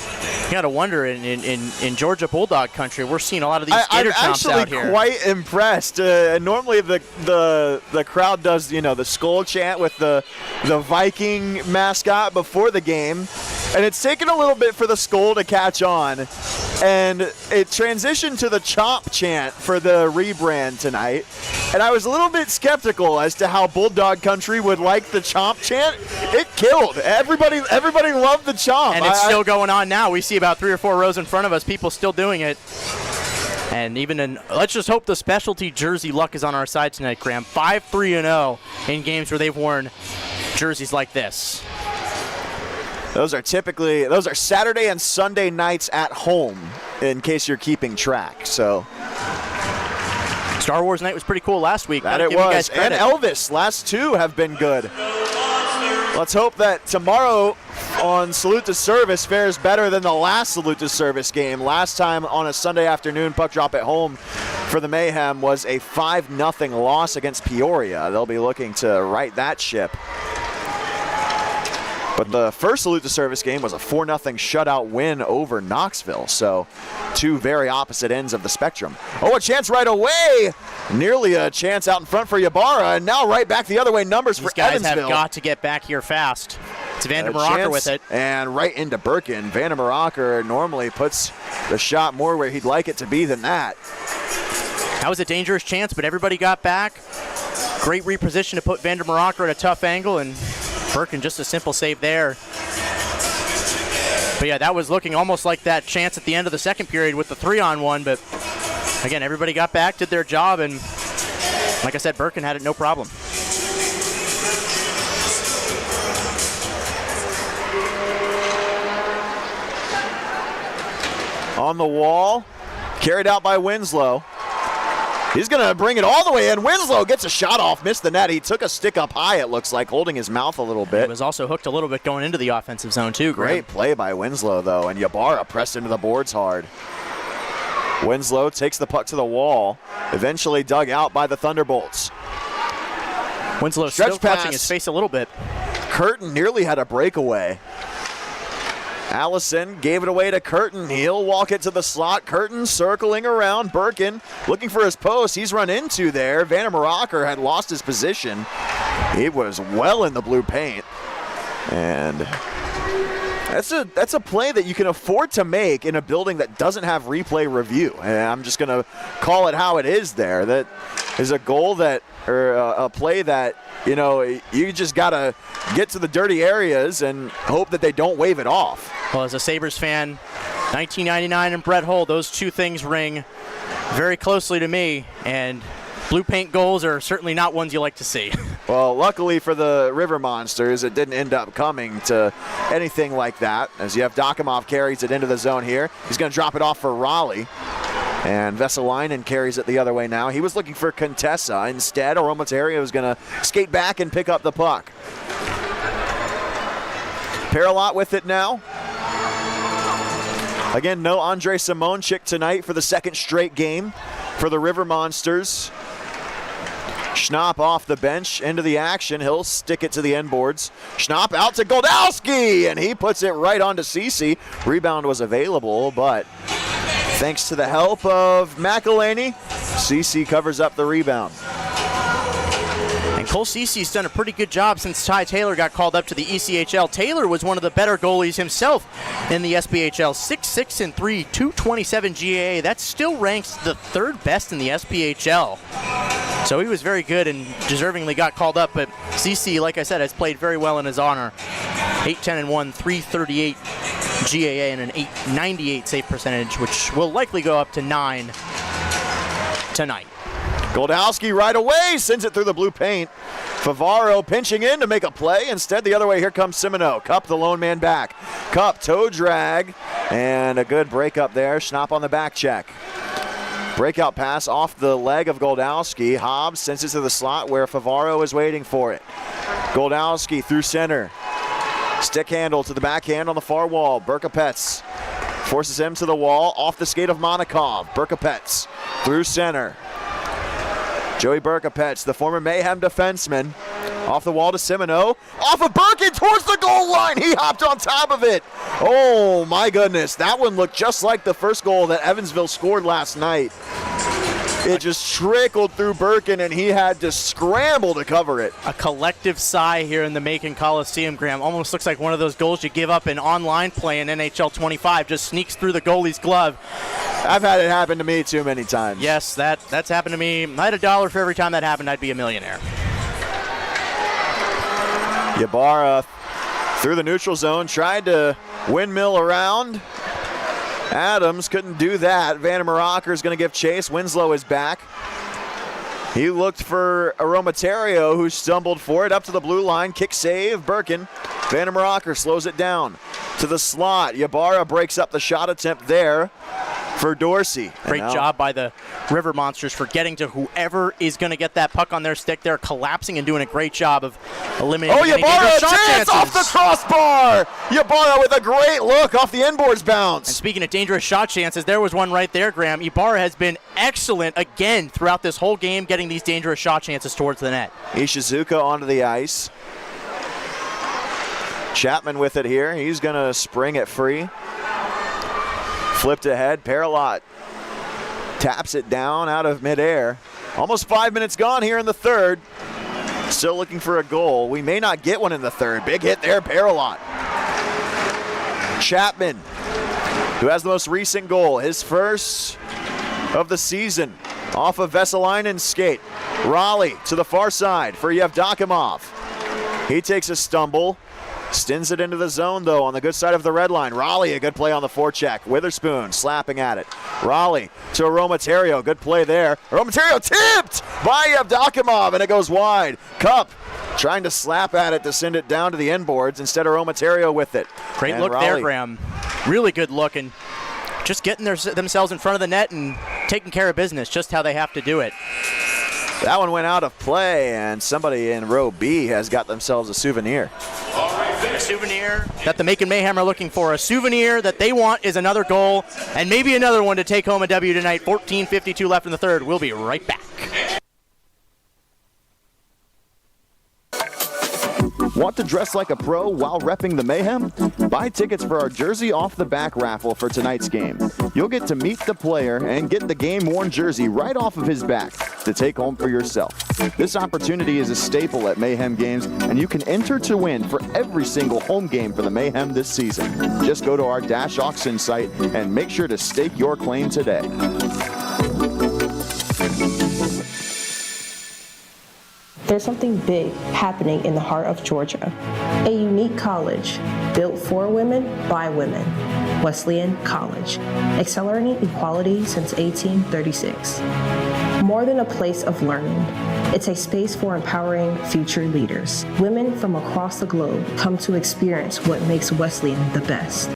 you gotta wonder in Georgia Bulldog country, we're seeing a lot of these skater chomps out here. I'm actually quite impressed. Normally the crowd does the skull chant with the Viking mascot before the game, and it's taken a little bit for the skull to catch on, and it transitioned to the chomp chant for the rebrand tonight, and I was a little bit skeptical as to how Bulldog Country would like the chomp chant. It killed. Everybody loved the chomp. And it's still going on now. We see about 3 or 4 rows in front of us, people still doing it. And let's just hope the specialty jersey luck is on our side tonight, Graham. 5-3-0 in games where they've worn jerseys like this. Those are Saturday and Sunday nights at home, in case you're keeping track. So Star Wars night was pretty cool last week. That it was. And Elvis, last 2 have been good. Let's hope that tomorrow on Salute to Service fares better than the last Salute to Service game. Last time on a Sunday afternoon puck drop at home for the Mayhem was a 5-0 loss against Peoria. They'll be looking to right that ship. But the first Salute to Service game was a 4-0 shutout win over Knoxville. So 2 very opposite ends of the spectrum. Oh, a chance right away. Nearly a chance out in front for Ybarra, and now right back the other way. Numbers for Evansville. These guys have got to get back here fast. It's Vandermaracher with it. And right into Birkin. Vandermaracher normally puts the shot more where he'd like it to be than that. That was a dangerous chance, but everybody got back. Great reposition to put Vandermaracher at a tough angle, and Birkin just a simple save there. But yeah, that was looking almost like that chance at the end of the second period with the 3-on-1, but again, everybody got back, did their job, and like I said, Birkin had it no problem. On the wall, carried out by Winslow. He's going to bring it all the way in. Winslow gets a shot off, missed the net. He took a stick up high, it looks like, holding his mouth a little bit. He was also hooked a little bit going into the offensive zone, too. Great play by Winslow, though, and Ybarra pressed into the boards hard. Winslow takes the puck to the wall, eventually dug out by the Thunderbolts. Winslow still clutching his face a little bit. Curtin nearly had a breakaway. Allison gave it away to Curtin. He'll walk it to the slot. Curtin circling around. Birkin looking for his post. He's run into there. Vandermeer Rocker had lost his position. He was well in the blue paint. And that's a play that you can afford to make in a building that doesn't have replay review. And I'm just going to call it how it is there. That is a goal that, or a play that, you know, you just got to get to the dirty areas and hope that they don't wave it off. Well, as a Sabres fan, 1999 and Brett Hull, those two things ring very closely to me, and blue paint goals are certainly not ones you like to see. Well, luckily for the River Monsters, it didn't end up coming to anything like that, as you have Dokimov carries it into the zone here. He's going to drop it off for Raleigh. And Vesalainen carries it the other way now. He was looking for Contessa. Instead, Aromaterio is going to skate back and pick up the puck. Paralot with it now. Again, no Andre Simonchik tonight for the second straight game for the River Monsters. Schnapp off the bench into the action. He'll stick it to the end boards. Schnapp out to Goldowski, and he puts it right onto Cece. Rebound was available, but thanks to the help of McElhaney, Cece covers up the rebound. And Cole Cece's done a pretty good job since Ty Taylor got called up to the ECHL. Taylor was one of the better goalies himself in the SPHL. 6-6-3, 227 GAA. That still ranks the third best in the SPHL. So he was very good and deservingly got called up. But Cece, like I said, has played very well in his honor. 8-10-1, 338 GAA and an 898 save percentage, which will likely go up to 9 tonight. Goldowski right away sends it through the blue paint. Favaro pinching in to make a play. Instead, the other way, here comes Simoneau. Cup, the lone man back. Cup, toe drag, and a good breakup there. Schnapp on the back check. Breakout pass off the leg of Goldowski. Hobbs sends it to the slot where Favaro is waiting for it. Goldowski through center. Stick handle to the backhand on the far wall. Berkapets forces him to the wall off the skate of Monikov. Berkapets through center. Joey Berkapets, the former Mayhem defenseman, off the wall to Simoneau. Off of Birkin towards the goal line. He hopped on top of it. Oh my goodness. That one looked just like the first goal that Evansville scored last night. It just trickled through Birkin, and he had to scramble to cover it. A collective sigh here in the Macon Coliseum, Graham. Almost looks like one of those goals you give up in online play in NHL 25. Just sneaks through the goalie's glove. I've had it happen to me too many times. Yes, that's happened to me. I had $1 for every time that happened. I'd be a millionaire. Ybarra through the neutral zone, tried to windmill around. Adams couldn't do that. Vandermeer Rocker is going to give chase. Winslow is back. He looked for Aromaterio, who stumbled for it up to the blue line. Kick save, Birkin. Vandermeer Rocker slows it down to the slot. Ybarra breaks up the shot attempt there for Dorsey. Great job by the River Monsters for getting to whoever is going to get that puck on their stick. They're collapsing and doing a great job of eliminating any Ybarra, shot chance chances. off the crossbar. Ybarra with a great look off the inboards bounce. And speaking of dangerous shot chances, there was one right there, Graham. Ybarra has been excellent again throughout this whole game, getting these dangerous shot chances towards the net. Ishizuka onto the ice. Chapman with it here. He's going to spring it free. Flipped ahead. Paralot taps it down out of midair. Almost 5 minutes gone here in the third. Still looking for a goal. We may not get one in the third. Big hit there, Paralot. Chapman, who has the most recent goal, his first of the season, off of Vesalainen's skate. Raleigh to the far side for Yevdokimov. He takes a stumble. Stins it into the zone, though, on the good side of the red line. Raleigh, a good play on the forecheck. Witherspoon slapping at it. Raleigh to Aromaterio. Good play there. Aromaterio tipped by Yevdokimov, and it goes wide. Cup trying to slap at it to send it down to the end boards. Instead, Aromaterio with it. Great and look Raleigh. there, Graham. Really good look. And just getting themselves in front of the net and taking care of business, just how they have to do it. That one went out of play, and somebody in row B has got themselves a souvenir. A souvenir that the Macon Mayhem are looking for. A souvenir that they want is another goal, and maybe another one to take home a W tonight. 14:52 left in the third. We'll be right back. Want to dress like a pro while repping the Mayhem? Buy tickets for our Jersey Off the Back raffle for tonight's game. You'll get to meet the player and get the game-worn jersey right off of his back to take home for yourself. This opportunity is a staple at Mayhem games, and you can enter to win for every single home game for the Mayhem this season. Just go to our Dash Auction site and make sure to stake your claim today. There's something big happening in the heart of Georgia. A unique college built for women by women. Wesleyan College, accelerating equality since 1836. More than a place of learning, it's a space for empowering future leaders. Women from across the globe come to experience what makes Wesleyan the best.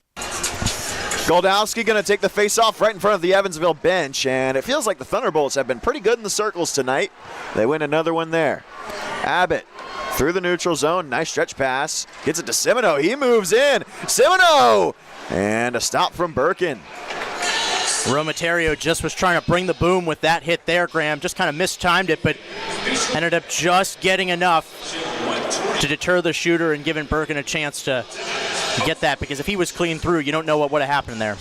Goldowski going to take the face-off right in front of the Evansville bench, and it feels like the Thunderbolts have been pretty good in the circles tonight. They win another one there. Abbott through the neutral zone, nice stretch pass, gets it to Semino, he moves in, Semino! And a stop from Birkin. Romaterio just was trying to bring the boom with that hit there, Graham. Just kind of mistimed it, but ended up just getting enough to deter the shooter and giving Birkin a chance to get that, because if he was clean through, you don't know what would have happened there.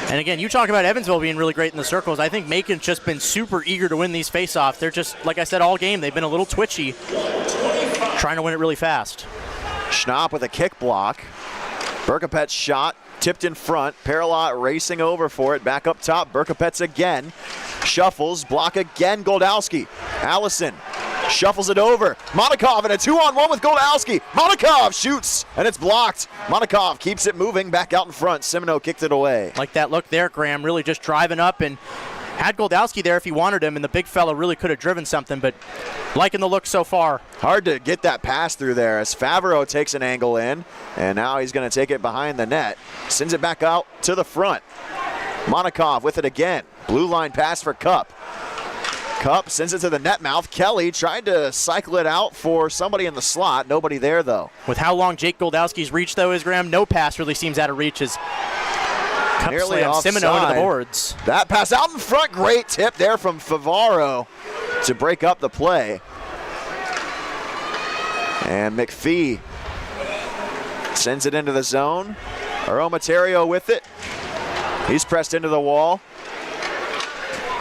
And again, you talk about Evansville being really great in the circles. I think Macon's just been super eager to win these faceoffs. They're just, like I said, all game, they've been a little twitchy, trying to win it really fast. Schnapp with a kick block. Berkapet's shot tipped in front. Paralot racing over for it. Back up top. Berkapet's again. Shuffles. Block again. Goldowski. Allison shuffles it over. Monikov in a 2-on-1 with Goldowski. Monikov shoots, and it's blocked. Monikov keeps it moving back out in front. Semino kicked it away. Like that look there, Graham, really just driving up and had Goldowski there if he wanted him, and the big fella really could have driven something, but liking the look so far. Hard to get that pass through there as Favreau takes an angle in, and now he's going to take it behind the net. Sends it back out to the front. Monikov with it again. Blue line pass for Cup. Cup sends it to the net mouth. Kelly tried to cycle it out for somebody in the slot. Nobody there, though. With how long Jake Goldowski's reach, though, is, Graham, no pass really seems out of reach as Cup nearly slams offside. Semino into the boards. That pass out in front. Great tip there from Favaro to break up the play. And McPhee sends it into the zone. Aromaterio with it. He's pressed into the wall.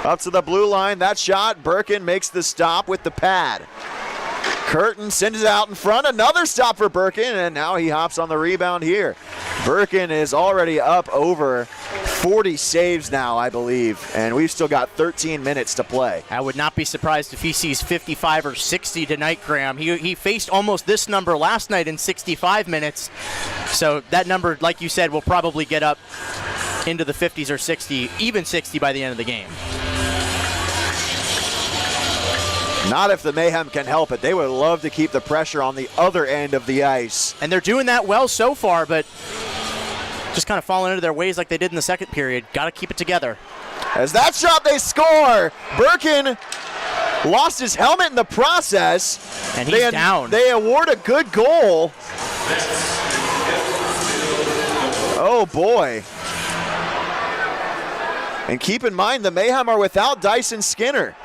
Up to the blue line, that shot. Birkin makes the stop with the pad. Curtin sends it out in front. Another stop for Birkin, and now he hops on the rebound here. Birkin is already up over 40 saves now, I believe, and we've still got 13 minutes to play. I would not be surprised if he sees 55 or 60 tonight, Graham. He faced almost this number last night in 65 minutes, so that number, like you said, will probably get up into the 50s or 60, even 60 by the end of the game. Not if the Mayhem can help it. They would love to keep the pressure on the other end of the ice. And they're doing that well so far, but just kind of falling into their ways like they did in the second period. Got to keep it together. As that shot, they score. Birkin lost his helmet in the process. And he's down. They award a good goal. Oh, boy. And keep in mind, the Mayhem are without Dyson Skinner.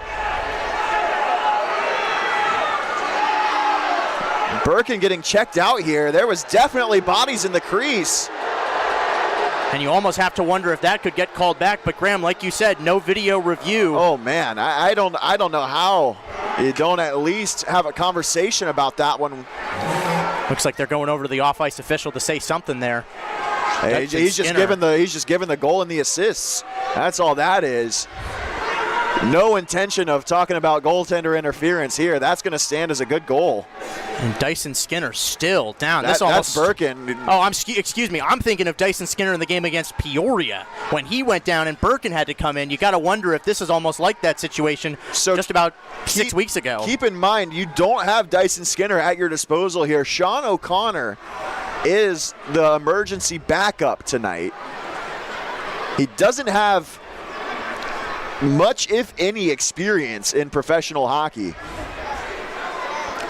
Birkin getting checked out here. There was definitely bodies in the crease. And you almost have to wonder if that could get called back. But Graham, like you said, no video review. Oh man, I don't know how you don't at least have a conversation about that one. Looks like they're going over to the off-ice official to say something there. Hey, he's just given the goal and the assists. That's all that is. No intention of talking about goaltender interference here. That's going to stand as a good goal. And Dyson Skinner still down. That's Birkin. Oh, excuse me. I'm thinking of Dyson Skinner in the game against Peoria when he went down and Birkin had to come in. You got to wonder if this is almost like that situation just about 6 weeks ago. Keep in mind, you don't have Dyson Skinner at your disposal here. Sean O'Connor is the emergency backup tonight. He doesn't have much, if any, experience in professional hockey.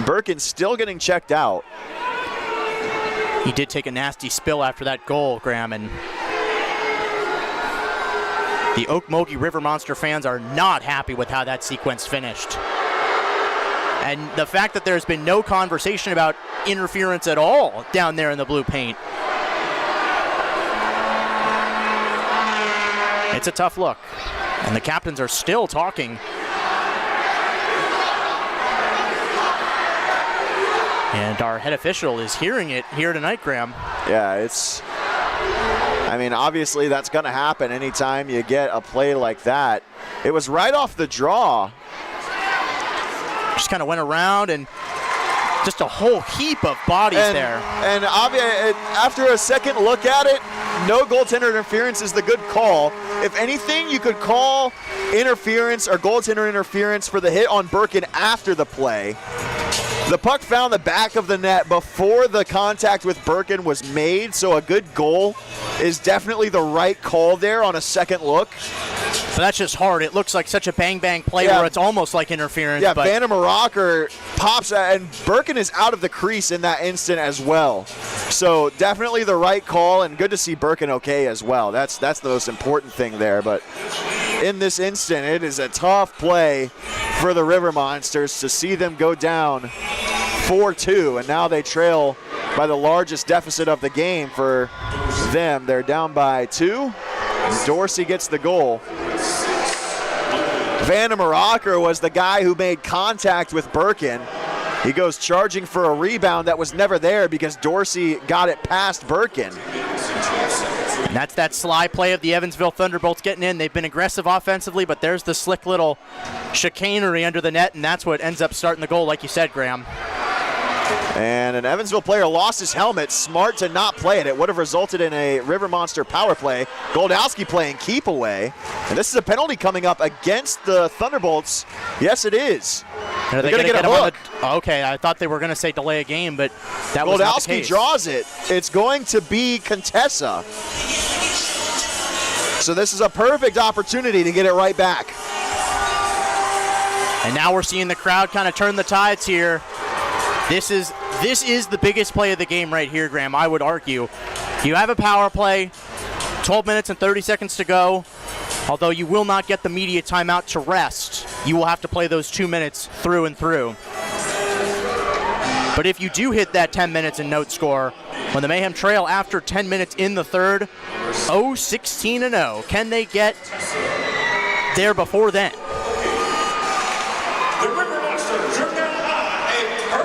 Birkin still getting checked out. He did take a nasty spill after that goal, Graham, and the Ocmulgee River Monster fans are not happy with how that sequence finished. And the fact that there's been no conversation about interference at all down there in the blue paint. It's a tough look, and the captains are still talking. And our head official is hearing it here tonight, Graham. Yeah, I mean, obviously that's going to happen anytime you get a play like that. It was right off the draw. Just kind of went around and just a whole heap of bodies there. And after a second look at it, no goaltender interference is the good call. If anything, you could call interference or goaltender interference for the hit on Birkin after the play. The puck found the back of the net before the contact with Birkin was made, so a good goal is definitely the right call there on a second look. But that's just hard. It looks like such a bang-bang play where it's almost like interference. Yeah, Vandermeer pops, and Birkin is out of the crease in that instant as well. So definitely the right call, and good to see Birkin okay as well. That's the most important thing there. But in this instant, it is a tough play for the River Monsters to see them go down 4-2, and now they trail by the largest deficit of the game for them. They're down by 2. Dorsey gets the goal. Vandermeer was the guy who made contact with Birkin. He goes charging for a rebound that was never there because Dorsey got it past Birkin. And that's that sly play of the Evansville Thunderbolts getting in. They've been aggressive offensively, but there's the slick little chicanery under the net, and that's what ends up starting the goal, like you said, Graham. And an Evansville player lost his helmet. Smart to not play it. It would have resulted in a River Monster power play. Goldowski playing keep away. And this is a penalty coming up against the Thunderbolts. Yes, it is. Are they going to get him on the, okay, I thought they were going to say delay a game, but that was not the case. Goldowski draws it. It's going to be Contessa. So this is a perfect opportunity to get it right back. And now we're seeing the crowd kind of turn the tides here. This is the biggest play of the game right here, Graham, I would argue. You have a power play, 12 minutes and 30 seconds to go. Although you will not get the media timeout to rest, you will have to play those 2 minutes through and through. But if you do hit that 10 minutes and note score, when the Mayhem trail after 10 minutes in the third, 0-16-0. Can they get there before then?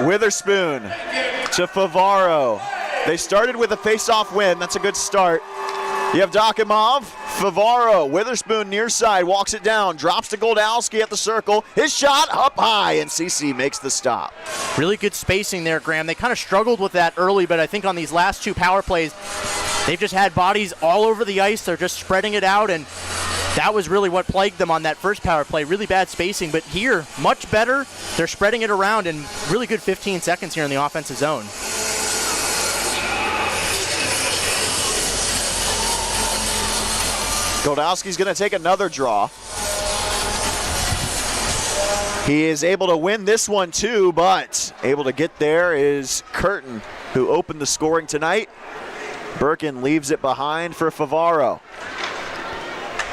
Witherspoon to Favaro. They started with a face-off win. That's a good start. You have Dokimov, Favaro, Witherspoon near side, walks it down, drops to Goldowski at the circle. His shot up high, and CC makes the stop. Really good spacing there, Graham. They kind of struggled with that early, but I think on these last two power plays, they've just had bodies all over the ice. They're just spreading it out, and that was really what plagued them on that first power play. Really bad spacing, but here, much better. They're spreading it around, and really good 15 seconds here in the offensive zone. Goldowski's going to take another draw. He is able to win this one too, but able to get there is Curtin, who opened the scoring tonight. Birkin leaves it behind for Favaro.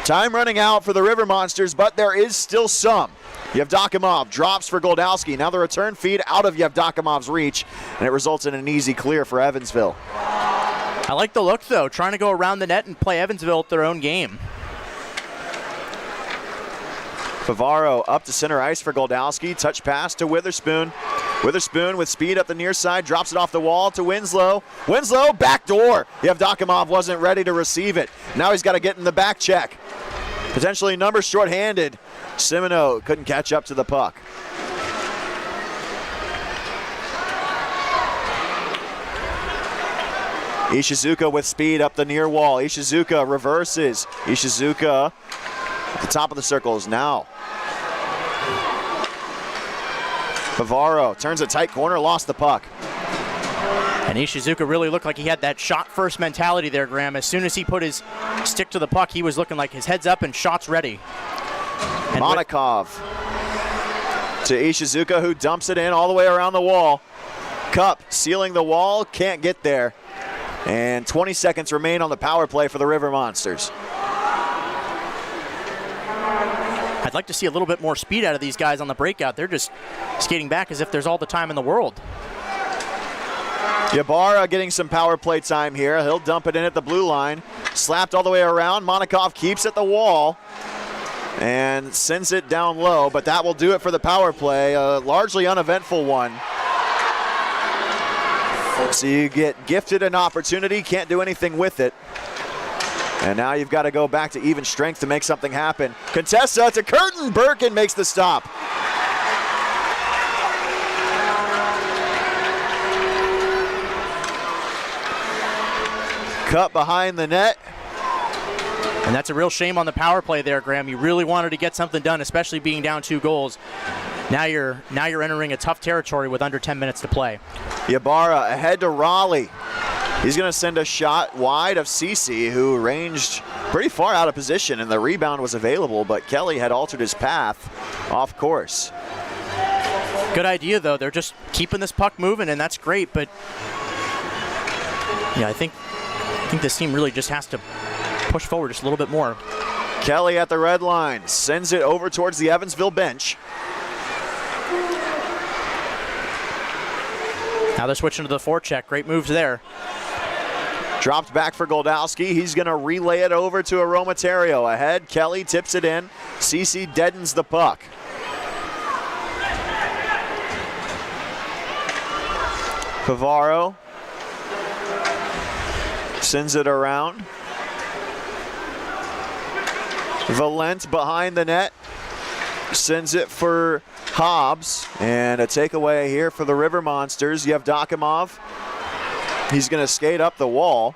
Time running out for the River Monsters, but there is still some. Yevdokimov drops for Goldowski. Now the return feed out of Yevdokimov's reach, and it results in an easy clear for Evansville. I like the look, though, trying to go around the net and play Evansville at their own game. Favaro up to center ice for Goldowski. Touch pass to Witherspoon. Witherspoon with speed up the near side, drops it off the wall to Winslow. Winslow, backdoor. Yevdokimov wasn't ready to receive it. Now he's got to get in the back check. Potentially numbers shorthanded. Simoneau couldn't catch up to the puck. Ishizuka with speed up the near wall. Ishizuka reverses. Ishizuka at the top of the circles now. Favaro turns a tight corner, lost the puck. And Ishizuka really looked like he had that shot-first mentality there, Graham. As soon as he put his stick to the puck, he was looking like his head's up and shots ready. And Monikov to Ishizuka, who dumps it in all the way around the wall. Cup sealing the wall, can't get there. And 20 seconds remain on the power play for the River Monsters. I'd like to see a little bit more speed out of these guys on the breakout. They're just skating back as if there's all the time in the world. Ybarra getting some power play time here. He'll dump it in at the blue line. Slapped all the way around. Monikov keeps at the wall and sends it down low, but that will do it for the power play. A largely uneventful one. So you get gifted an opportunity, can't do anything with it. And now you've got to go back to even strength to make something happen. Contessa to Curtin. Birkin makes the stop. Cut behind the net. And that's a real shame on the power play there, Graham. You really wanted to get something done, especially being down 2 goals. Now you're entering a tough territory with under 10 minutes to play. Ybarra ahead to Raleigh. He's going to send a shot wide of Cece, who ranged pretty far out of position, and the rebound was available, but Kelly had altered his path off course. Good idea, though. They're just keeping this puck moving, and that's great, but yeah, I think this team really just has to push forward just a little bit more. Kelly at the red line, sends it over towards the Evansville bench. Now they're switching to the forecheck. Great moves there. Dropped back for Goldowski. He's going to relay it over to Aromaterio. Ahead, Kelly tips it in. Cece deadens the puck. Pivaro sends it around. Valent behind the net. Sends it for Hobbs. And a takeaway here for the River Monsters. Yevdokimov. He's going to skate up the wall.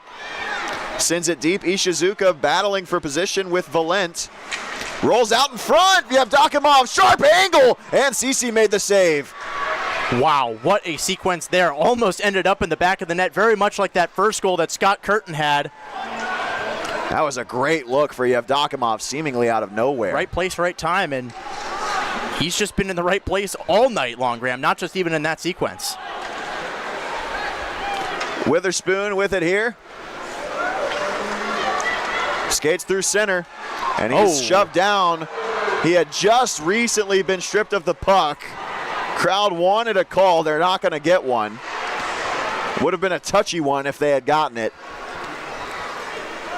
Sends it deep. Ishizuka battling for position with Valent. Rolls out in front. Yevdokimov, sharp angle. And Cece made the save. Wow, what a sequence there. Almost ended up in the back of the net, very much like that first goal that Scott Curtin had. That was a great look for Yevdokimov, seemingly out of nowhere. Right place, right time, and he's just been in the right place all night long, Graham, not just even in that sequence. Witherspoon with it here. Skates through center, and he's shoved down. He had just recently been stripped of the puck. Crowd wanted a call. They're not going to get one. Would have been a touchy one if they had gotten it.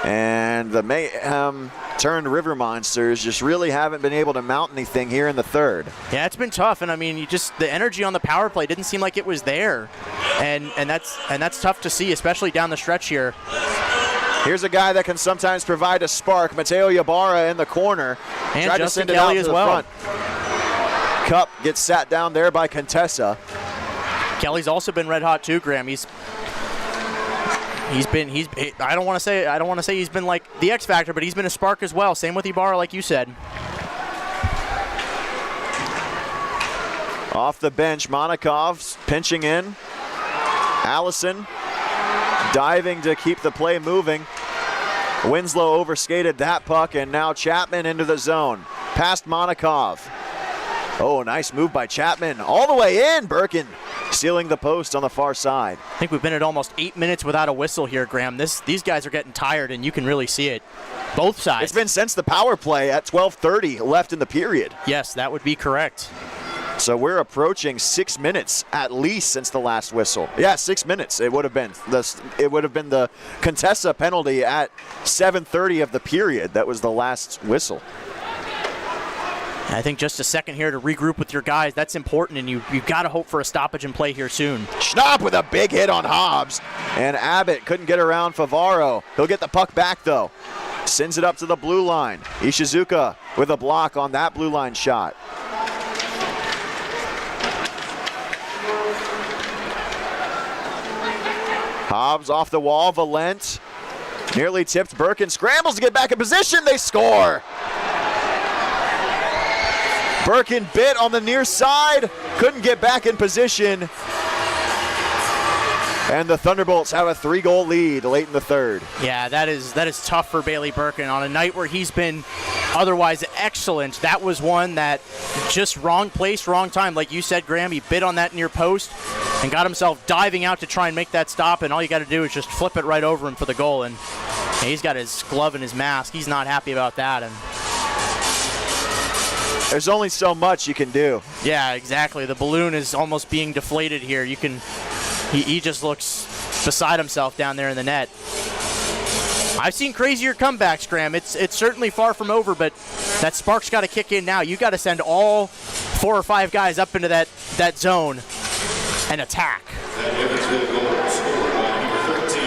And the Mayhem turned River Monsters just really haven't been able to mount anything here in the third. Yeah, it's been tough, and I mean, the energy on the power play didn't seem like it was there, and that's tough to see, especially down the stretch here. Here's a guy that can sometimes provide a spark. Mateo Ybarra in the corner. And tried Justin to send Kelly it out as to the well. front. Cup gets sat down there by Contessa. Kelly's also been red hot too, Graham. I don't want to say he's been like the X factor, but he's been a spark as well. Same with Ibarra, like you said. Off the bench, Monikov pinching in. Allison diving to keep the play moving. Winslow overskated that puck, and now Chapman into the zone. Past Monikov. Oh, nice move by Chapman. All the way in, Birkin sealing the post on the far side. I think we've been at almost 8 minutes without a whistle here, Graham. These guys are getting tired, and you can really see it. Both sides. It's been since the power play at 12:30 left in the period. Yes, that would be correct. So we're approaching 6 minutes at least since the last whistle. Yeah, 6 minutes it would have been. It would have been the Contessa penalty at 7:30 of the period. That was the last whistle. I think just a second here to regroup with your guys. That's important, and you've got to hope for a stoppage and play here soon. Schnapp with a big hit on Hobbs, and Abbott couldn't get around Favaro. He'll get the puck back, though. Sends it up to the blue line. Ishizuka with a block on that blue line shot. Hobbs off the wall. Valent nearly tipped. Birkin scrambles to get back in position. They score. Birkin bit on the near side, couldn't get back in position. And the Thunderbolts have a 3-goal lead late in the third. Yeah, that is tough for Bailey Birkin. On a night where he's been otherwise excellent, that was one that just wrong place, wrong time. Like you said, Graham, he bit on that near post and got himself diving out to try and make that stop, and all you got to do is just flip it right over him for the goal. And he's got his glove and his mask. He's not happy about that. And there's only so much you can do. Yeah, exactly. The balloon is almost being deflated here. He just looks beside himself down there in the net. I've seen crazier comebacks, Graham. It's certainly far from over, but that spark's got to kick in now. You got to send all 4 or 5 guys up into that zone and attack. That Evansville goal scored by number 13,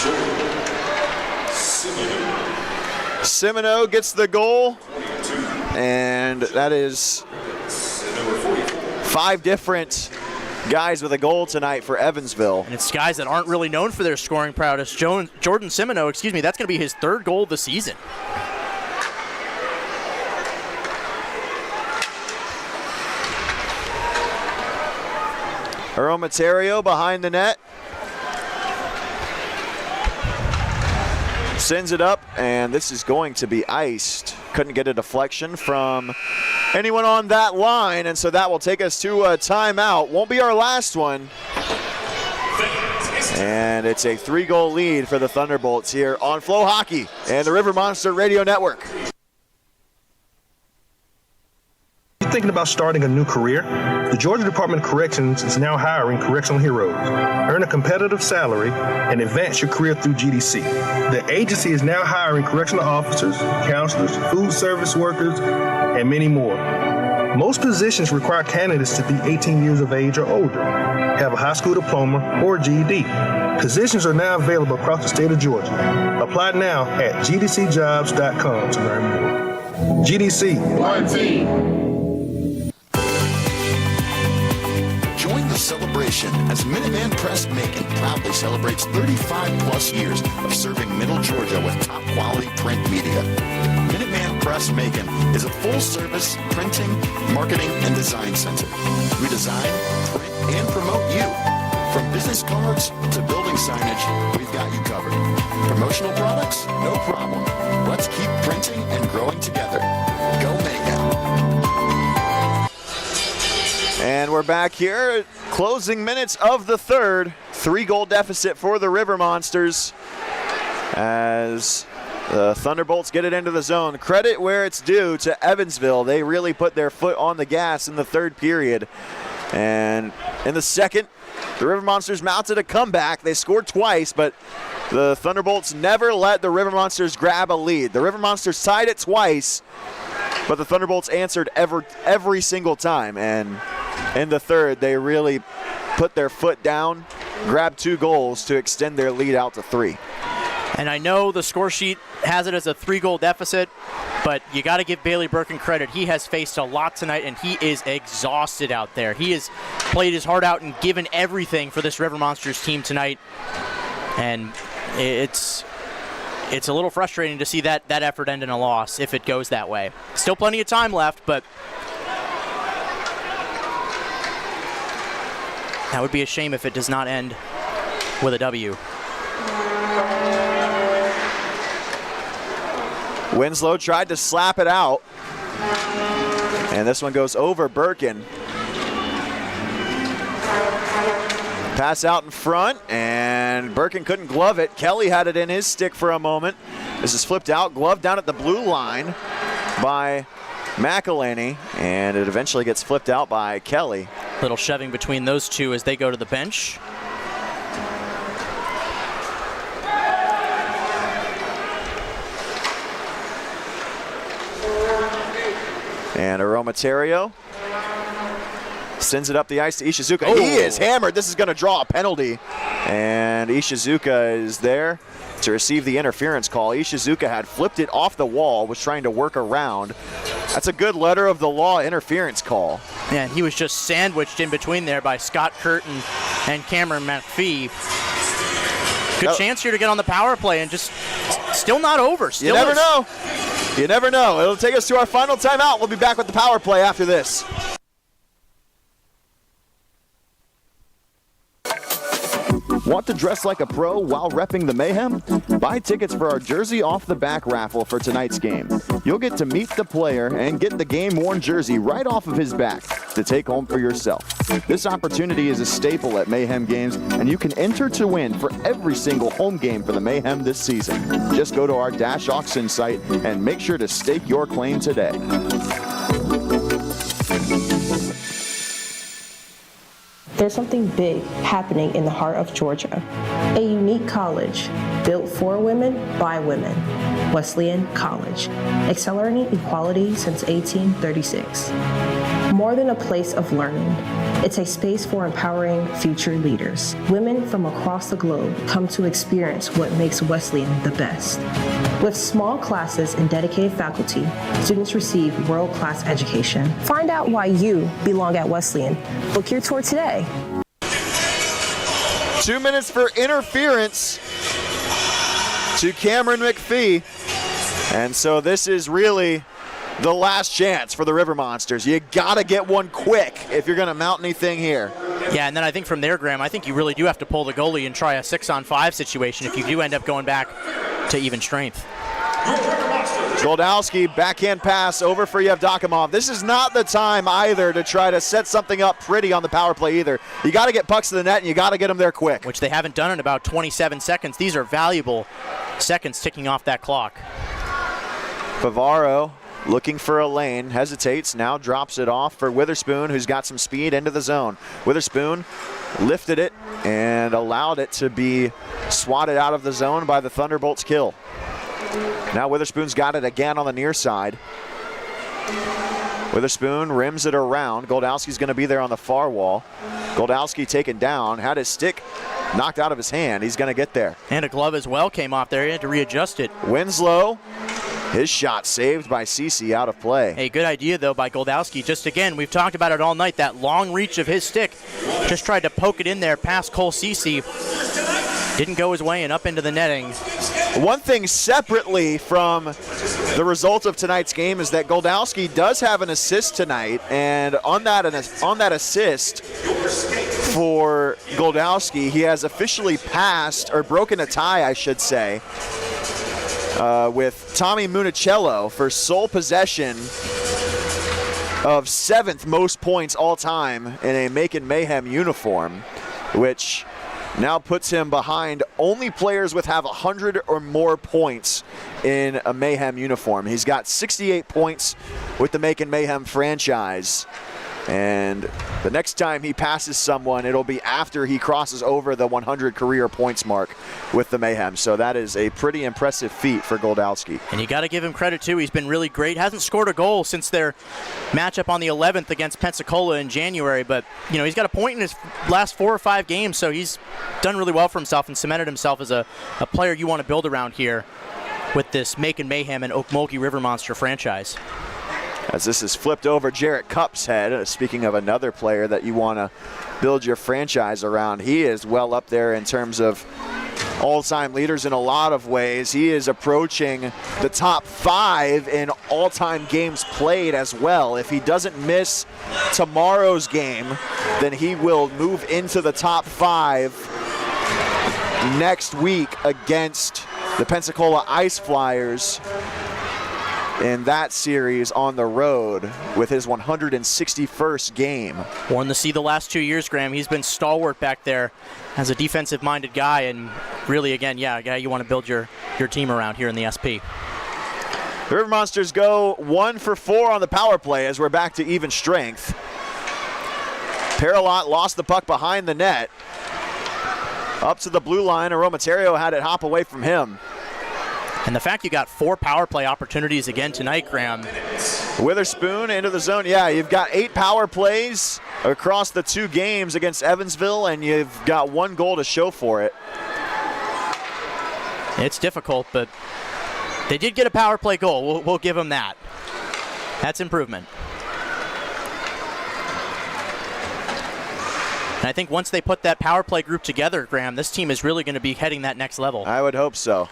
Jordan Semino gets the goal, and that is 5 different guys with a goal tonight for Evansville. And it's guys that aren't really known for their scoring prowess. Jordan Semino, that's going to be his 3rd goal of the season. Aromaterio behind the net. Sends it up, and this is going to be iced. Couldn't get a deflection from anyone on that line, and so that will take us to a timeout. Won't be our last one. And it's a 3-goal lead for the Thunderbolts here on Flow Hockey and the River Monster Radio Network. Thinking about starting a new career? The Georgia Department of Corrections is now hiring correctional heroes. Earn a competitive salary and advance your career through GDC. The agency is now hiring correctional officers, counselors, food service workers, and many more. Most positions require candidates to be 18 years of age or older, have a high school diploma or GED. Positions are now available across the state of Georgia. Apply now at gdcjobs.com to learn more. GDC. One team. Join the celebration as Minuteman Press Macon proudly celebrates 35-plus years of serving Middle Georgia with top-quality print media. Minuteman Press Macon is a full-service printing, marketing, and design center. We design, print, and promote you. From business cards to building signage, we've got you covered. Promotional products? No problem. Let's keep printing and growing together. Go Mayhem. And we're back here, closing minutes of the third. 3-goal deficit for the River Monsters as the Thunderbolts get it into the zone. Credit where it's due to Evansville. They really put their foot on the gas in the third period. And in the second, the River Monsters mounted a comeback. They scored twice, but the Thunderbolts never let the River Monsters grab a lead. The River Monsters tied it twice, but the Thunderbolts answered every single time. And in the third, they really put their foot down, grabbed 2 goals to extend their lead out to 3. And I know the score sheet has it as a 3-goal deficit, but you got to give Bailey Birkin credit. He has faced a lot tonight, and he is exhausted out there. He has played his heart out and given everything for this River Monsters team tonight. And it's a little frustrating to see that effort end in a loss if it goes that way. Still plenty of time left, but that would be a shame if it does not end with a W. Winslow tried to slap it out, and this one goes over Birkin. Pass out in front, and Birkin couldn't glove it. Kelly had it in his stick for a moment. This is flipped out, gloved down at the blue line by McElhaney, and it eventually gets flipped out by Kelly. Little shoving between those two as they go to the bench. And Aromaterio sends it up the ice to Ishizuka. Oh. He is hammered. This is going to draw a penalty. And Ishizuka is there to receive the interference call. Ishizuka had flipped it off the wall, was trying to work around. That's a good letter of the law interference call. Yeah, and he was just sandwiched in between there by Scott Curtin and Cameron McPhee. Good chance here to get on the power play, and just still not over. You never know. You never know. It'll take us to our final timeout. We'll be back with the power play after this. Want to dress like a pro while repping the Mayhem? Buy tickets for our jersey off the back raffle for tonight's game. You'll get to meet the player and get the game-worn jersey right off of his back to take home for yourself. This opportunity is a staple at Mayhem games, and you can enter to win for every single home game for the Mayhem this season. Just go to our Dash Auction site and make sure to stake your claim today. There's something big happening in the heart of Georgia. A unique college built for women by women. Wesleyan College, accelerating equality since 1836. More than a place of learning, it's a space for empowering future leaders. Women from across the globe come to experience what makes Wesleyan the best. With small classes and dedicated faculty, students receive world-class education. Find out why you belong at Wesleyan. Book your tour today. 2 minutes for interference to Cameron McPhee. And so this is really the last chance for the River Monsters. You got to get one quick if you're going to mount anything here. Yeah, and then I think from there, Graham, I think you really do have to pull the goalie and try a 6-on-5 situation if you do end up going back to even strength. Goldowski, backhand pass over for Yevdokimov. This is not the time either to try to set something up pretty on the power play either. You got to get pucks to the net and you got to get them there quick. Which they haven't done in about 27 seconds. These are valuable seconds ticking off that clock. Favaro looking for a lane, hesitates, now drops it off for Witherspoon, who's got some speed into the zone. Witherspoon lifted it and allowed it to be swatted out of the zone by the Thunderbolts kill. Now Witherspoon's got it again on the near side. Witherspoon rims it around. Goldowski's going to be there on the far wall. Goldowski taken down, had his stick knocked out of his hand. He's going to get there. And a glove as well came off there. He had to readjust it. Winslow, his shot saved by Cece, out of play. Hey, good idea, though, by Goldowski. Just again, we've talked about it all night, that long reach of his stick. Just tried to poke it in there past Cole Cece. Didn't go his way and up into the netting. One thing separately from the result of tonight's game is that Goldowski does have an assist tonight, and on that assist for Goldowski, he has officially passed, or broken a tie, I should say, with Tommy Municello for sole possession of 7th most points all time in a Macon Mayhem uniform, which now puts him behind only players with have 100 or more points in a Mayhem uniform. He's got 68 points with the Macon Mayhem franchise. And the next time he passes someone, it'll be after he crosses over the 100 career points mark with the Mayhem. So that is a pretty impressive feat for Goldowski. And you got to give him credit, too. He's been really great. Hasn't scored a goal since their matchup on the 11th against Pensacola in January. But, you know, he's got a point in his last 4 or 5 games, so he's done really well for himself and cemented himself as a player you want to build around here with this Macon Mayhem and Ocmulgee River Monster franchise. As this is flipped over Jarrett Cupp's head, speaking of another player that you want to build your franchise around, he is well up there in terms of all-time leaders in a lot of ways. He is approaching the top 5 in all-time games played as well. If he doesn't miss tomorrow's game, then he will move into the top 5 next week against the Pensacola Ice Flyers in that series on the road with his 161st game. Wanted to see the last 2 years, Graham. He's been stalwart back there as a defensive-minded guy, and really, again, yeah, a guy you want to build your team around here in the SP. The River Monsters go 1 for 4 on the power play as we're back to even strength. Paralot lost the puck behind the net. Up to the blue line, Aromaterio had it hop away from him. And the fact you got 4 power play opportunities again tonight, Graham. Witherspoon into the zone. Yeah, you've got 8 power plays across the 2 games against Evansville, and you've got 1 goal to show for it. It's difficult, but they did get a power play goal. We'll give them that. That's improvement. And I think once they put that power play group together, Graham, this team is really going to be heading that next level. I would hope so.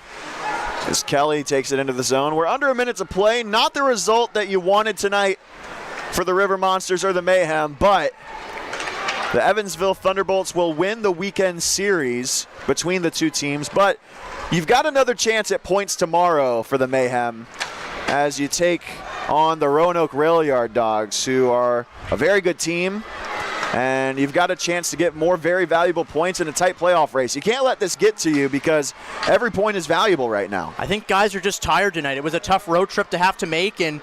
As Kelly takes it into the zone. We're under a minute to play. Not the result that you wanted tonight for the River Monsters or the Mayhem, but the Evansville Thunderbolts will win the weekend series between the two teams, but you've got another chance at points tomorrow for the Mayhem as you take on the Roanoke Rail Yard Dogs, who are a very good team, and you've got a chance to get more very valuable points in a tight playoff race. You can't let this get to you because every point is valuable right now. I think guys are just tired tonight. It was a tough road trip to have to make, and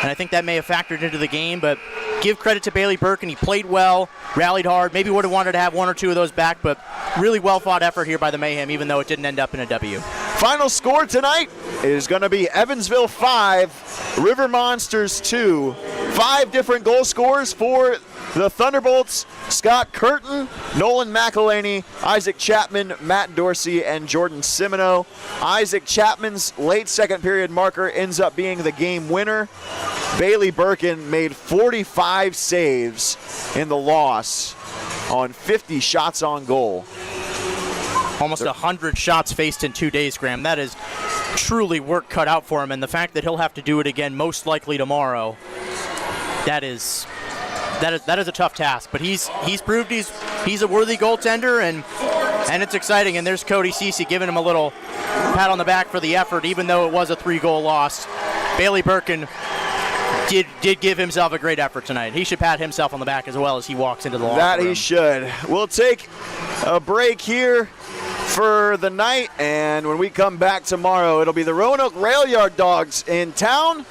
I think that may have factored into the game, but give credit to Bailey Birkin. He played well, rallied hard, maybe would have wanted to have one or two of those back, but really well-fought effort here by the Mayhem, even though it didn't end up in a W. Final score tonight is going to be Evansville 5, River Monsters 2. 5 different goal scorers for the Thunderbolts: Scott Curtin, Nolan McElhaney, Isaac Chapman, Matt Dorsey, and Jordan Simino. Isaac Chapman's late second period marker ends up being the game winner. Bailey Birkin made 45 saves in the loss on 50 shots on goal. Almost 100 shots faced in 2 days, Graham. That is truly work cut out for him, and the fact that he'll have to do it again most likely tomorrow, that is a tough task. But he's proved he's a worthy goaltender, and it's exciting. And there's Cody Ceci giving him a little pat on the back for the effort, even though it was a 3-goal loss. Bailey Birkin did give himself a great effort tonight. He should pat himself on the back as well as he walks into the locker room. That he should. We'll take a break here for the night, and when we come back tomorrow, it'll be the Roanoke Rail Yard Dogs in town,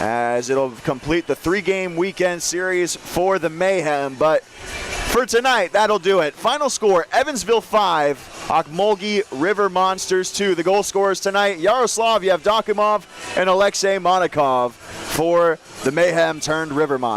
as it'll complete the 3-game weekend series for the Mayhem. But for tonight, that'll do it. Final score, Evansville 5, Ocmulgee River Monsters 2. The goal scorers tonight, Yaroslav Yevdokimov and Alexei Monikov for the Mayhem turned River Monsters.